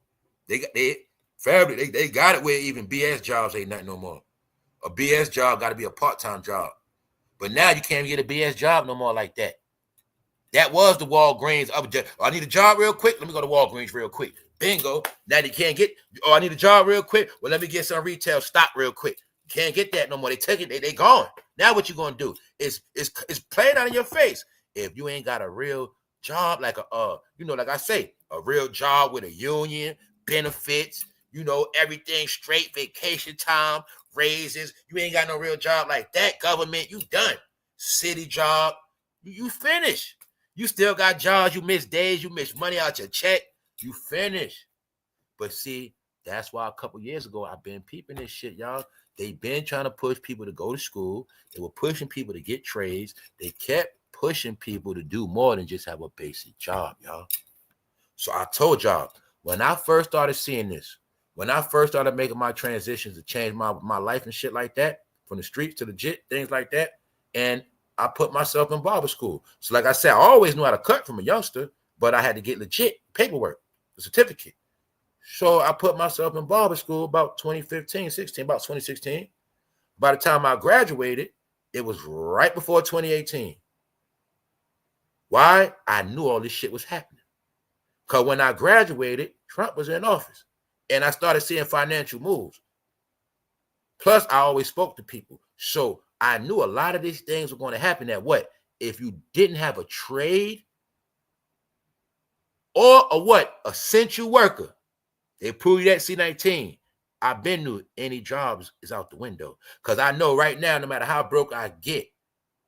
They got it where even BS jobs ain't nothing no more. A BS job got to be a part-time job. But now you can't get a BS job no more like that. That was the Walgreens. I need a job real quick. Let me go to Walgreens real quick. Bingo. Now you can't get, I need a job real quick. Well, let me get some retail stock real quick. You can't get that no more. They take it, they gone. Now what you gonna do? It's playing out in your face. If you ain't got a real job, like like I say, a real job with a union, benefits, everything straight, vacation time, raises. You ain't got no real job like that. Government, you done. City job, you finish. You still got jobs. You miss days. You miss money out your check. You finish. But see, that's why a couple years ago, I've been peeping this shit, y'all. They been trying to push people to go to school. They were pushing people to get trades. They kept pushing people to do more than just have a basic job, y'all. So I told y'all, when I first started seeing this, when I first started making my transitions to change my life and shit like that, from the streets to legit, things like that, and I put myself in barber school. So like I said, I always knew how to cut from a youngster, but I had to get legit paperwork, the certificate. So I put myself in barber school about 2016. By the time I graduated, it was right before 2018. Why? I knew all this shit was happening. Because when I graduated, Trump was in office. And I started seeing financial moves. Plus, I always spoke to people. So I knew a lot of these things were going to happen that what? If you didn't have a trade or a essential worker, they prove you that C-19. I've been knew any jobs is out the window. Because I know right now, no matter how broke I get,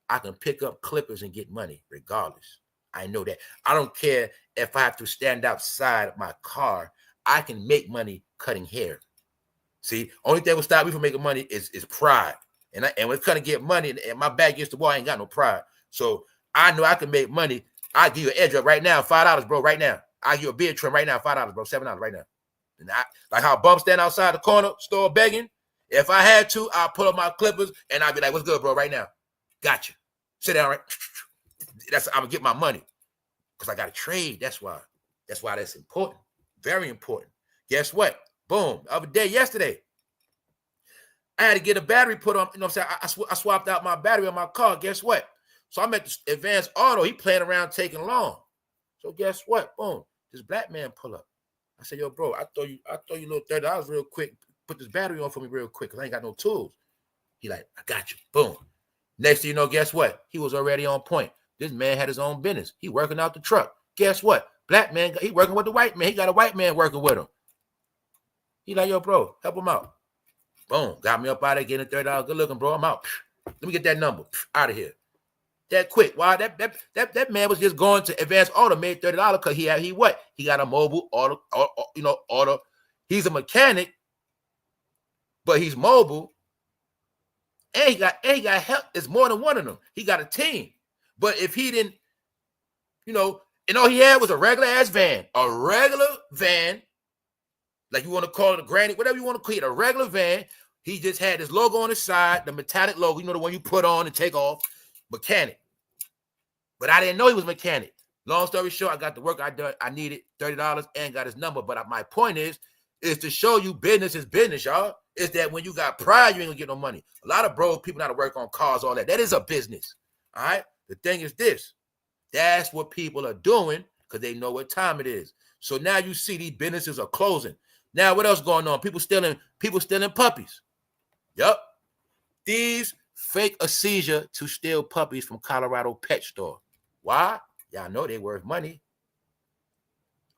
I can pick up clippers and get money regardless. I know that. I don't care if I have to stand outside of my car. I can make money cutting hair. See, only thing will stop me from making money is pride. And when it's trying to get money and my back against the wall, I ain't got no pride. So I know I can make money. I'll give you an edge up right now, $5, bro, right now. I'll give you a beard trim right now, $5, bro, $7 right now. And like how Bum stand outside the corner store begging. If I had to, I'll pull up my clippers and I'll be like, what's good, bro, right now? Gotcha. Sit down, right? I'm going to get my money because I got to trade. That's why that's important. Very important. Guess what? Boom. The other day, yesterday, I had to get a battery put on. You know what I'm saying? I swapped out my battery on my car. Guess what? So I'm at the Advanced Auto. He playing around taking long. So guess what? Boom. This black man pull up. I said, yo, bro, I throw you a little $30 real quick. Put this battery on for me real quick because I ain't got no tools. He like, I got you. Boom. Next thing you know, guess what? He was already on point. This man had his own business. He working out the truck. Guess what? Black man, he working with the white man. He got a white man working with him. He like, yo, bro, help him out. Boom. Got me up out of there, getting $30. Good looking, bro. I'm out. Let me get that number. Out of here. That quick. Why? That man was just going to Advanced Auto, made $30 because he got a mobile auto. He's a mechanic, but he's mobile. And he got help. It's more than one of them. He got a team. But if he didn't, and all he had was a regular ass van. A regular van, like you want to call it a granny, whatever you want to call it, a regular van. He just had his logo on his side, the metallic logo, the one you put on and take off, mechanic. But I didn't know he was mechanic. Long story short, I got the work I done. I needed $30 and got his number. But my point is to show you business is business, y'all. Is that when you got pride, you ain't gonna get no money. A lot of broke people know how to work on cars, all that. That is a business. All right. The thing is this. That's what people are doing because they know what time it is. So now you see these businesses are closing. Now, what else going on? People stealing puppies. Yep. Thieves fake a seizure to steal puppies from Colorado pet store. Why? Y'all know they worth money.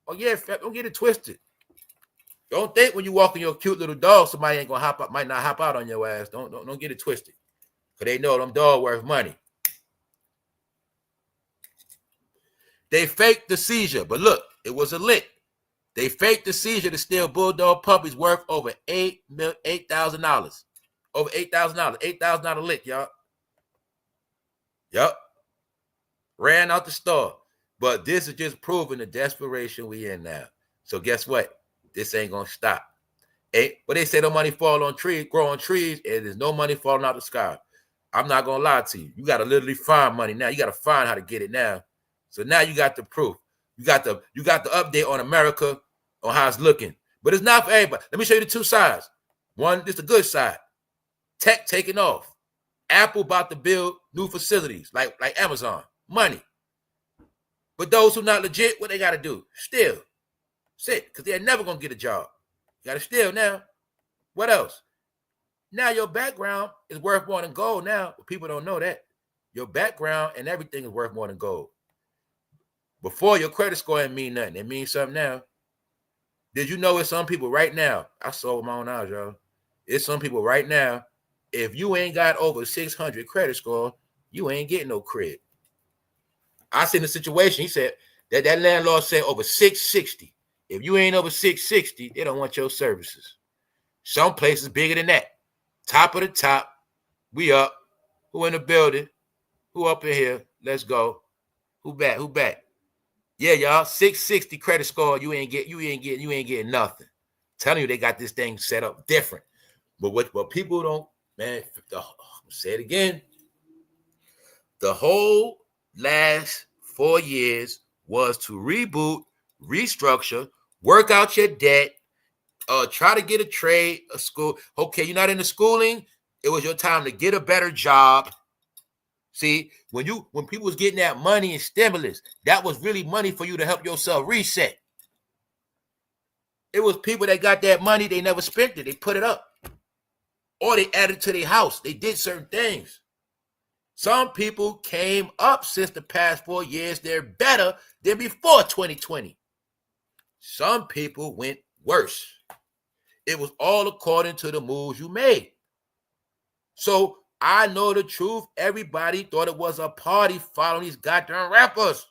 Oh, yeah, don't get it twisted. Don't think when you walk in your cute little dog, somebody ain't gonna might not hop out on your ass. Don't get it twisted. Because they know them dogs worth money. They faked the seizure, but look, it was a lick. They faked the seizure to steal bulldog puppies worth over $8,000. Over $8,000. $8,000 lick, y'all. Yup. Ran out the store. But this is just proving the desperation we in now. So guess what? This ain't gonna stop. But they say no money fall on trees, grow on trees, and there's no money falling out the sky. I'm not gonna lie to you. You gotta literally find money now. You gotta find how to get it now. So now you got the proof. You got the update on America on how it's looking. But it's not for everybody. Let me show you the two sides. One, this is the good side. Tech taking off. Apple about to build new facilities like Amazon. Money. But those who not legit, what they got to do? Steal. Sit, because they're never going to get a job. You got to steal now. What else? Now your background is worth more than gold now. But people don't know that. Your background and everything is worth more than gold. Before, your credit score didn't mean nothing. It means something now. Did you know it's some people right now? I saw it with my own eyes, y'all. It's some people right now. If you ain't got over 600 credit score, you ain't getting no credit. I seen the situation. He said that landlord said over 660. If you ain't over 660, they don't want your services. Some places bigger than that. Top of the top. We up. Who in the building? Who up in here? Let's go. Who back? Who back? Yeah, y'all. 660 credit score. You ain't getting nothing. Telling you they got this thing set up different. But what people don't, man, I'll say it again. The whole last 4 years was to reboot, restructure, work out your debt, try to get a trade, a school. Okay, you're not into schooling. It was your time to get a better job. See, when people was getting that money and stimulus, that was really money for you to help yourself reset. It was people that got that money, they never spent it. They put it up. Or they added to their house. They did certain things. Some people came up since the past 4 years. They're better than before 2020. Some people went worse. It was all according to the moves you made. So I know the truth. Everybody thought it was a party following these goddamn rappers.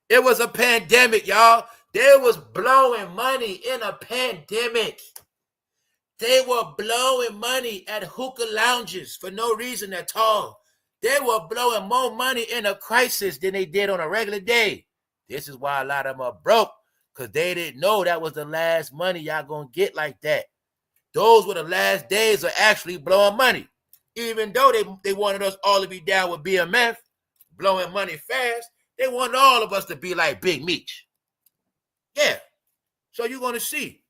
It was a pandemic, y'all. They was blowing money in a pandemic. They were blowing money at hookah lounges for no reason at all. They were blowing more money in a crisis than they did on a regular day. This is why a lot of them are broke, because they didn't know that was the last money y'all gonna get like that. Those were the last days of actually blowing money. Even though they wanted us all to be down with BMF, blowing money fast, they wanted all of us to be like Big Meech. Yeah. So you're gonna see.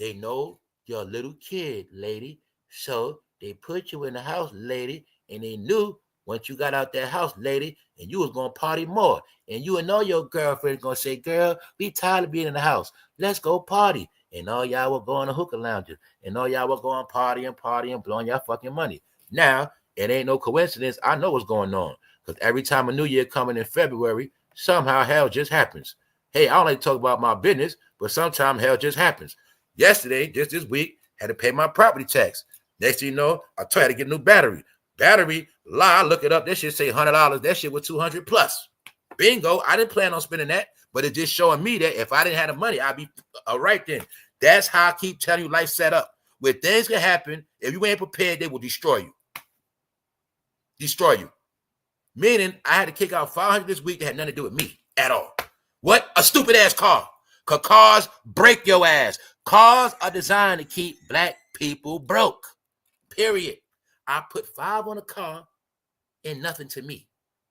They know you're a little kid, lady. So they put you in the house, lady, and they knew once you got out that house, lady, and you was going to party more. And you and all your girlfriends going to say, girl, we tired of being in the house. Let's go party. And all y'all were going to hookah lounges. And all y'all were going partying, blowing y'all fucking money. Now, it ain't no coincidence. I know what's going on. Because every time a new year coming in February, somehow hell just happens. Hey, I don't like to talk about my business, but sometimes hell just happens. Yesterday, just this week, had to pay my property tax. Next thing you know, I tried to get a new battery. Battery, lie, look it up. That shit say $100. That shit was $200 plus. Bingo. I didn't plan on spending that, but it's just showing me that if I didn't have the money, I'd be all right then. That's how I keep telling you life set up. Where things can happen, if you ain't prepared, they will destroy you. Destroy you. Meaning, I had to kick out 500 this week that had nothing to do with me at all. What? A stupid ass car. Because cars break your ass. Cars are designed to keep black people broke. Period. I put 5 on a car and nothing to me.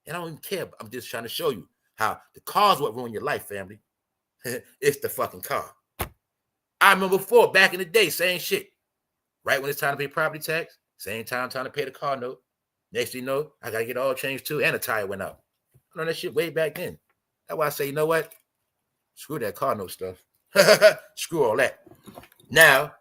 And I don't even care. I'm just trying to show you how the car's what ruin your life, family. It's the fucking car. I remember before, back in the day, same shit. Right when it's time to pay property tax, same time to pay the car note. Next thing you know, I got to get all changed too, and the tire went out. I know that shit way back then. That's why I say, you know what? Screw that car note stuff. Screw all that. Now,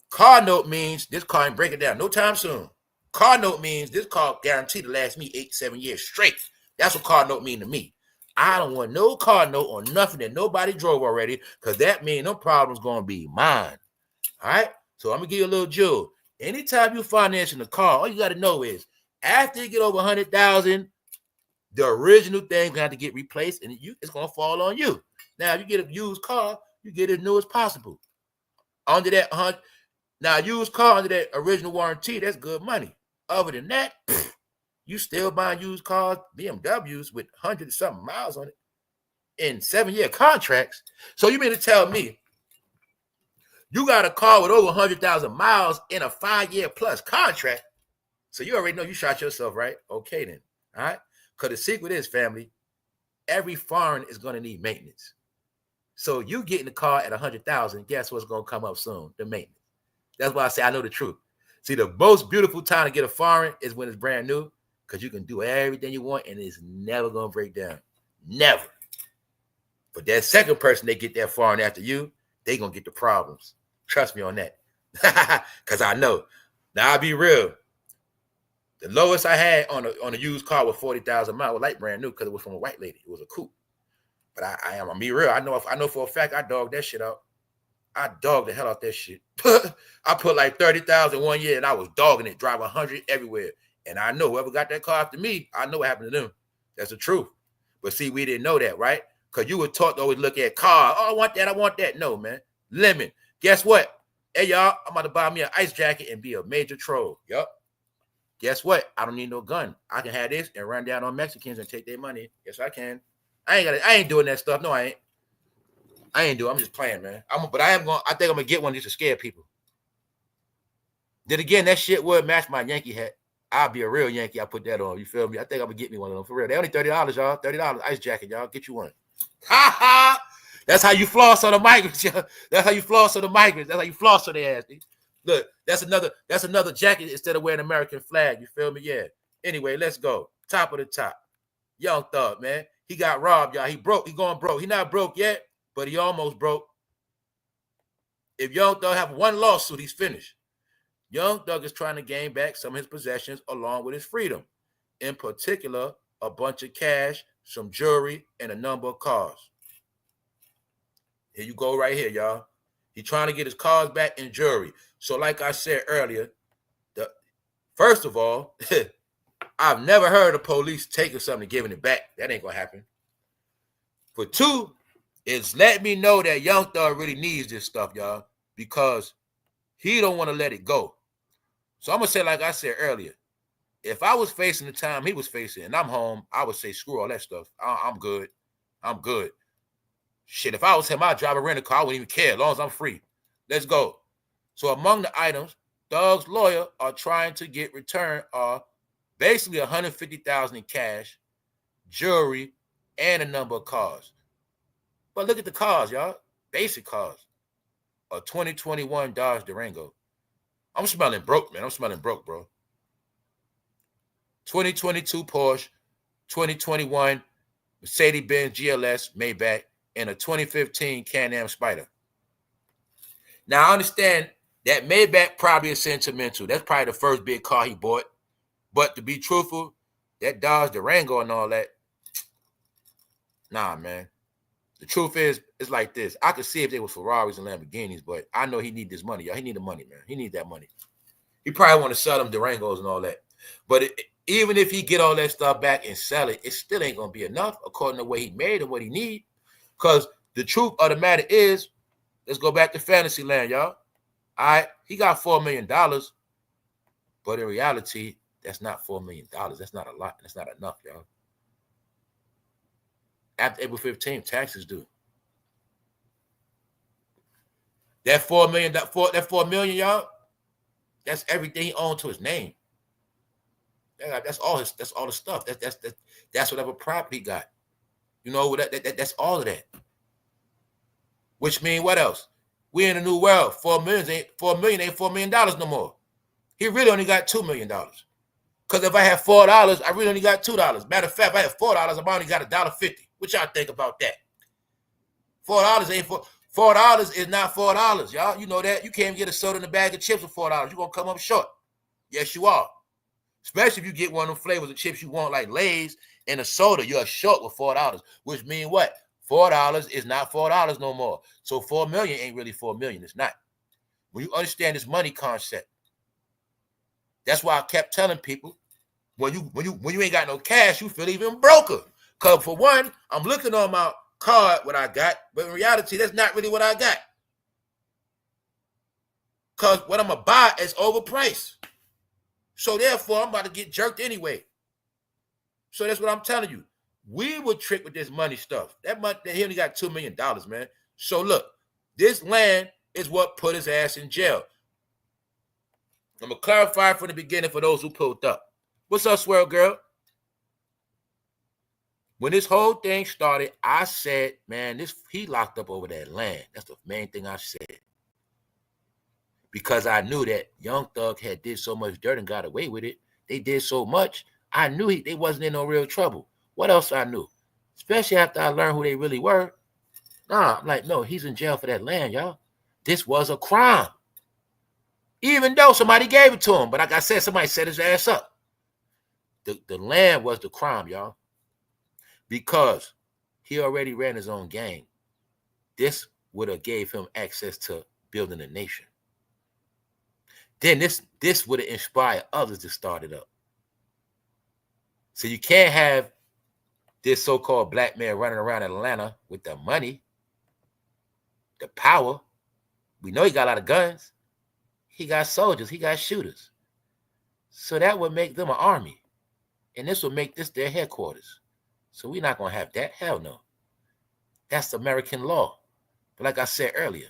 car note means this car ain't breaking down no time soon. Car note means this car guaranteed to last me 8-7 years straight. That's what car note mean to me. I don't want no car note on nothing that nobody drove already, because that means no problem's going to be mine. All right? So I'm going to give you a little jewel. Anytime you financing a car, all you got to know is after you get over 100,000, the original thing's going to have to get replaced, and it's going to fall on you. Now, if you get a used car, you get it as new as possible. Under that, now, used car under that original warranty, that's good money. Other than that, you still buying used cars, BMWs with 100-something miles on it in 7-year contracts. So you mean to tell me you got a car with over 100,000 miles in a 5-year plus contract? So you already know you shot yourself, right? Okay, then. All right? Because the secret is, family, every foreign is going to need maintenance. So you get in the car at 100,000, guess what's going to come up soon? The maintenance. That's why I say I know the truth. See, the most beautiful time to get a foreign is when it's brand new, because you can do everything you want and it's never going to break down. Never. But that second person, they get that foreign after you, they going to get the problems. Trust me on that. Because I know. Now, I'll be real. The lowest I had on a used car was 40,000 miles. It was like brand new because it was from a white lady. It was a coupe. But I'm be real. I know for a fact I dogged that shit out. I dogged the hell out that shit. I put like 30,000 1 year and I was dogging it, driving 100 everywhere. And I know whoever got that car after me, I know what happened to them. That's the truth. But see, we didn't know that, right? Because you were taught to always look at car. Oh, I want that. I want that. No, man. Lemon. Guess what? Hey, y'all, I'm about to buy me an ice jacket and be a major troll. Yup. Guess what? I don't need no gun. I can have this and run down on Mexicans and take their money. Yes, I can. I ain't doing that stuff. No, I ain't. I'm just playing, man. I think I'm gonna get one just to scare people. Then again, that shit would match my Yankee hat. I'll be a real Yankee. I put that on. You feel me? I think I'm gonna get me one of them for real. They only $30, y'all. $30 ice jacket, y'all. Get you one. Ha ha! That's how you floss on the migrants, y'all. That's how you floss on the migrants. That's how you floss on their ass. Dude. Look, that's another jacket instead of wearing an American flag. You feel me? Yeah. Anyway, let's go. Top of the top. Young Thug, man. He got robbed, y'all. He broke. He going broke. He not broke yet, but he almost broke. If Young Thug have one lawsuit, he's finished. Young Thug is trying to gain back some of his possessions along with his freedom. In particular, a bunch of cash, some jewelry, and a number of cars. Here you go right here, y'all. He's trying to get his cars back and jewelry. So like I said earlier, first of all, I've never heard of police taking something and giving it back. That ain't going to happen. For two, it's let me know that Young Thug really needs this stuff, y'all, because he don't want to let it go. So I'm going to say, like I said earlier, if I was facing the time he was facing and I'm home, I would say, screw all that stuff. I'm good. I'm good. Shit, if I was him, I'd drive a rental car. I wouldn't even care as long as I'm free. Let's go. So among the items, Thug's lawyer are trying to get returned are basically $150,000 in cash, jewelry, and a number of cars. But look at the cars, y'all. Basic cars. A 2021 Dodge Durango. I'm smelling broke, man. I'm smelling broke, bro. 2022 Porsche, 2021 Mercedes-Benz GLS Maybach, and a 2015 Can-Am Spyder. Now, I understand that Maybach probably is sentimental. That's probably the first big car he bought. But to be truthful, that Dodge Durango and all that, nah, man. The truth is, it's like this. I could see if they were Ferraris and Lamborghinis, but I know he need this money, y'all. He need the money, man. He need that money. He probably want to sell them Durangos and all that. But even if he get all that stuff back and sell it, it still ain't going to be enough according to what he made and what he need. Because the truth of the matter is, let's go back to fantasy land, y'all. All right, he got $4 million, but in reality, that's not $4 million. That's not a lot. That's not enough, y'all. After April 15th, taxes due. That $4 million, y'all, that's everything he owned to his name. That's all the stuff. That's whatever property he got. You know, that's all of that. Which means what else? We in a new world. $4 million ain't $4 million no more. He really only got $2 million. Because if I had $4, I really only got $2. Matter of fact, if I had $4, I only got $1.50. What y'all think about that? $4 ain't $4 is not $4, y'all. You know that. You can't even get a soda in a bag of chips for $4. You're gonna come up short. Yes, you are. Especially if you get one of them flavors of chips you want, like Lay's and a soda, you're short with $4. Which means what? $4 is not $4 no more. So $4 million ain't really $4 million. It's not. When you understand this money concept, that's why I kept telling people, when you ain't got no cash, you feel even broker. Because for one, I'm looking on card what I got, but in reality, that's not really what I got. Because what I'm going to buy is overpriced. So therefore, I'm about to get jerked anyway. So that's what I'm telling you. We were tricked with this money stuff. That money, he only got $2 million, man. So look, this land is what put his ass in jail. I'm going to clarify from the beginning for those who pulled up. What's up, Swirl Girl? When this whole thing started, I said, man, he locked up over that land. That's the main thing I said. Because I knew that Young Thug had did so much dirt and got away with it. They did so much. I knew they wasn't in no real trouble. What else I knew? Especially after I learned who they really were. Nah, I'm like, no, he's in jail for that land, y'all. This was a crime. Even though somebody gave it to him. But like I said, somebody set his ass up. The land was the crime, y'all. Because he already ran his own gang. This would have gave him access to building a nation. Then this would have inspired others to start it up. So you can't have this so-called black man running around Atlanta with the money, the power. We know he got a lot of guns. He got soldiers. He got shooters. So that would make them an army. And this would make this their headquarters. So we're not going to have that. Hell no. That's American law. But like I said earlier,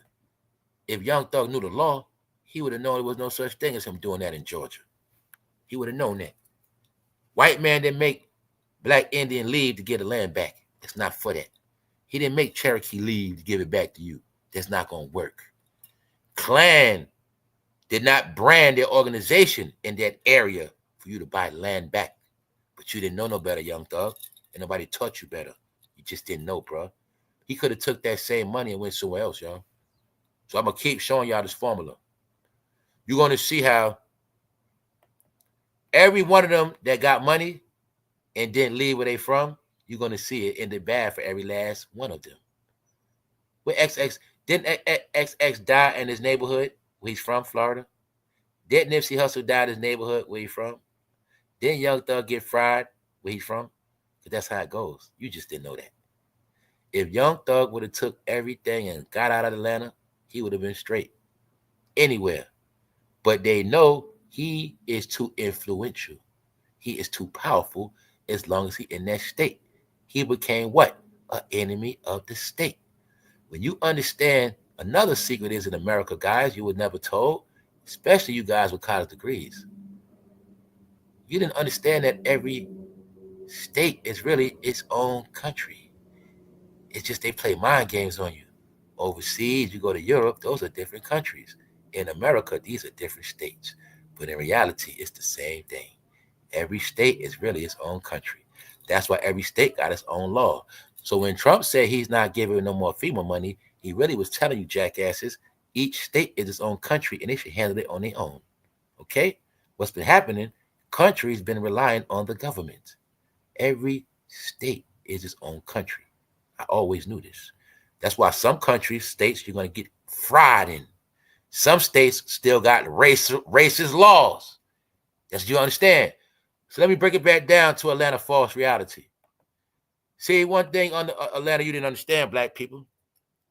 if Young Thug knew the law, he would have known there was no such thing as him doing that in Georgia. He would have known that. White man didn't make black Indian leave to get the land back. It's not for that. He didn't make Cherokee leave to give it back to you. That's not going to work. Klan did not brand their organization in that area for you to buy land back. But you didn't know no better, Young Thug. And nobody taught you better. You just didn't know, bro. He could have took that same money and went somewhere else, y'all. So I'm going to keep showing y'all this formula. You're going to see how every one of them that got money and didn't leave where they from, you're going to see it ended bad for every last one of them. Where didn't XX die in his neighborhood where he's from, Florida? Didn't Nipsey Hussle die in his neighborhood where he's from? Didn't Young Thug get fried where he's from? Because that's how it goes. You just didn't know that. If Young Thug would have took everything and got out of Atlanta, he would have been straight. Anywhere. But they know he is too influential. He is too powerful as long as he in that state. He became what? An enemy of the state. When you understand, another secret is in America, guys, you were never told, especially you guys with college degrees. You didn't understand that every state is really its own country. It's just they play mind games on you. Overseas, you go to Europe, those are different countries. In America, these are different states. But in reality, it's the same thing. Every state is really its own country. That's why every state got its own law. So when Trump said he's not giving no more FEMA money, he really was telling you, jackasses, each state is its own country and they should handle it on their own. Okay? What's been happening, countries been relying on the government. Every state is its own country. I always knew this. That's why some countries, states, you're going to get fried in. Some states still got racist laws. That's what you understand. So let me break it back down to Atlanta false reality. See, one thing on Atlanta you didn't understand, black people.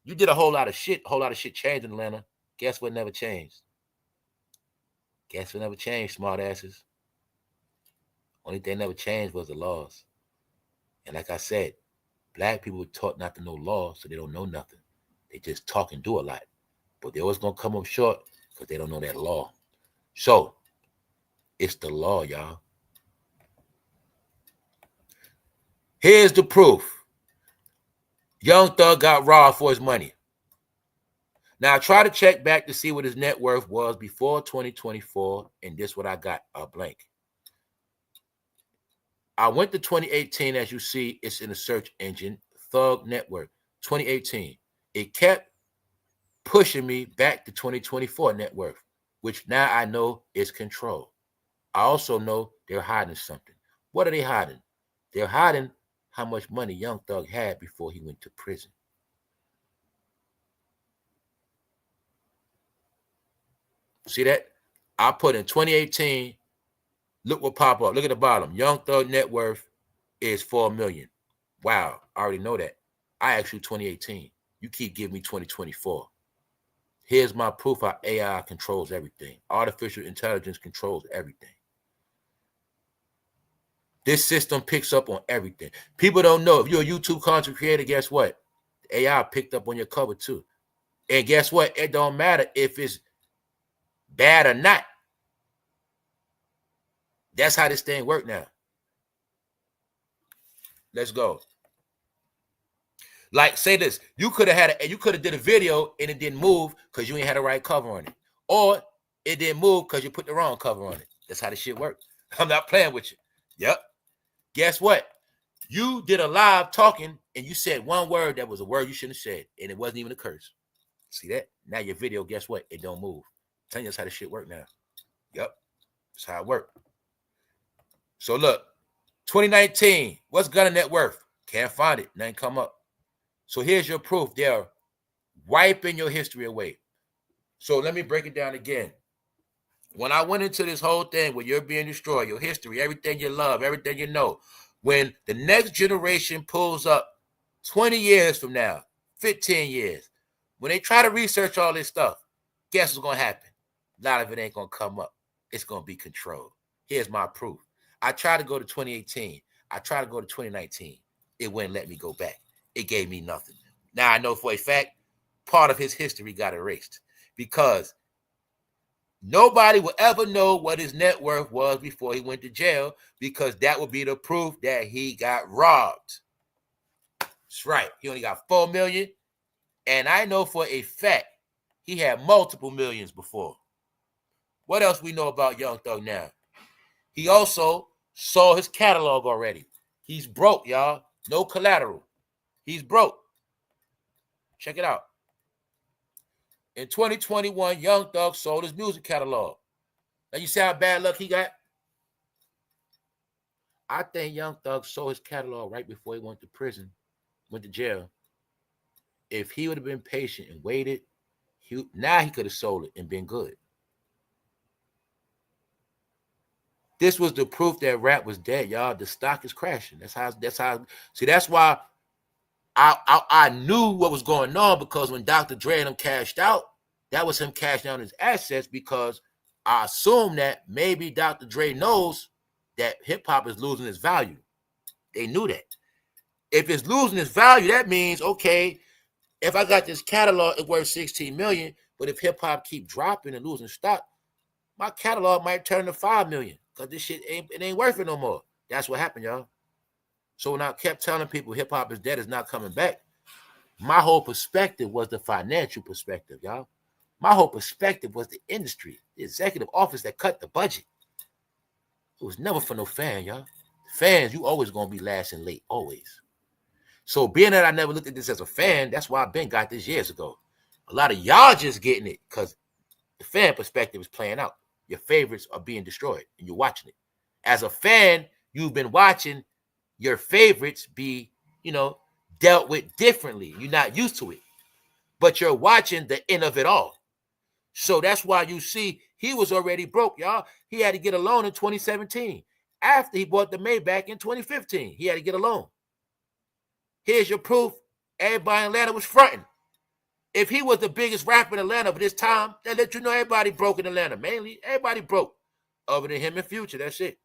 You did a whole lot of shit changed in Atlanta. Guess what never changed? Guess what never changed, smart asses? Only thing never changed was the laws. And like I said, black people were taught not to know law, so they don't know nothing. They just talk and do a lot. But they're always going to come up short because they don't know that law. So, it's the law, y'all. Here's the proof. Young Thug got robbed for his money. Now, I try to check back to see what his net worth was before 2024, and this is what I got, a blank. I went to 2018, as you see, it's in the search engine, Thug Network, 2018. It kept pushing me back to 2024 net worth, which now I know is control. I also know they're hiding something. What are they hiding? They're hiding how much money Young Thug had before he went to prison. See that? I put in 2018, look what pop up. Look at the bottom. Young Thug net worth is $4 million. Wow, I already know that. I asked you 2018. You keep giving me 2024. Here's my proof how AI controls everything. Artificial intelligence controls everything. This system picks up on everything. People don't know. If you're a YouTube content creator, guess what? AI picked up on your cover too. And guess what? It don't matter if it's bad or not. That's how this thing works now. Let's go. Like, say this. You could have did a video and it didn't move because you ain't had the right cover on it. Or it didn't move because you put the wrong cover on it. That's how this shit works. I'm not playing with you. Yep. Guess what? You did a live talking and you said one word that was a word you shouldn't have said, and it wasn't even a curse. See that? Now your video, guess what? It don't move. I'm telling you, that's how this shit work now. Yep. That's how it work. So look, 2019, what's Gunna net worth? Can't find it. Nothing come up. So here's your proof. They're wiping your history away. So let me break it down again. When I went into this whole thing where you're being destroyed, your history, everything you love, everything you know, when the next generation pulls up 20 years from now, 15 years, when they try to research all this stuff, guess what's going to happen? A lot of it ain't going to come up. It's going to be controlled. Here's my proof. I tried to go to 2018. I tried to go to 2019. It wouldn't let me go back. It gave me nothing. Now I know for a fact, part of his history got erased because nobody will ever know what his net worth was before he went to jail, because that would be the proof that he got robbed. That's right. He only got 4 million. And I know for a fact he had multiple millions before. What else we know about Young Thug now? He also sold his catalog already. He's broke, y'all. No collateral. He's broke. Check it out. In 2021, Young Thug sold his music catalog. Now you see how bad luck he got? I think Young Thug sold his catalog right before he went to prison, went to jail. If he would have been patient and waited, now he could have sold it and been good. This was the proof that rap was dead, y'all. The stock is crashing. That's how. See, that's why I knew what was going on, because when Dr. Dre and him cashed out, that was him cashing out his assets, because I assume that maybe Dr. Dre knows that hip hop is losing its value. They knew that. If it's losing its value, that means, okay, if I got this catalog, it's worth 16 million, but if hip hop keep dropping and losing stock, my catalog might turn to 5 million, because this shit ain't worth it no more. That's what happened, y'all. So when I kept telling people hip hop is dead, it's not coming back, my whole perspective was the financial perspective, y'all. My whole perspective was the industry, the executive office that cut the budget. It was never for no fan, y'all. Fans, you always gonna be last and late, always. So being that I never looked at this as a fan, that's why Ben got this years ago. A lot of y'all just getting it because the fan perspective is playing out. Your favorites are being destroyed and you're watching it. As a fan, you've been watching your favorites be, dealt with differently. You're not used to it, but you're watching the end of it all. So that's why you see he was already broke, y'all. He had to get a loan in 2017. After he bought the Maybach in 2015, he had to get a loan. Here's your proof. Everybody in Atlanta was fronting. If he was the biggest rapper in Atlanta for this time, that let you know everybody broke in Atlanta. Mainly, everybody broke. Other than him and Future, that's it.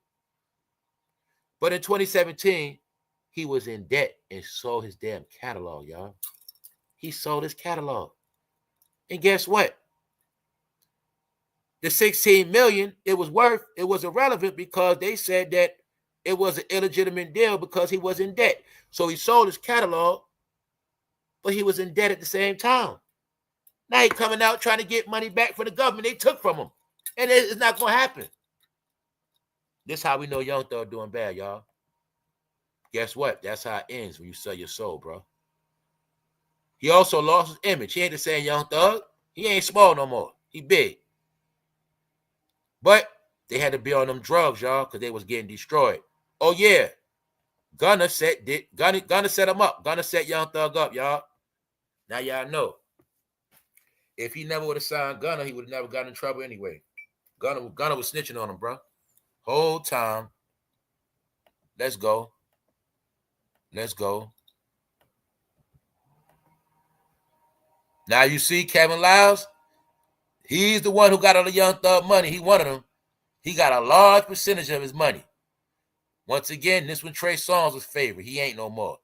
But in 2017, he was in debt and sold his damn catalog, y'all. He sold his catalog. And guess what? The 16 million it was worth, it was irrelevant because they said that it was an illegitimate deal because he was in debt. So he sold his catalog, but he was in debt at the same time. Now he's coming out trying to get money back for the government they took from him. And it's not going to happen. This is how we know Young Thug doing bad, y'all. Guess what? That's how it ends when you sell your soul, bro. He also lost his image. He ain't the same Young Thug. He ain't small no more. He big. But they had to be on them drugs, y'all, because they was getting destroyed. Oh, yeah. Gunna set him up. Gunna set Young Thug up, y'all. Now y'all know. If he never would have signed Gunna, he would have never gotten in trouble anyway. Gunna was snitching on him, bro. Whole time. Let's go. Let's go. Now you see Kevin Liles, he's the one who got all the Young Thug money. He one of them. He got a large percentage of his money. Once again, this one Trey Songz was favored. He ain't no more.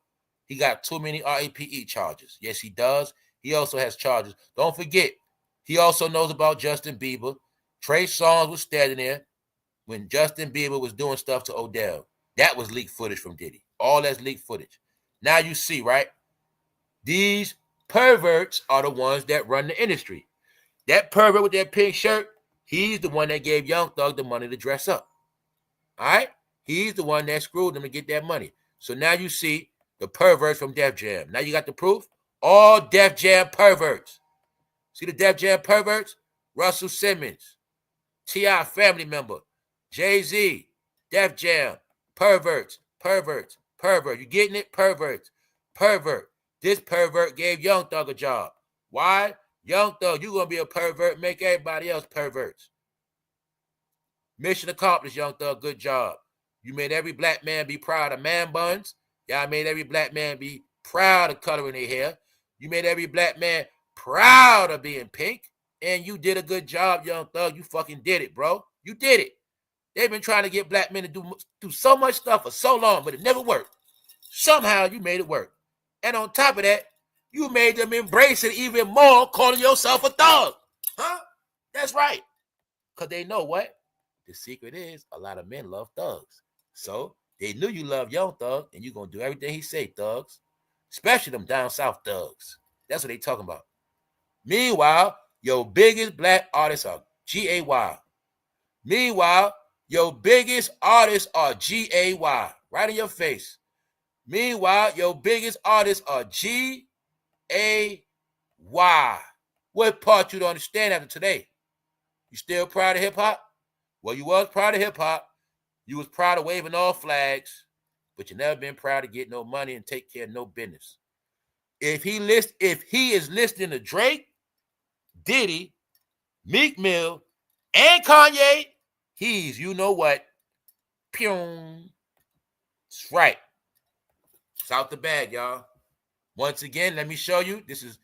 He got too many RAPE charges. Yes, he does. He also has charges. Don't forget, he also knows about Justin Bieber. Trey Songz was standing there when Justin Bieber was doing stuff to Odell. That was leaked footage from Diddy. All that's leaked footage. Now you see, right? These perverts are the ones that run the industry. That pervert with that pink shirt, he's the one that gave Young Thug the money to dress up. All right? He's the one that screwed them to get that money. So now you see the perverts from Def Jam. Now you got the proof? All Def Jam perverts. See the Def Jam perverts? Russell Simmons, T.I. family member, Jay-Z, Def Jam, perverts, perverts, pervert. You getting it? Perverts, pervert. This pervert gave Young Thug a job. Why? Young Thug, you going to be a pervert, make everybody else perverts. Mission accomplished, Young Thug. Good job. You made every black man be proud of man buns. Y'all made every black man be proud of coloring their hair. You made every black man proud of being pink. And you did a good job, Young Thug. You fucking did it, bro. You did it. They've been trying to get black men to do so much stuff for so long, but it never worked. Somehow you made it work. And on top of that, you made them embrace it even more, calling yourself a thug. Huh? That's right. Because they know what? The secret is a lot of men love thugs. So they knew you love Young Thug, and you're going to do everything he say, thugs. Especially them down south thugs. That's what they talking about. Meanwhile, your biggest black artists are G-A-Y. Meanwhile, your biggest artists are G-A-Y. Right in your face. Meanwhile, your biggest artists are G-A-Y. What part you don't understand after today? You still proud of hip-hop? Well, you was proud of hip-hop. You was proud of waving all flags, but you never been proud to get no money and take care of no business. If he is listening to Drake, Diddy, Meek Mill, and Kanye, he's, you know what? Pew. That's right. It's out the bag, y'all. Once again, let me show you. This is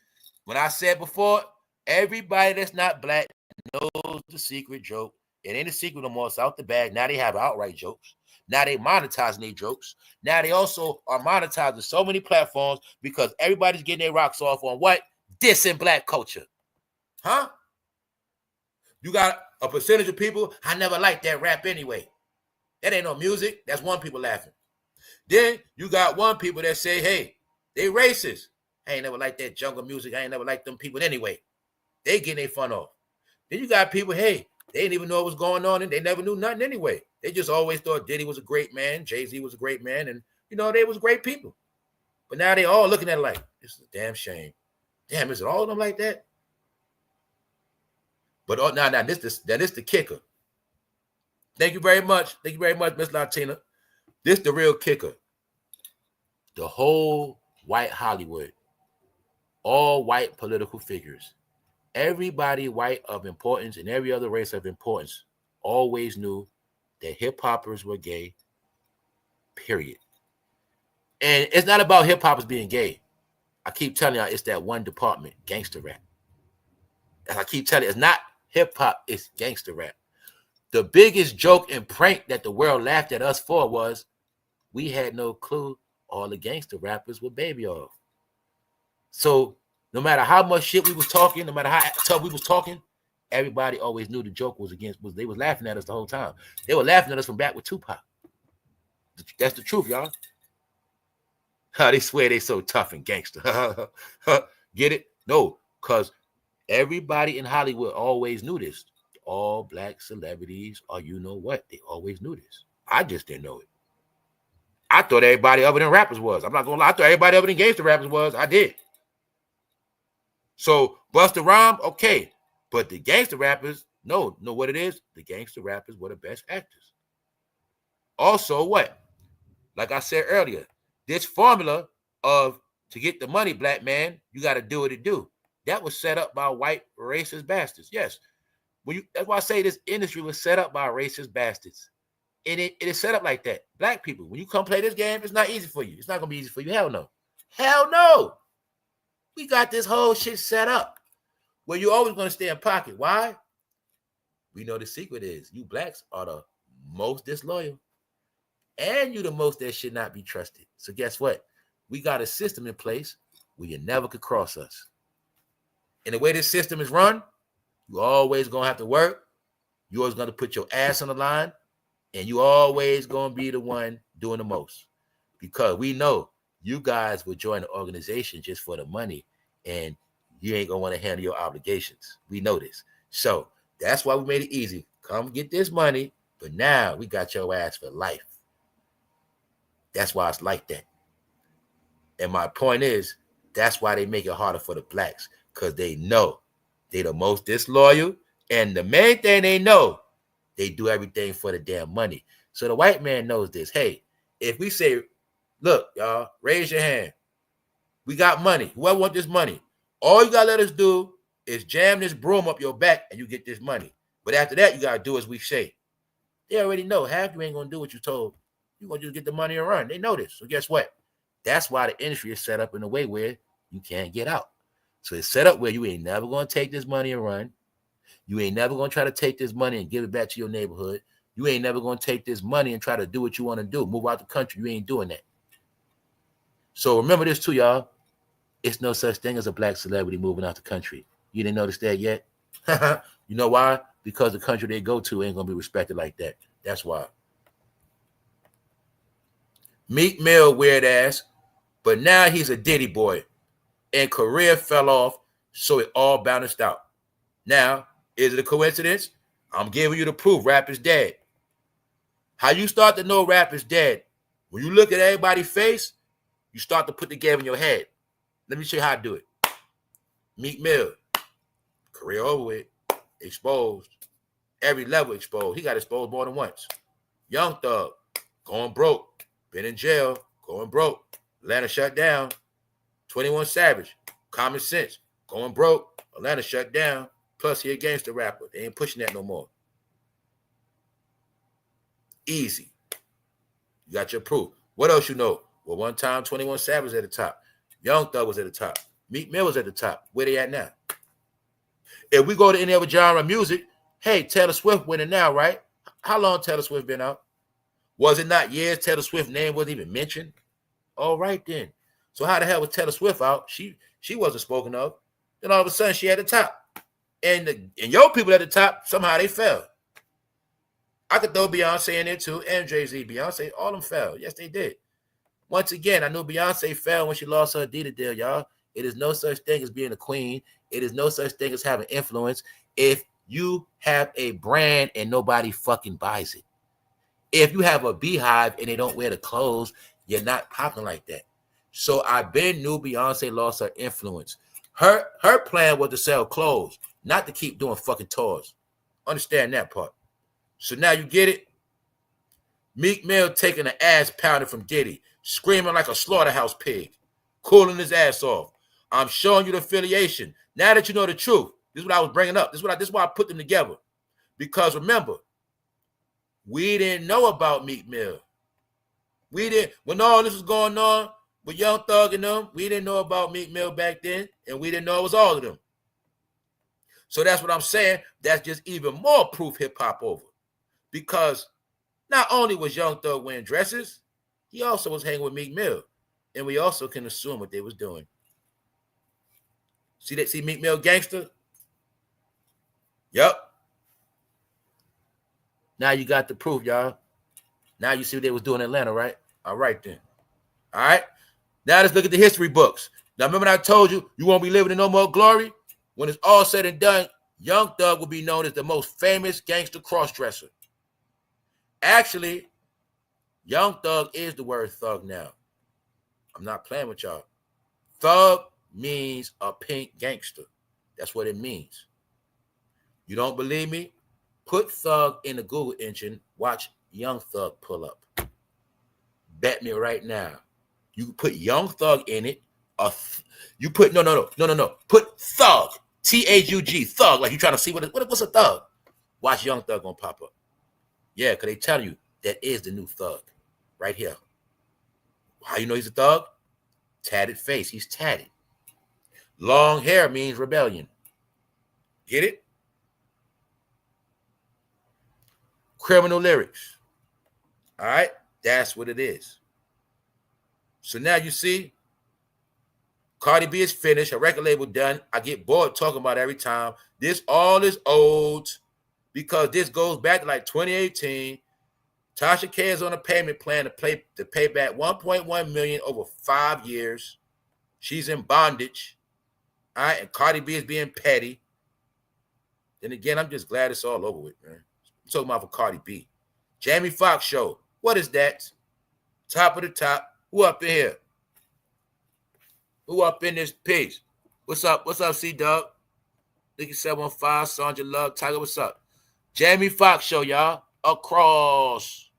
when I said before, everybody that's not black knows the secret joke. It ain't a secret no more. It's out the bag. Now they have outright jokes. Now they monetizing their jokes. Now they also are monetizing so many platforms because everybody's getting their rocks off on what? Dissing black culture. Huh? You got a percentage of people, I never liked that rap anyway. That ain't no music. That's one people laughing. Then you got one people that say, hey, they racist. I ain't never liked that jungle music. I ain't never liked them people anyway. They getting their fun off. Then you got people, hey, they didn't even know what was going on, and they never knew nothing anyway. They just always thought Diddy was a great man, Jay-Z was a great man, and, you know, they was great people. But now they all looking at it like, this is a damn shame. Damn, is it all of them like that? But now this is the kicker. Thank you very much. Thank you very much, Miss Latina. This the real kicker. The whole white Hollywood, all white political figures, everybody white of importance and every other race of importance always knew that hip-hoppers were gay, period. And it's not about hip-hoppers being gay. I keep telling y'all it's that one department, gangster rap. As I keep telling you, it's not hip-hop, it's gangster rap. The biggest joke and prank that the world laughed at us for was we had no clue all the gangster rappers were baby off. So no matter how much shit we was talking, no matter how tough we was talking, everybody always knew the joke was they was laughing at us the whole time. They were laughing at us from back with Tupac. That's the truth, y'all. They swear they so tough and gangster. Get it? No, because everybody in Hollywood always knew this. All black celebrities, or you know what, they always knew this. I just didn't know it. I thought everybody other than rappers was. I'm not gonna lie, I thought everybody other than gangster rappers was. I did. So Busta Rhymes, okay. But the gangster rappers, know what it is? The gangster rappers were the best actors. Also, what? Like I said earlier, this formula of to get the money, black man, you got to do what it do. That was set up by white racist bastards. Yes. That's why I say this industry was set up by racist bastards. And it is set up like that. Black people, when you come play this game, it's not easy for you. It's not going to be easy for you. Hell no. Hell no. We got this whole shit set up where you're always going to stay in pocket. Why? We know the secret is you blacks are the most disloyal. And you the most that should not be trusted. So guess what? We got a system in place where you never could cross us. And the way this system is run, you always going to have to work. You always going to put your ass on the line. And you always going to be the one doing the most. Because we know you guys will join the organization just for the money. And you ain't going to want to handle your obligations. We know this. So that's why we made it easy. Come get this money. But now we got your ass for life. That's why it's like that. And my point is, that's why they make it harder for the blacks. Because they know they the most disloyal. And the main thing they know, they do everything for the damn money. So the white man knows this. Hey, if we say, look, y'all, raise your hand. We got money. Whoever want this money, all you got to let us do is jam this broom up your back and you get this money. But after that, you got to do as we say. They already know. Half you ain't going to do what you told. You're going to just get the money and run. They know this. So guess what? That's why the industry is set up in a way where you can't get out. So it's set up where you ain't never going to take this money and run. You ain't never going to try to take this money and give it back to your neighborhood. You ain't never going to take this money and try to do what you want to do. Move out the country. You ain't doing that. So remember this too, y'all. It's no such thing as a black celebrity moving out the country. You didn't notice that yet? You know why? Because the country they go to ain't going to be respected like that. That's why. Meek Mill, weird ass. But now he's a Diddy boy. And career fell off, so it all balanced out. Now, is it a coincidence? I'm giving you the proof. Rap is dead. How you start to know rap is dead? When you look at everybody's face, you start to put the game in your head. Let me show you how to do it. Meek Mill, career over with, exposed. Every level exposed. He got exposed more than once. Young Thug, going broke. Been in jail, going broke. Atlanta shut down. 21 Savage, Common Sense, going broke. Atlanta shut down. Plus, he a gangster rapper. They ain't pushing that no more. Easy. You got your proof. What else you know? Well, one time, 21 Savage was at the top. Young Thug was at the top. Meek Mill was at the top. Where they at now? If we go to any other genre of music, hey, Taylor Swift winning now, right? How long Taylor Swift been out? Was it not years Taylor Swift's name wasn't even mentioned? All right, then. So how the hell was Taylor Swift out? She wasn't spoken of. Then all of a sudden, she at the top. And your people at the top, somehow they fell. I could throw Beyonce in there too, and Jay-Z. Beyonce, all of them fell. Yes, they did. Once again, I know Beyonce fell when she lost her Adidas deal, y'all. It is no such thing as being a queen. It is no such thing as having influence if you have a brand and nobody fucking buys it. If you have a beehive and they don't wear the clothes, you're not popping like that. So I knew Beyonce lost her influence. Her plan was to sell clothes, not to keep doing fucking tours. Understand that part. So now you get it? Meek Mill taking an ass pounding from Diddy, screaming like a slaughterhouse pig, cooling his ass off. I'm showing you the affiliation. Now that you know the truth, this is what I was bringing up. This is why I put them together. Because remember, we didn't know about Meek Mill. We didn't, when all this was going on with Young Thug and them, we didn't know about Meek Mill back then, and we didn't know it was all of them. So that's what I'm saying. That's just even more proof hip-hop over. Because not only was Young Thug wearing dresses, he also was hanging with Meek Mill. And we also can assume what they was doing. See Meek Mill gangster? Yep. Now you got the proof, y'all. Now you see what they was doing in Atlanta, right? All right, then. All right? Now let's look at the history books. Now, remember I told you, you won't be living in no more glory? When it's all said and done, Young Thug will be known as the most famous gangster crossdresser. Actually, Young Thug is the word thug now. I'm not playing with y'all. Thug means a pink gangster. That's what it means. You don't believe me? Put thug in the Google engine. Watch Young Thug pull up. Bet me right now. You put Young Thug in it. You put no. Put thug. T-H-U-G. Thug. Like you trying to see what's a thug. Watch Young Thug gonna pop up. Yeah, because they tell you that is the new thug. Right here. How you know he's a thug? Tatted face. He's tatted. Long hair means rebellion. Get it? Criminal lyrics. All right? That's what it is. So now you see, Cardi B is finished. Her record label done. I get bored talking about it every time. This all is old because this goes back to like 2018. Tasha K is on a payment plan to pay back $1.1 million over 5 years. She's in bondage. All right, and Cardi B is being petty. Then again, I'm just glad it's all over with, man. I'm talking about for Cardi B. Jamie Foxx show. What is that? Top of the top. Who up in here? Who up in this piece? What's up? What's up, C-Dub? Nicky 715, Sandra Love, Tiger, what's up? Jamie Foxx show, y'all. Across.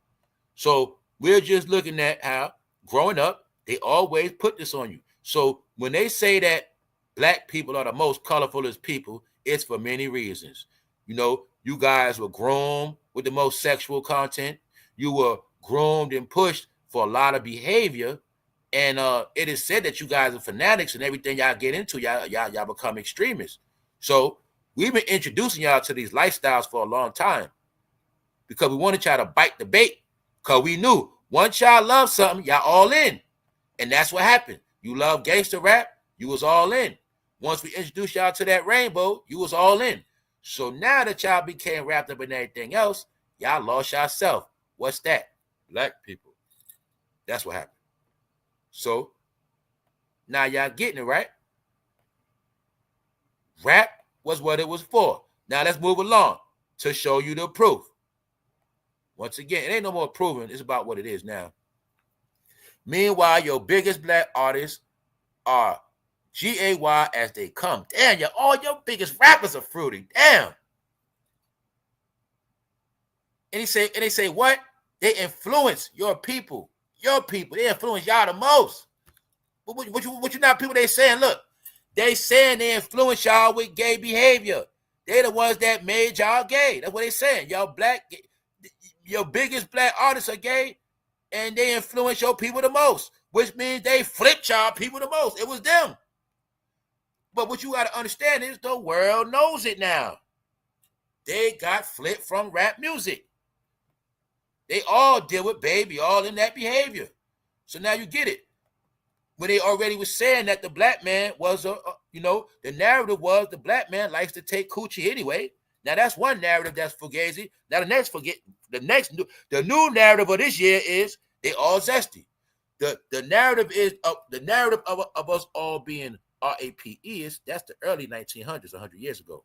So we're just looking at how, growing up, they always put this on you. So when they say that black people are the most colorfulest people, it's for many reasons. You know, you guys were groomed with the most sexual content. You were groomed and pushed for a lot of behavior. And it is said that you guys are fanatics and everything y'all get into, y'all become extremists. So we've been introducing y'all to these lifestyles for a long time because we wanted y'all to bite the bait because we knew once y'all love something, y'all all in. And that's what happened. You love gangster rap, you was all in. Once we introduced y'all to that rainbow, you was all in. So now that y'all became wrapped up in everything else, y'all lost yourself. What's that? Black people. That's what happened. So now y'all getting it, right? Rap was what it was for. Now let's move along to show you the proof. Once again, it ain't no more proving. It's about what it is now. Meanwhile, your biggest black artists are GAY as they come. Damn, all your biggest rappers are fruity. Damn. And they say what? They influence your people. Your people. They influence y'all the most. What you not people they saying? Look, they saying they influence y'all with gay behavior. They the ones that made y'all gay. That's what they saying. Y'all black, your biggest black artists are gay, and they influence your people the most, which means they flipped y'all people the most. It was them. But what you got to understand is the world knows it now. They got flipped from rap music. They all deal with baby, all in that behavior. So now you get it. When they already was saying that the black man was the narrative was the black man likes to take coochie anyway. Now that's one narrative that's fugazi. Now the new narrative of this year is they all zesty. The narrative is the narrative of us all being RAPE is that's the early 1900s, 100 years ago,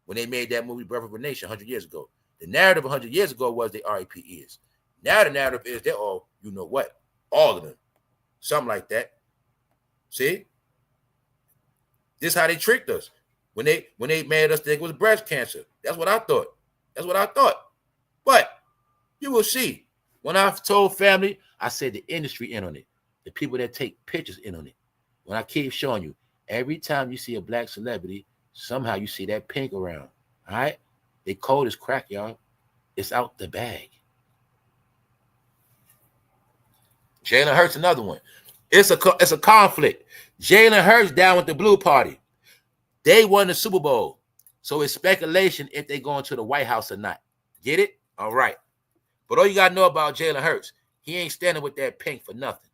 when they made that movie Birth of a Nation 100 years ago. The narrative 100 years ago was the RAPE is. Now the narrative is they're all, you know what, all of them. Something like that. See? This is how they tricked us. When they made us think it was breast cancer. That's what I thought. But you will see. When I've told family, I said the industry in on it. The people that take pictures in on it. When I keep showing you, every time you see a black celebrity, somehow you see that pink around. All right? They cold as crack, y'all. It's out the bag. Jalen Hurts, another one. It's a conflict. Jalen Hurts down with the Blue Party. They won the Super Bowl. So it's speculation if they go into the White House or not. Get it? All right. But all you got to know about Jalen Hurts, he ain't standing with that pink for nothing.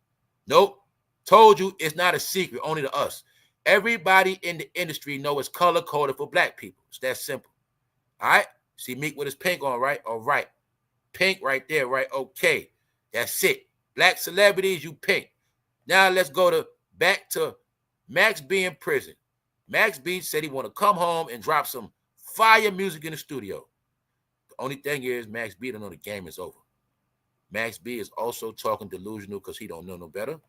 Nope. Told you it's not a secret, only to us. Everybody in the industry know it's color-coded for black people. It's that simple. All right? See Meek with his pink on, right? All right. Pink right there, right? Okay. That's it. Black celebrities, you pink. Now let's go back to Max B in prison. Max B said he want to come home and drop some fire music in the studio. The only thing is Max B don't know the game is over. Max B is also talking delusional because he don't know no better.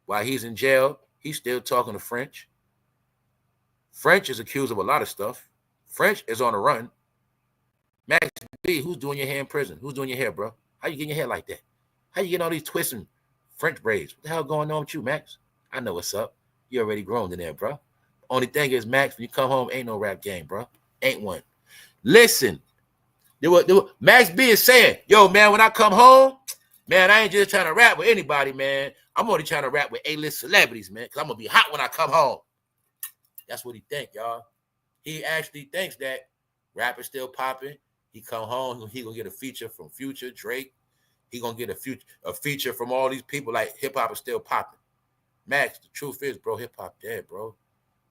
While he's in jail, he's still talking to French. French is accused of a lot of stuff. French is on the run. Max B, who's doing your hair in prison? Who's doing your hair, bro? How you getting your hair like that? How you getting all these twists and French braids? What the hell going on with you, Max? I know what's up. You already grown in there, bro. Only thing is, Max, when you come home, ain't no rap game, bro. Ain't one. Listen, Max B is saying, yo, man, when I come home, man, I ain't just trying to rap with anybody, man. I'm only trying to rap with A-list celebrities, man, because I'm going to be hot when I come home. That's what he think, y'all. He actually thinks that rap is still popping. He come home, he gonna get a feature from Future, Drake. He gonna get a feature from all these people. Like hip hop is still popping. Max, the truth is, bro, hip hop dead, bro.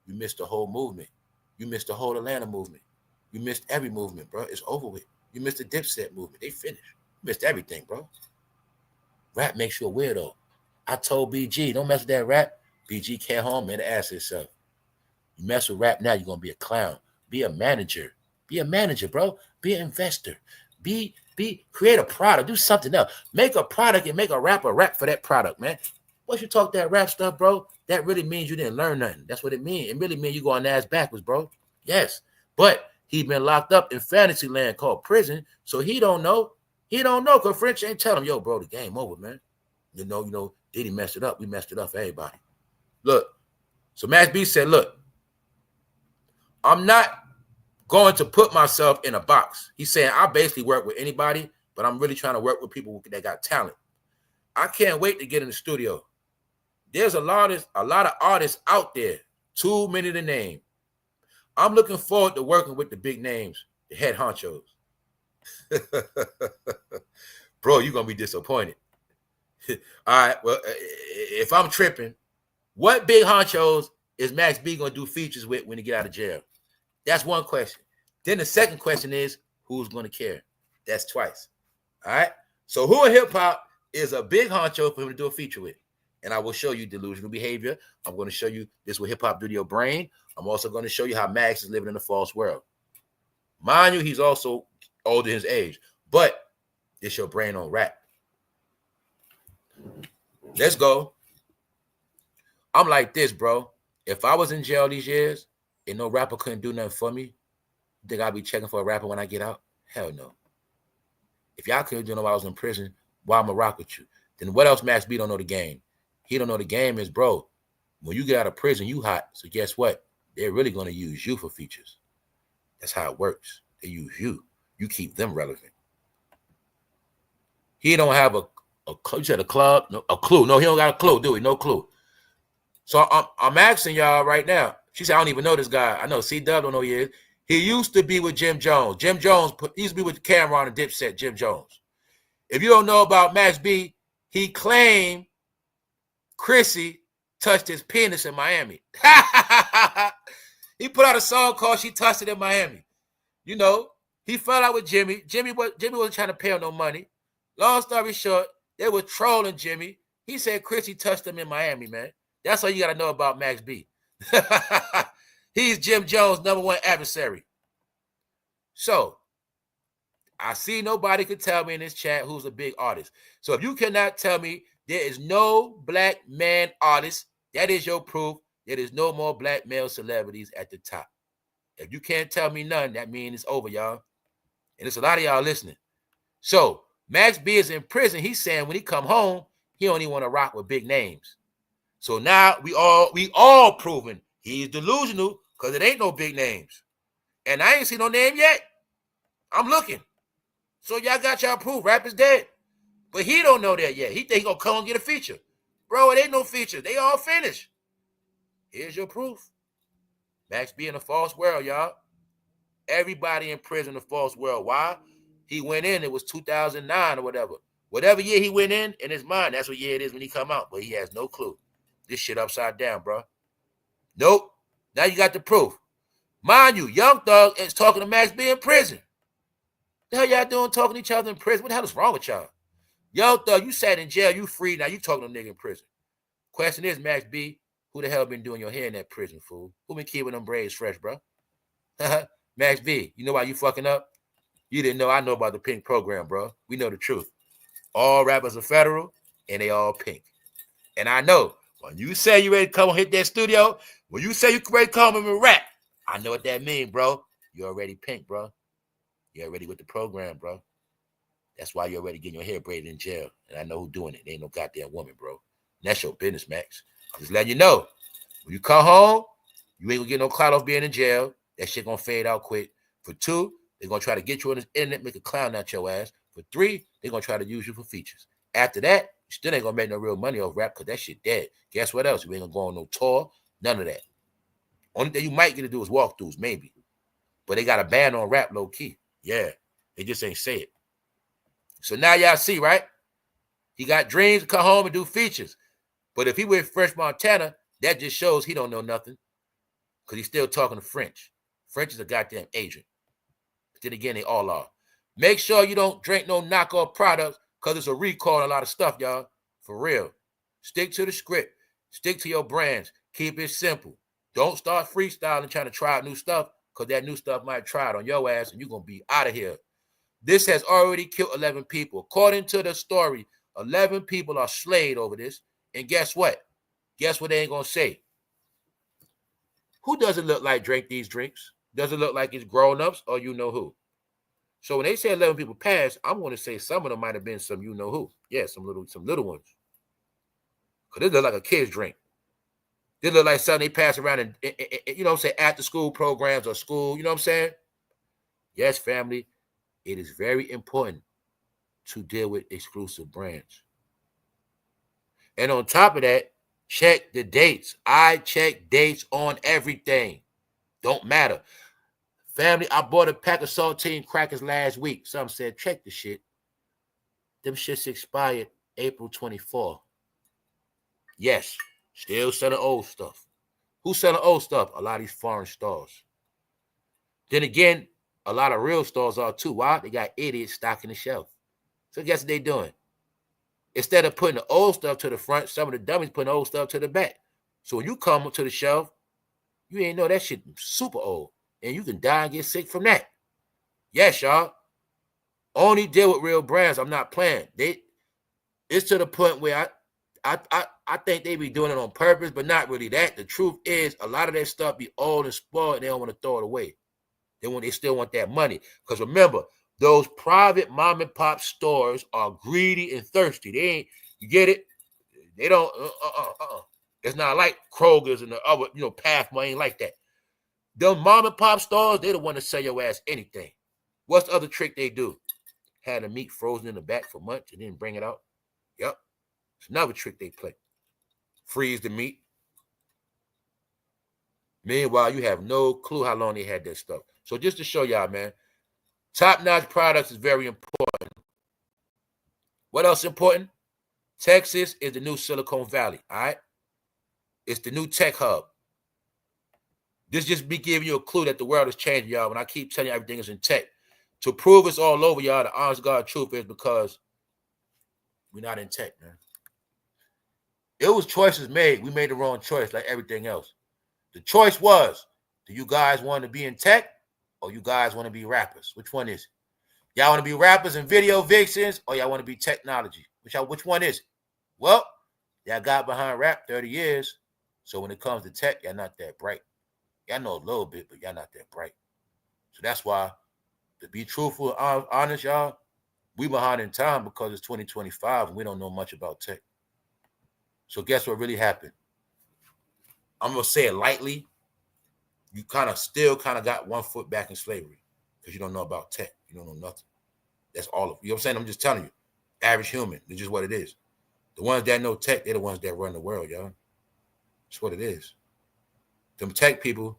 You missed the whole movement. You missed the whole Atlanta movement. You missed every movement, bro. It's over with. You missed the Dipset movement. They finished. You missed everything, bro. Rap makes you a weirdo. I told BG, don't mess with that rap. BG came home and asked himself. You mess with rap now, you're gonna be a clown. Be a manager. Be a manager, bro. Be an investor. Create a product. Do something else. Make a product and make a rapper rap for that product, man. Once you talk that rap stuff, bro, that really means you didn't learn nothing. That's what it means. It really means you going ass backwards, bro. Yes. But he been locked up in fantasy land called prison, so he don't know. He don't know because French ain't telling him, yo, bro, the game over, man. You know, Diddy messed it up. We messed it up for everybody. Look, so Max B said, look, I'm not going to put myself in a box. He's saying I basically work with anybody, but I'm really trying to work with people that got talent. I can't wait to get in the studio. There's a lot of artists out there, too many to name. I'm looking forward to working with the big names, the head honchos. Bro, you're going to be disappointed. All right, well, if I'm tripping, what big honchos is Max B going to do features with when he get out of jail? That's one question. Then the second question is, who's going to care? That's twice. All right? So who in hip-hop is a big honcho for him to do a feature with? And I will show you delusional behavior. I'm going to show you this what hip-hop do to your brain. I'm also going to show you how Max is living in a false world. Mind you, he's also older than his age. But it's your brain on rap. Let's go. I'm like this, bro. If I was in jail these years and no rapper couldn't do nothing for me, you think I'd be checking for a rapper when I get out? Hell no. If y'all couldn't do no while I was in prison, why I'ma rock with you? Then what else Max B don't know the game? He don't know the game is, bro, when you get out of prison, you hot. So guess what? They're really going to use you for features. That's how it works. They use you. You keep them relevant. He don't have a clue. You said a club? No, a clue. No, he don't got a clue, do he? No clue. So I'm asking y'all right now. She said, I don't even know this guy. I know C-Dub don't know who he is. He used to be with Jim Jones. Jim Jones, he used to be with Cameron and Dipset, Jim Jones. If you don't know about Max B, he claimed Chrissy touched his penis in Miami. He put out a song called She Touched It in Miami. You know, he fell out with Jimmy. Jimmy wasn't trying to pay him no money. Long story short, they were trolling Jimmy. He said Chrissy touched him in Miami, man. That's all you got to know about Max B. He's Jim Jones' #1 adversary. So, I see nobody could tell me in this chat who's a big artist. So if you cannot tell me there is no black man artist, that is your proof there is no more black male celebrities at the top. If you can't tell me none, that means it's over, y'all. And there's a lot of y'all listening. So Max B is in prison. He's saying when he come home, he only want to rock with big names. So now we all proving he's delusional because it ain't no big names. And I ain't seen no name yet. I'm looking. So y'all got y'all proof. Rap is dead. But he don't know that yet. He think he gonna come and get a feature. Bro, it ain't no feature. They all finished. Here's your proof. Max B in a false world, y'all. Everybody in prison in a false world. Why? He went in, it was 2009 or whatever. Whatever year he went in his mind, that's what year it is when he come out. But he has no clue. This shit upside down, bro. Nope. Now you got the proof. Mind you, Young Thug is talking to Max B in prison. The hell y'all doing talking to each other in prison? What the hell is wrong with y'all? Young Thug, you sat in jail, you free, now you talking to a nigga in prison. Question is, Max B, who the hell been doing your hair in that prison, fool? Who been keeping them braids fresh, bro? Max B, you know why you fucking up? You didn't know I know about the pink program, bro. We know the truth. All rappers are federal, and they all pink. And I know, when you say you ready to come and hit that studio, when you say you ready to come and rap, I know what that means, bro. You're already pink, bro. You're already with the program, bro. That's why you're already getting your hair braided in jail. And I know who's doing it. They ain't no goddamn woman, bro. And that's your business, Max. I'm just letting you know. When you come home, you ain't gonna get no clout off being in jail. That shit gonna fade out quick. For 2, they're gonna try to get you on the internet, make a clown out your ass. For 3, they're gonna try to use you for features. After that, you still ain't gonna make no real money off rap because that shit dead. Guess what else? You ain't gonna go on no tour. None of that. Only thing you might get to do is walkthroughs, maybe. But they got a ban on rap low key. Yeah, they just ain't say it. So now y'all see, right? He got dreams to come home and do features. But if he with French Montana, that just shows he don't know nothing. Because he's still talking to French. French is a goddamn agent. But then again, they all are. Make sure you don't drink no knockoff products because it's a recall on a lot of stuff, y'all. For real. Stick to the script. Stick to your brands. Keep it simple. Don't start freestyling trying to try out new stuff because that new stuff might try it on your ass and you're going to be out of here. This has already killed 11 people. According to the story, 11 people are slayed over this. And guess what? Guess what they ain't going to say? Who does it look like drink these drinks? Does it look like it's grown-ups or you know who? So when they say 11 people passed, I'm going to say some of them might have been some you know who. Yeah, some little ones. Because this look like a kid's drink. This look like something they pass around and you know what I'm saying, after school programs or school, you know what I'm saying? Yes, family, it is very important to deal with exclusive brands. And on top of that, check the dates. I check dates on everything. Don't matter. Family, I bought a pack of saltine crackers last week. Some said, check the shit. Them shits expired April 24th. Yes, still selling old stuff. Who's selling old stuff? A lot of these foreign stores. Then again, a lot of real stores are too. Why? They got idiots stocking the shelf. So guess what they doing? Instead of putting the old stuff to the front, some of the dummies putting old stuff to the back. So when you come to the shelf, you ain't know that shit super old. And you can die and get sick from that. Yes, y'all. Only deal with real brands. I'm not playing. It's to the point where I think they be doing it on purpose, but not really that. The truth is, a lot of that stuff be old and spoiled, and they don't want to throw it away. They still want that money. Because remember, those private mom and pop stores are greedy and thirsty. They ain't, you get it? They don't, It's not like Kroger's and the other, Pathmark ain't like that. Them mom and pop stores, they the one to sell your ass anything. What's the other trick they do? Had the meat frozen in the back for months and then bring it out. Yep. It's another trick they play. Freeze the meat. Meanwhile, you have no clue how long they had that stuff. So just to show y'all, man, top-notch products is very important. What else important? Texas is the new Silicon Valley, all right? It's the new tech hub. This just be giving you a clue that the world is changing, y'all, when I keep telling you everything is in tech. To prove it's all over, y'all, the honest God truth is because we're not in tech, man. It was choices made. We made the wrong choice like everything else. The choice was, do you guys want to be in tech or you guys want to be rappers? Which one is it? Y'all want to be rappers and video vixens or y'all want to be technology? Which one is it? Well, y'all got behind rap 30 years. So when it comes to tech, y'all not that bright. Y'all know a little bit, but y'all not that bright. So that's why, to be truthful and honest, y'all, we behind in time because it's 2025 and we don't know much about tech. So guess what really happened? I'm going to say it lightly. You still got one foot back in slavery because you don't know about tech. You don't know nothing. That's all of you know what I'm saying? I'm just telling you. Average human. It's just what it is. The ones that know tech, they're the ones that run the world, y'all. That's what it is. Them tech people,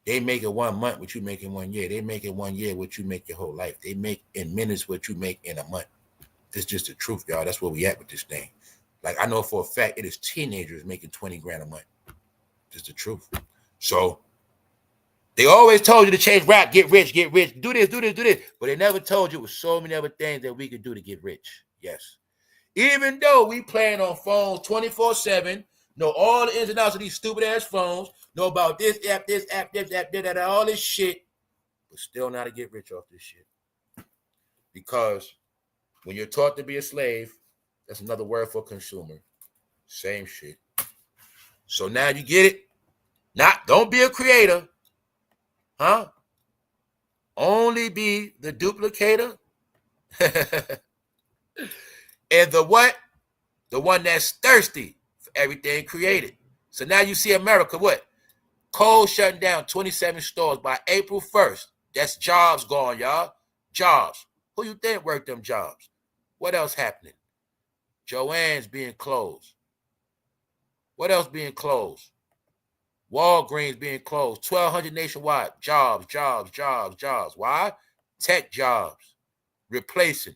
they make it 1 month what you make in 1 year. They make it 1 year what you make your whole life. They make in minutes what you make in a month. That's just the truth, y'all. That's where we at with this thing. Like, I know for a fact it is teenagers making 20 grand a month. Just the truth. So they always told you to change rap, get rich, do this. But they never told you it was so many other things that we could do to get rich. Yes. Even though we playing on phones 24/7, know all the ins and outs of these stupid ass phones, know about this app, that, all this shit, but still not to get rich off this shit. Because when you're taught to be a slave, that's another word for consumer. Same shit. So now you get it. Don't be a creator. Huh? Only be the duplicator. And the what? The one that's thirsty for everything created. So now you see America, what? Kohl's shutting down 27 stores by April 1st. That's jobs gone, y'all. Jobs. Who you think worked them jobs? What else happening? Joann's being closed. What else being closed? Walgreens being closed. 1,200 nationwide. Jobs, jobs, jobs, jobs. Why? Tech jobs. Replacing.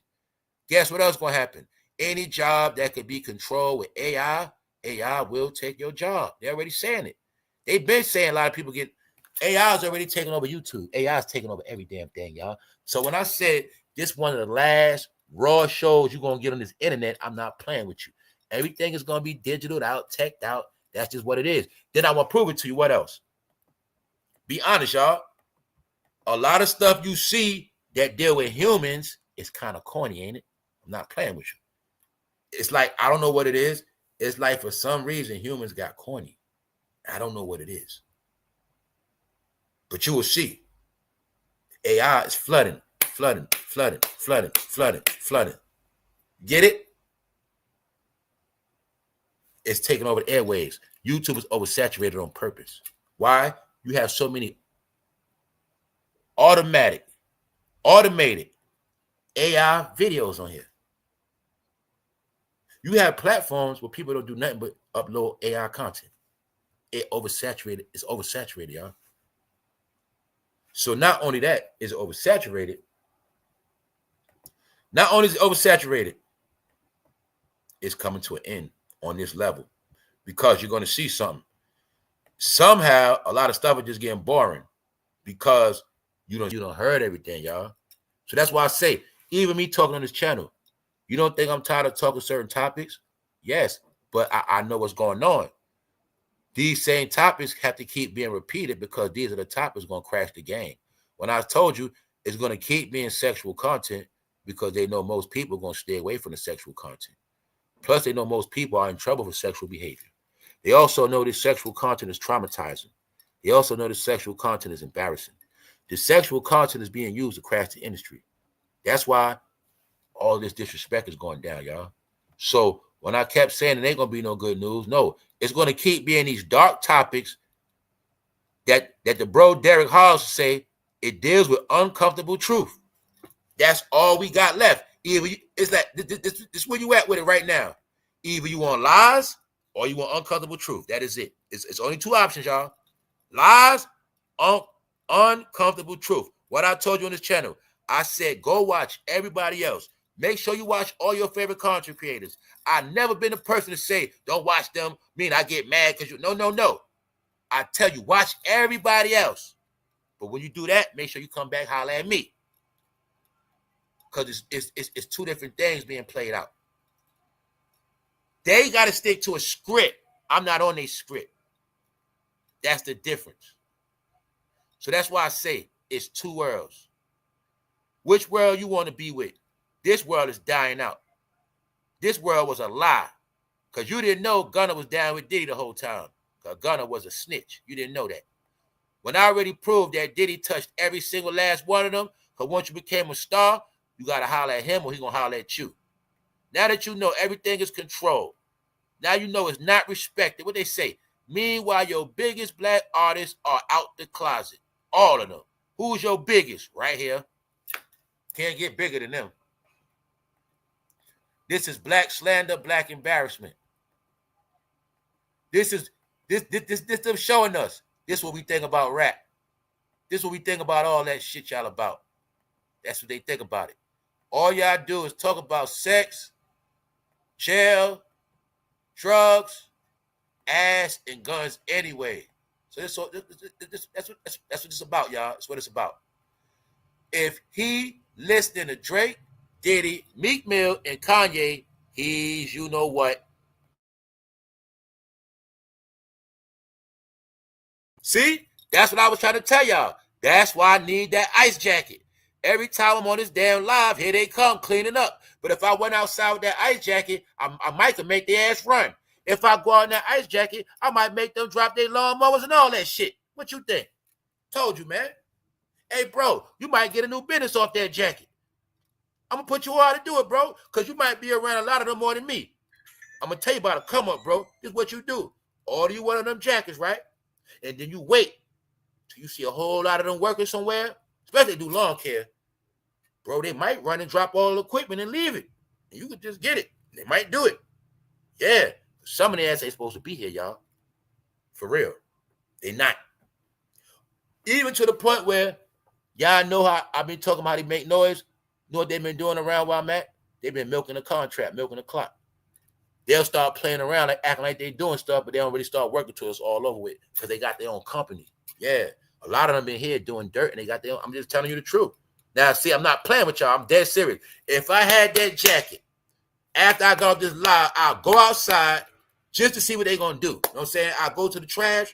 Guess what else going to happen? Any job that could be controlled with AI, AI will take your job. They're already saying it. They've been saying a lot of people get, AI is already taking over YouTube. AI is taking over every damn thing, y'all. So when I said this one of the last raw shows you're going to get on this internet, I'm not playing with you. Everything is going to be digitaled out, teched out. That's just what it is. Then I'm going to prove it to you. What else? Be honest, y'all. A lot of stuff you see that deal with humans is kind of corny, ain't it? I'm not playing with you. It's like, I don't know what it is. It's like for some reason, humans got corny. I don't know what it is. But you will see. AI is flooding, flooding, flooding, flooding, flooding, flooding. Get it? It's taking over the airwaves. YouTube is oversaturated on purpose. Why? You have so many automated AI videos on here. You have platforms where people don't do nothing but upload AI content. It's oversaturated, y'all. So not only that is it oversaturated, not only is it oversaturated, it's coming to an end on this level because you're going to see something. Somehow, a lot of stuff is just getting boring because you don't heard everything, y'all. So that's why I say, even me talking on this channel, you don't think I'm tired of talking certain topics? Yes, but I know what's going on. These same topics have to keep being repeated because these are the topics going to crash the game. When I told you it's going to keep being sexual content because they know most people are going to stay away from the sexual content. Plus, they know most people are in trouble for sexual behavior. They also know this sexual content is traumatizing. They also know this sexual content is embarrassing. The sexual content is being used to crash the industry. That's why all this disrespect is going down, y'all. So when I kept saying it ain't going to be no good news, no, it's going to keep being these dark topics that the bro Derek Hall say it deals with uncomfortable truth. That's all we got left. Either it's like this where you at with it right now. Either you want lies or you want uncomfortable truth. That is it. It's only two options, y'all. Lies, uncomfortable truth. What I told you on this channel, I said go watch everybody else. Make sure you watch all your favorite content creators. I've never been a person to say, don't watch them, mean I get mad because you... No. I tell you, watch everybody else. But when you do that, make sure you come back, holler at me. Because it's two different things being played out. They got to stick to a script. I'm not on their script. That's the difference. So that's why I say it's two worlds. Which world you want to be with? This world is dying out. This world was a lie. Because you didn't know Gunna was down with Diddy the whole time. Because Gunna was a snitch. You didn't know that. When I already proved that Diddy touched every single last one of them, because once you became a star, you got to holler at him or he's going to holler at you. Now that you know everything is controlled, now you know it's not respected. What they say? Meanwhile, your biggest black artists are out the closet. All of them. Who's your biggest? Right here. Can't get bigger than them. This is black slander, black embarrassment. This them showing us. This is what we think about rap. This is what we think about all that shit y'all about. That's what they think about it. All y'all do is talk about sex, jail, drugs, ass, and guns anyway. So that's what it's about, y'all. That's what it's about. If he listening to Drake, Diddy, Meek Mill, and Kanye, he's you know what. See? That's what I was trying to tell y'all. That's why I need that ice jacket. Every time I'm on this damn live, here they come cleaning up. But if I went outside with that ice jacket, I might make their ass run. If I go out in that ice jacket, I might make them drop their lawnmowers and all that shit. What you think? Told you, man. Hey, bro, you might get a new business off that jacket. I'm going to put you on how to do it, bro, because you might be around a lot of them more than me. I'm going to tell you about a come up, bro. This is what you do. Order you one of them jackets, right? And then you wait till you see a whole lot of them working somewhere, especially do lawn care. Bro, they might run and drop all the equipment and leave it. And you could just get it. They might do it. Yeah. Some of the ass ain't supposed to be here, y'all. For real. They not. Even to the point where y'all know how I've been talking about how they make noise. You know what they've been doing around where I'm at? They've been milking the contract, milking the clock. They'll start playing around, like acting like they're doing stuff, but they don't really start working to us all over with because they got their own company. Yeah, a lot of them been here doing dirt, and they got their own. I'm just telling you the truth. Now, see, I'm not playing with y'all. I'm dead serious. If I had that jacket, after I got off this live, I'll go outside just to see what they're going to do. You know what I'm saying? I'll go to the trash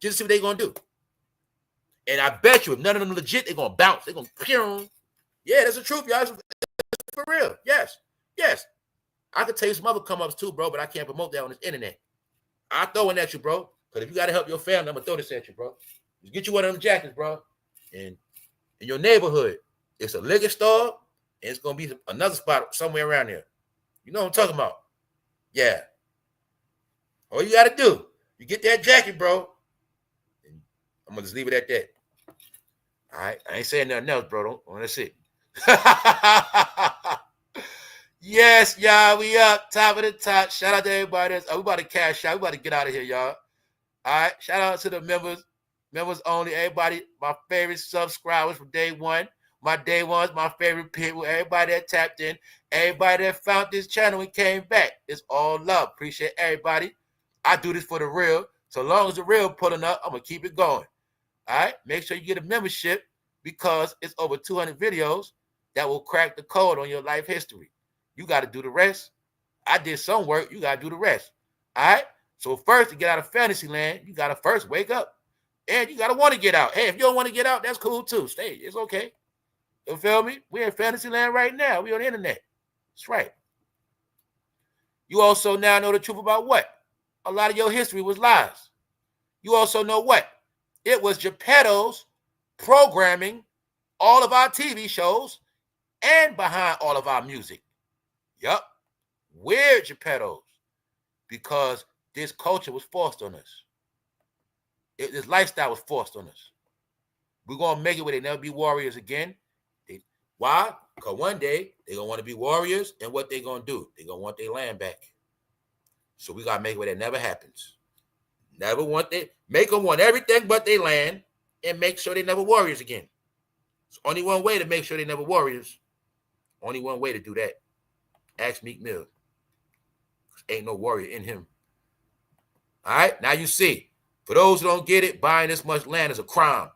just to see what they're going to do. And I bet you, if none of them legit, they're going to bounce. They're going to pew. Yeah, that's the truth, y'all. It's for real. Yes. Yes. I could tell you some other come-ups too, bro, but I can't promote that on this internet. I'll throw it at you, bro. Because if you got to help your family, I'm going to throw this at you, bro. Just get you one of them jackets, bro. And in your neighborhood, it's a liquor store, and it's going to be another spot somewhere around there. You know what I'm talking about? Yeah. All you got to do, you get that jacket, bro. And I'm going to just leave it at that. All right? I ain't saying nothing else, bro. That's it. Yes, y'all, we up. Top of the top. Shout out to everybody. We about to cash out. We about to get out of here, y'all. All right? Shout out to the members. Members only. Everybody, my favorite subscribers from day one. My day ones, my favorite people. Everybody that tapped in. Everybody that found this channel and came back. It's all love. Appreciate everybody. I do this for the real. So long as the real pulling up, I'm going to keep it going. All right? Make sure you get a membership because it's over 200 videos that will crack the code on your life history. You got to do the rest. I did some work. You got to do the rest. All right? So first, to get out of fantasy land, you got to first wake up. And you got to want to get out. Hey, if you don't want to get out, that's cool too. Stay. It's okay. You feel me? We're in fantasy land right now. We're on the internet. That's right. You also now know the truth about what? A lot of your history was lies. You also know what? It was Geppetto's programming all of our TV shows and behind all of our music. Yup. We're Geppetto's because this culture was forced on us. This lifestyle was forced on us. We're going to make it where they never be warriors again. Why? Because one day they're going to want to be warriors, and what they're going to do? They're going to want their land back. So we got to make it where that never happens. Make them want everything but their land and make sure they never warriors again. It's only one way to make sure they never warriors. Only one way to do that. Ask Meek Mill. Ain't no warrior in him. All right? Now you see. For those who don't get it, buying this much land is a crime.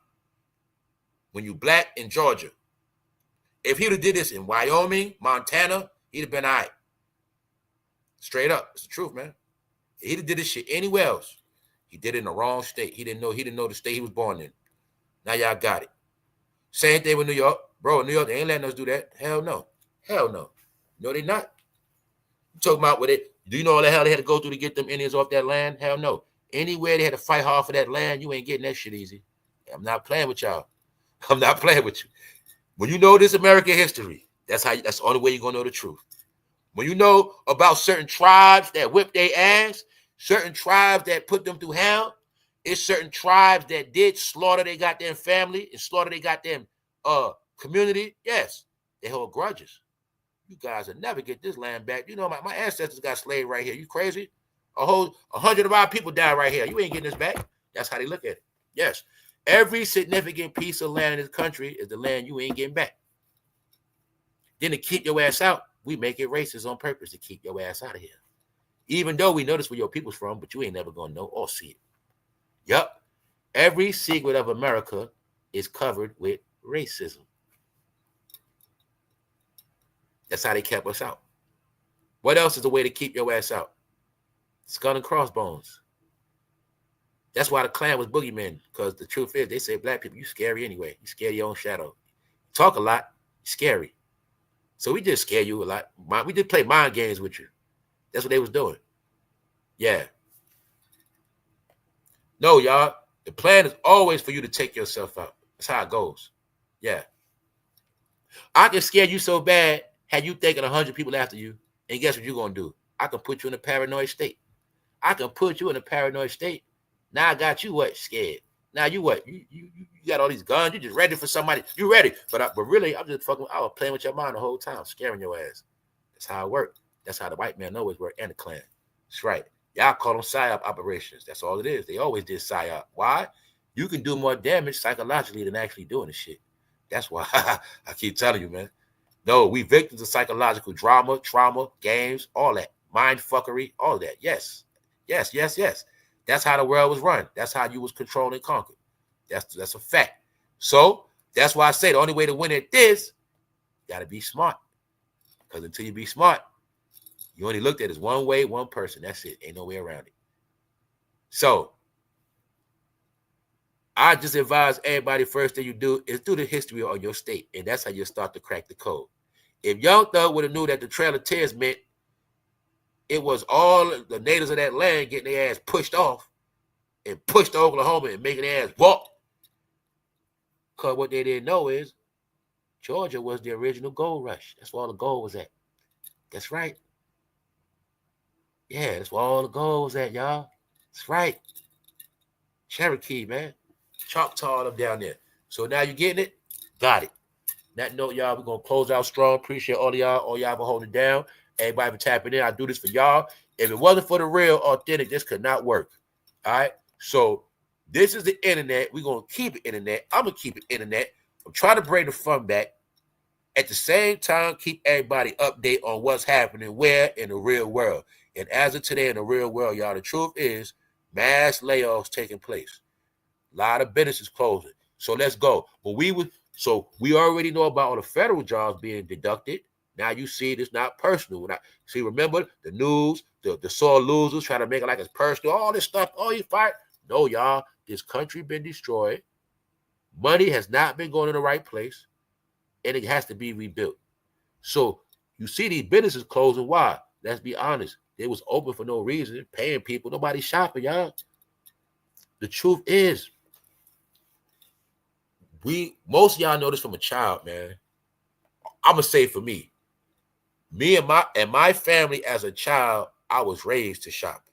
When you black in Georgia. If he'd have did this in Wyoming, Montana, he'd have been all right. Straight up. It's the truth, man. If he'd have did this shit anywhere else, he did it in the wrong state. He didn't know the state he was born in. Now y'all got it. Same thing with New York. Bro, in New York, they ain't letting us do that. Hell no. Hell no. No, they not. You talking about what it? Do you know all the hell they had to go through to get them Indians off that land? Hell no. Anywhere they had to fight hard for that land, you ain't getting that shit easy. I'm not playing with y'all. I'm not playing with you. When you know this American history, that's the only way you're gonna know the truth. When you know about certain tribes that whip their ass, certain tribes that put them through hell, it's certain tribes that did slaughter their goddamn family and slaughter their goddamn community. Yes, they hold grudges. You guys will never get this land back. You know, my ancestors got slaved right here. You crazy? 100 of our people died right here. You ain't getting this back. That's how they look at it. Yes. Every significant piece of land in this country is the land you ain't getting back. Then to keep your ass out, we make it racist on purpose to keep your ass out of here. Even though we know this where your people's from, but you ain't never going to know or see it. Yup. Every secret of America is covered with racism. That's how they kept us out. What else is a way to keep your ass out? Skull and crossbones. That's why the Klan was boogeymen, because the truth is, they say black people, you scary anyway. You scare your own shadow. Talk a lot, scary. So we just scare you a lot. We just play mind games with you. That's what they was doing. Yeah. No, y'all. The plan is always for you to take yourself out. That's how it goes. Yeah. I can scare you so bad, had you thinking 100 people after you, and guess what you're going to do? I can put you in a paranoid state. I can put you in a paranoid state. Now I got you what? Scared. Now you what? You got all these guns. You just ready for somebody. You ready. But really, I was playing with your mind the whole time, scaring your ass. That's how it worked. That's how the white man always worked and the Klan. That's right. Y'all call them PSYOP operations. That's all it is. They always did PSYOP. Why? You can do more damage psychologically than actually doing the shit. That's why I keep telling you, man. No, we victims of psychological drama, trauma, games, all that. Mind fuckery, all that. Yes. Yes, yes, yes. That's how the world was run. That's how you was controlled and conquered. That's a fact. So that's why I say the only way to win at this, you got to be smart. Because until you be smart, you only looked at it as one way, one person. That's it. Ain't no way around it. So I just advise everybody, first thing you do is do the history on your state. And that's how you start to crack the code. If Young Thug would have knew that the Trail of Tears meant it was all the natives of that land getting their ass pushed off and pushed to Oklahoma and making their ass walk. Because what they didn't know is Georgia was the original gold rush. That's where all the gold was at. That's right. Yeah, that's where all the gold was at, y'all. That's right. Cherokee, man. Choctaw up down there. So now you getting it? Got it. That note, y'all, we're going to close out strong. Appreciate all y'all for holding down. Everybody for tapping in. I do this for y'all. If it wasn't for the real, authentic, this could not work. All right? So this is the internet. We're going to keep it internet. I'm going to keep it internet. I'm trying to bring the fun back. At the same time, keep everybody update on what's happening where in the real world. And as of today in the real world, y'all, the truth is mass layoffs taking place. A lot of businesses closing. So let's go. So we already know about all the federal jobs being deducted. Now you see it's not personal. See, remember the news, the sore losers trying to make it like it's personal. All this stuff. Oh, you fired. No, y'all. This country been destroyed. Money has not been going in the right place. And it has to be rebuilt. So you see these businesses closing. Why? Let's be honest. They was open for no reason, paying people. Nobody shopping, y'all. The truth is, most of y'all know this from a child, man. I'm gonna say for me and my family as a child, I was raised to shop.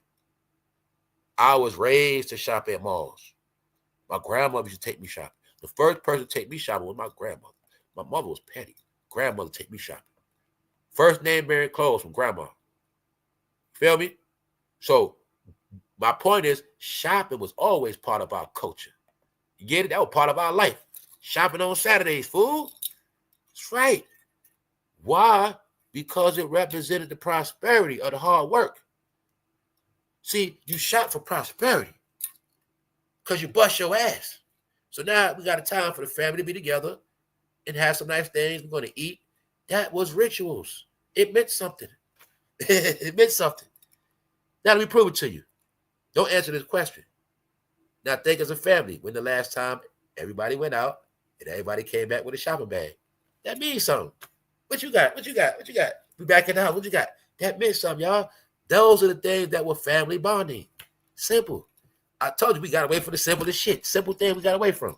I was raised to shop at malls. My grandmother used to take me shopping. The first person to take me shopping was my grandmother. My mother was petty. Grandmother take me shopping. First name bearing clothes from grandma. Feel me? So my point is, shopping was always part of our culture. You get it? That was part of our life. Shopping on Saturdays, fool. That's right. Why? Because it represented the prosperity of the hard work. See, you shop for prosperity because you bust your ass. So now we got a time for the family to be together and have some nice things. We're going to eat. That was rituals. It meant something. It meant something. Now let me prove it to you. Don't answer this question. Now think as a family, when the last time everybody went out and everybody came back with a shopping bag. That means something. What you got? What you got? What you got? We back in the house. What you got? That meant something, y'all. Those are the things that were family bonding. Simple. I told you we got away from the simplest shit. Simple things we got away from.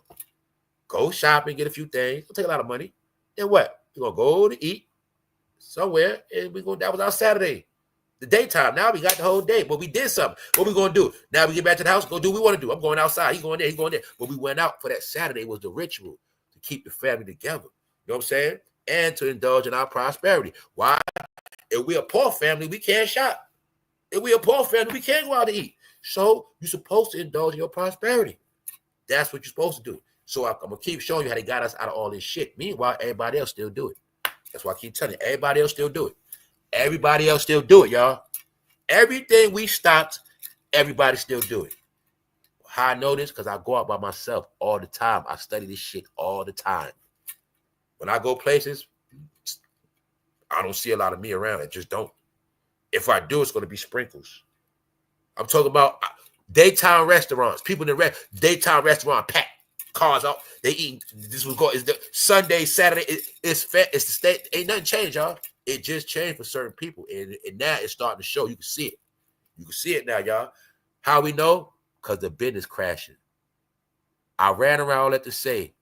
Go shopping, get a few things. It'll take a lot of money. Then what? We're going to go to eat somewhere, and that was our Saturday. The daytime. Now we got the whole day, but we did something. What we going to do? Now we get back to the house, go do what we want to do. I'm going outside. He's going there. He's going there. But we went out for that Saturday was the ritual to keep the family together. You know what I'm saying? And to indulge in our prosperity. Why? If we're a poor family, we can't shop. If we're a poor family, we can't go out to eat. So you're supposed to indulge in your prosperity. That's what you're supposed to do. So I'm going to keep showing you how they got us out of all this shit. Meanwhile, everybody else still do it. That's why I keep telling you, everybody else still do it. Everybody else still do it, y'all. Everything we stopped, everybody still do it. How I know this? Because I go out by myself all the time. I study this shit all the time. When I go places, I don't see a lot of me around. I just don't. If I do, it's going to be sprinkles. I'm talking about daytime restaurants. People in the daytime restaurant packed. Cars out. They eating. This was going. It's the Sunday, Saturday. It's fat. It's the state. Ain't nothing changed, y'all. It just changed for certain people, and now it's starting to show. You can see it. You can see it now, y'all. How we know? Because the business crashing. I ran around all that to say,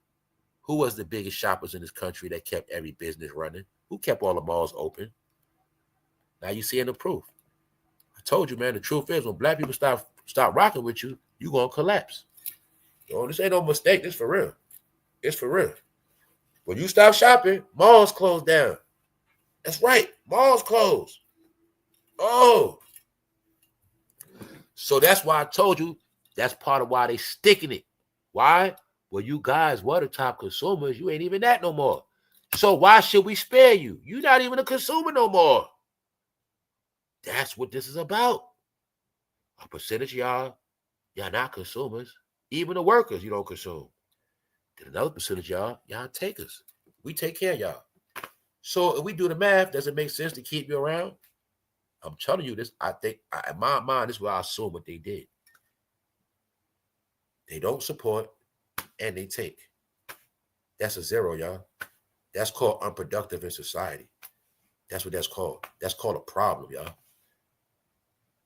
who was the biggest shoppers in this country that kept every business running? Who kept all the malls open? Now you seeing the proof. I told you, man. The truth is, when black people start rocking with you, you gonna collapse. Yo, this ain't no mistake. This for real. It's for real. When you stop shopping, malls close down. That's right. Malls close. Oh. So that's why I told you that's part of why they sticking it. Why? Well, you guys were the top consumers. You ain't even that no more. So why should we spare you? You're not even a consumer no more. That's what this is about. A percentage of y'all not consumers. Even the workers, you don't consume. Then another percentage of y'all takers. We take care of y'all. So if we do the math, does it make sense to keep you around? I'm telling you this. I think, in my mind, this is where I assume what they did. They don't support and they take. That's a zero, y'all. That's called unproductive in society. That's what that's called. That's called a problem, y'all.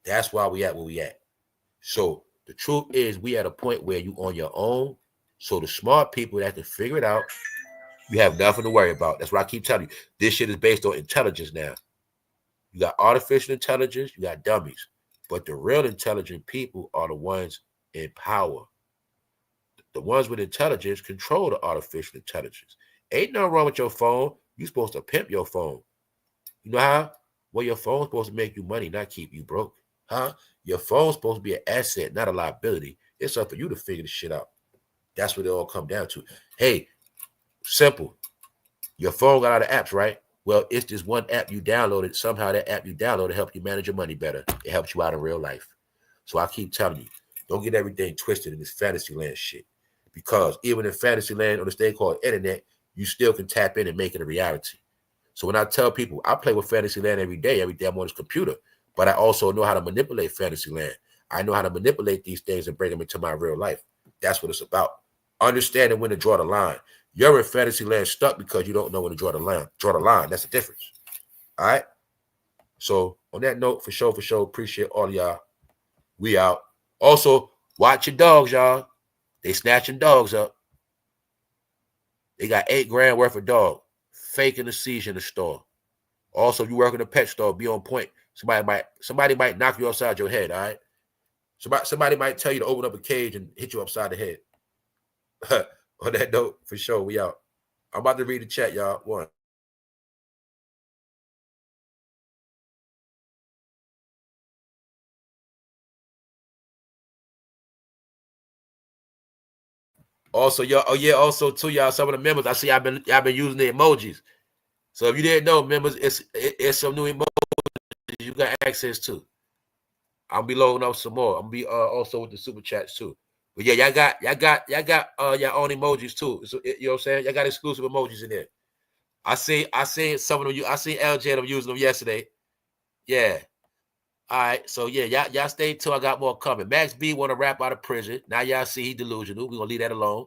That's why we at where we at. So the truth is we at a point where you on your own. So the smart people that can figure it out, you have nothing to worry about. That's what I keep telling you. This shit is based on intelligence now. You got artificial intelligence, you got dummies. But the real intelligent people are the ones in power. The ones with intelligence control the artificial intelligence. Ain't nothing wrong with your phone. You're supposed to pimp your phone. You know how? Well, your phone's supposed to make you money, not keep you broke. Huh? Your phone's supposed to be an asset, not a liability. It's up for you to figure this shit out. That's what it all come down to. Hey, simple. Your phone got all the apps, right? Well, it's this one app you downloaded. Somehow that app you downloaded helped you manage your money better. It helps you out in real life. So I keep telling you, don't get everything twisted in this fantasy land shit. Because even in fantasy land on this thing called internet, you still can tap in and make it a reality. So when I tell people, I play with fantasy land every day I'm on this computer, but I also know how to manipulate fantasy land. I know how to manipulate these things and bring them into my real life. That's what it's about. Understanding when to draw the line. You're in fantasy land stuck because you don't know when to draw the line. Draw the line. That's the difference. All right? So on that note, for sure, appreciate all of y'all. We out. Also, watch your dogs, y'all. They snatching dogs up. They got $8 grand worth of dog. Faking the seizure in the store. Also, if you work in a pet store, be on point. Somebody might knock you upside your head, all right? Somebody might tell you to open up a cage and hit you upside the head. On that note, for sure, we out. I'm about to read the chat, y'all. One. Also, y'all, also too, y'all, some of the members, I see y'all been using the emojis. So if you didn't know, members, it's some new emojis you got access to. I'll be loading up some more. I'm gonna be also with the super chats too. But yeah, y'all got your own emojis too. So, you know what I'm saying? Y'all got exclusive emojis in there. I seen some of them. I seen LJ them using them yesterday. Yeah. All right. So yeah, y'all stay tuned. I got more coming. Max B want to rap out of prison. Now y'all see he delusional. We gonna leave that alone.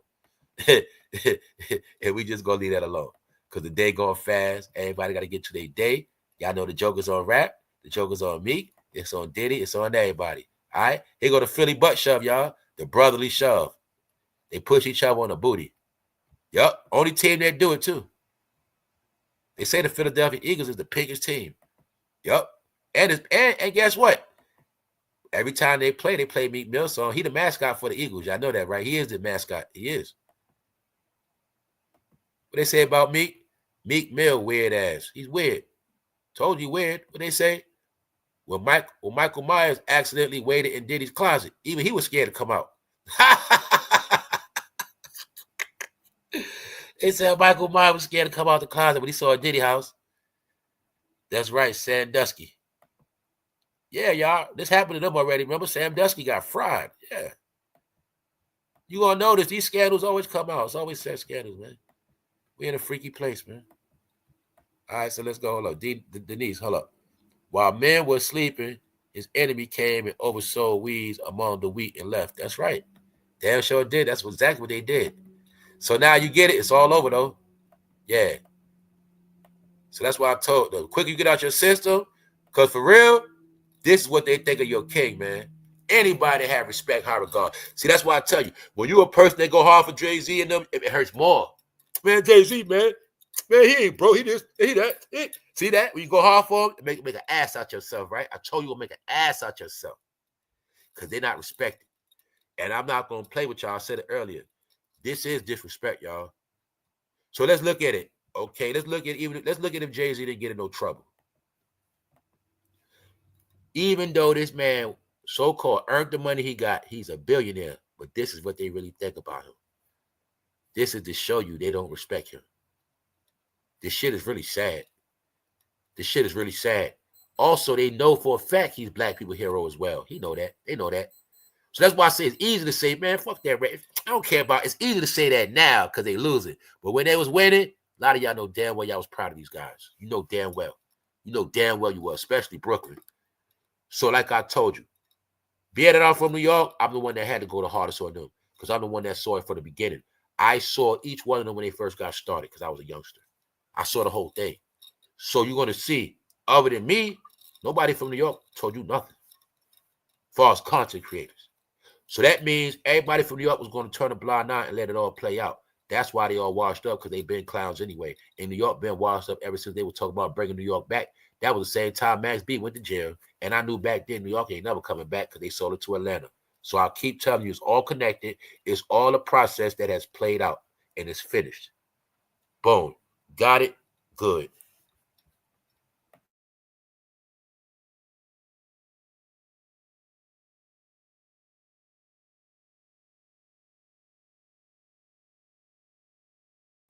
And we just gonna leave that alone. Cause the day going fast. Everybody gotta get to their day. Y'all know the joker's on rap. The joker's on me. It's on Diddy. It's on everybody. All right. Here go the Philly butt shove, y'all. The brotherly shove. They push each other on the booty. Yup. Only team that do it too. They say the Philadelphia Eagles is the biggest team. Yup. And guess what? Every time they play Meek Mill song. He the mascot for the Eagles. Y'all know that, right? He is the mascot. He is. What they say about Meek? Meek Mill, weird ass. He's weird. Told you weird. What they say? When Michael Myers accidentally waited in Diddy's closet, even he was scared to come out. They said Michael Myers was scared to come out the closet when he saw a Diddy house. That's right, Sandusky. Yeah, y'all. This happened to them already. Remember, Sandusky got fried. Yeah. You gonna notice these scandals always come out. It's always sad scandals, man. We in a freaky place, man. All right, so let's go. Hold up. Denise, hold up. While men were sleeping, his enemy came and oversold weeds among the wheat and left. That's right. Damn sure did. That's exactly what they did. So now you get it. It's all over, though. Yeah. So that's why I told the quicker you get out your system, because for real, this is what they think of your king, man. Anybody have respect, high regard. See, that's why I tell you, when you a person that go hard for Jay-Z and them, it hurts more. Man, Jay-Z, man, he ain't bro. He that. See that? When you go hard for him, make an ass out yourself, right? I told you to make an ass out yourself. Because they're not respected. And I'm not going to play with y'all. I said it earlier. This is disrespect, y'all. So let's look at it. Okay, let's look at if Jay-Z didn't get in no trouble. Even though this man So-called earned the money he got. He's a billionaire. But this is what they really think about him. This is to show you they don't respect him. This shit is really sad. This shit is really sad. Also, they know for a fact he's black people hero as well. He know that. They know that. So that's why I say it's easy to say, man, fuck that. I don't care about it. It's easy to say that now because they losing. But when they was winning, a lot of y'all know damn well y'all was proud of these guys. You know damn well. You know damn well you were, especially Brooklyn. So like I told you, being that I'm from New York, I'm the one that had to go the hardest on them because I'm the one that saw it from the beginning. I saw each one of them when they first got started because I was a youngster. I saw the whole thing. So you're going to see, other than me, nobody from New York told you nothing as far as content creators. So that means everybody from New York was going to turn a blind eye and let it all play out. That's why they all washed up, because they've been clowns anyway. And New York been washed up ever since they were talking about bringing New York back. That was the same time Max B went to jail. And I knew back then New York ain't never coming back because they sold it to Atlanta. So I'll keep telling you, it's all connected. It's all a process that has played out, and it's finished. Boom. Got it? Good.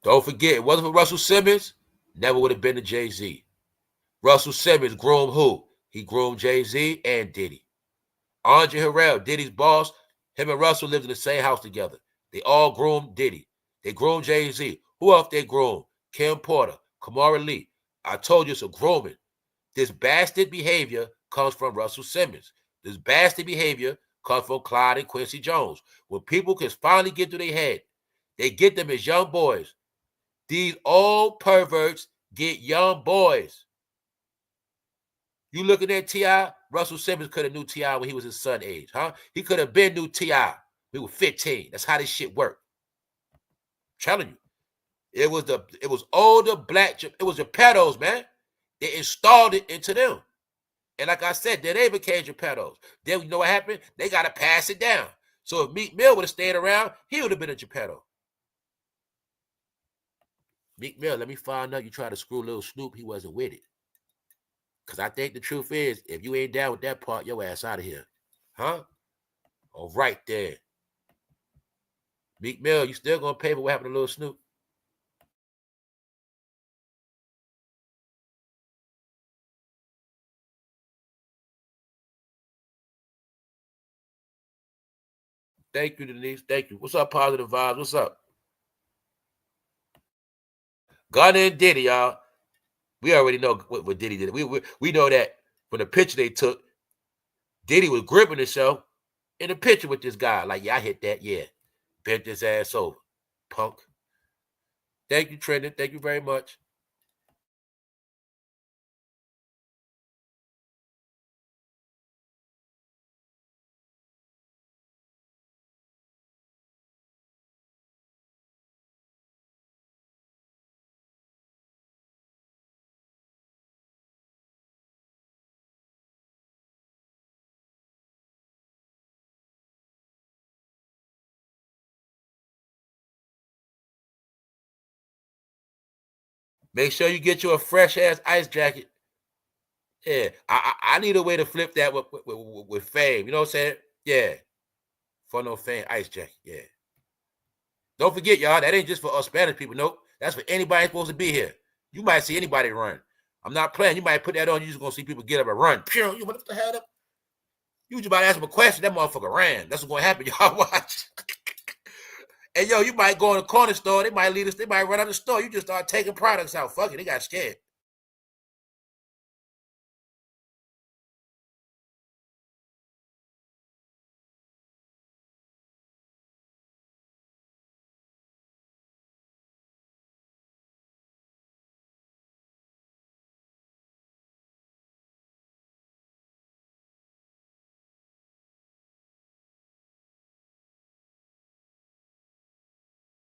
Don't forget, it wasn't for Russell Simmons, never would have been to Jay-Z. Russell Simmons groomed who? He groomed Jay-Z and Diddy. Andre Harrell, Diddy's boss, him and Russell lived in the same house together. They all groomed Diddy. They groomed Jay-Z. Who else they groomed? Kim Porter, Kamara Lee. I told you it's a grooming. This bastard behavior comes from Russell Simmons. This bastard behavior comes from Clyde and Quincy Jones. When people can finally get to their head, they get them as young boys. These old perverts get young boys. You looking at T.I., Russell Simmons could have knew T.I. when he was his son age, huh? He could have been knew T.I. He was 15. That's how this shit worked. I'm telling you. It was older black, it was Geppettos, man. They installed it into them. And like I said, then they became Geppettos. Then you know what happened? They got to pass it down. So if Meek Mill would have stayed around, he would have been a Geppetto. Meek Mill, let me find out you try to screw little Snoop, he wasn't with it. Because I think the truth is, if you ain't down with that part, your ass out of here. Huh? All right there. Meek Mill, you still going to pay for what happened to little Snoop? Thank you, Denise. Thank you. What's up, Positive Vibes? What's up? Gunna and Diddy, y'all. We already know what Diddy did. We know that from the picture they took, Diddy was gripping himself in the picture with this guy. Like, yeah, I hit that. Yeah. Bent his ass over. Punk. Thank you, Trendon. Thank you very much. Make sure you get you a fresh ass ice jacket. Yeah, I need a way to flip that with fame. You know what I'm saying? Yeah, for no fame ice jacket. Yeah. Don't forget, y'all, that ain't just for us Spanish people. Nope, that's for anybody supposed to be here. You might see anybody run. I'm not playing. You might put that on. You're just gonna see people get up and run. You what the hell? You just about to ask him a question. That motherfucker ran. That's what's gonna happen. Y'all watch. And yo, you might go in the corner store. They might lead us. They might run out of the store. You just start taking products out. Fuck it. They got scared.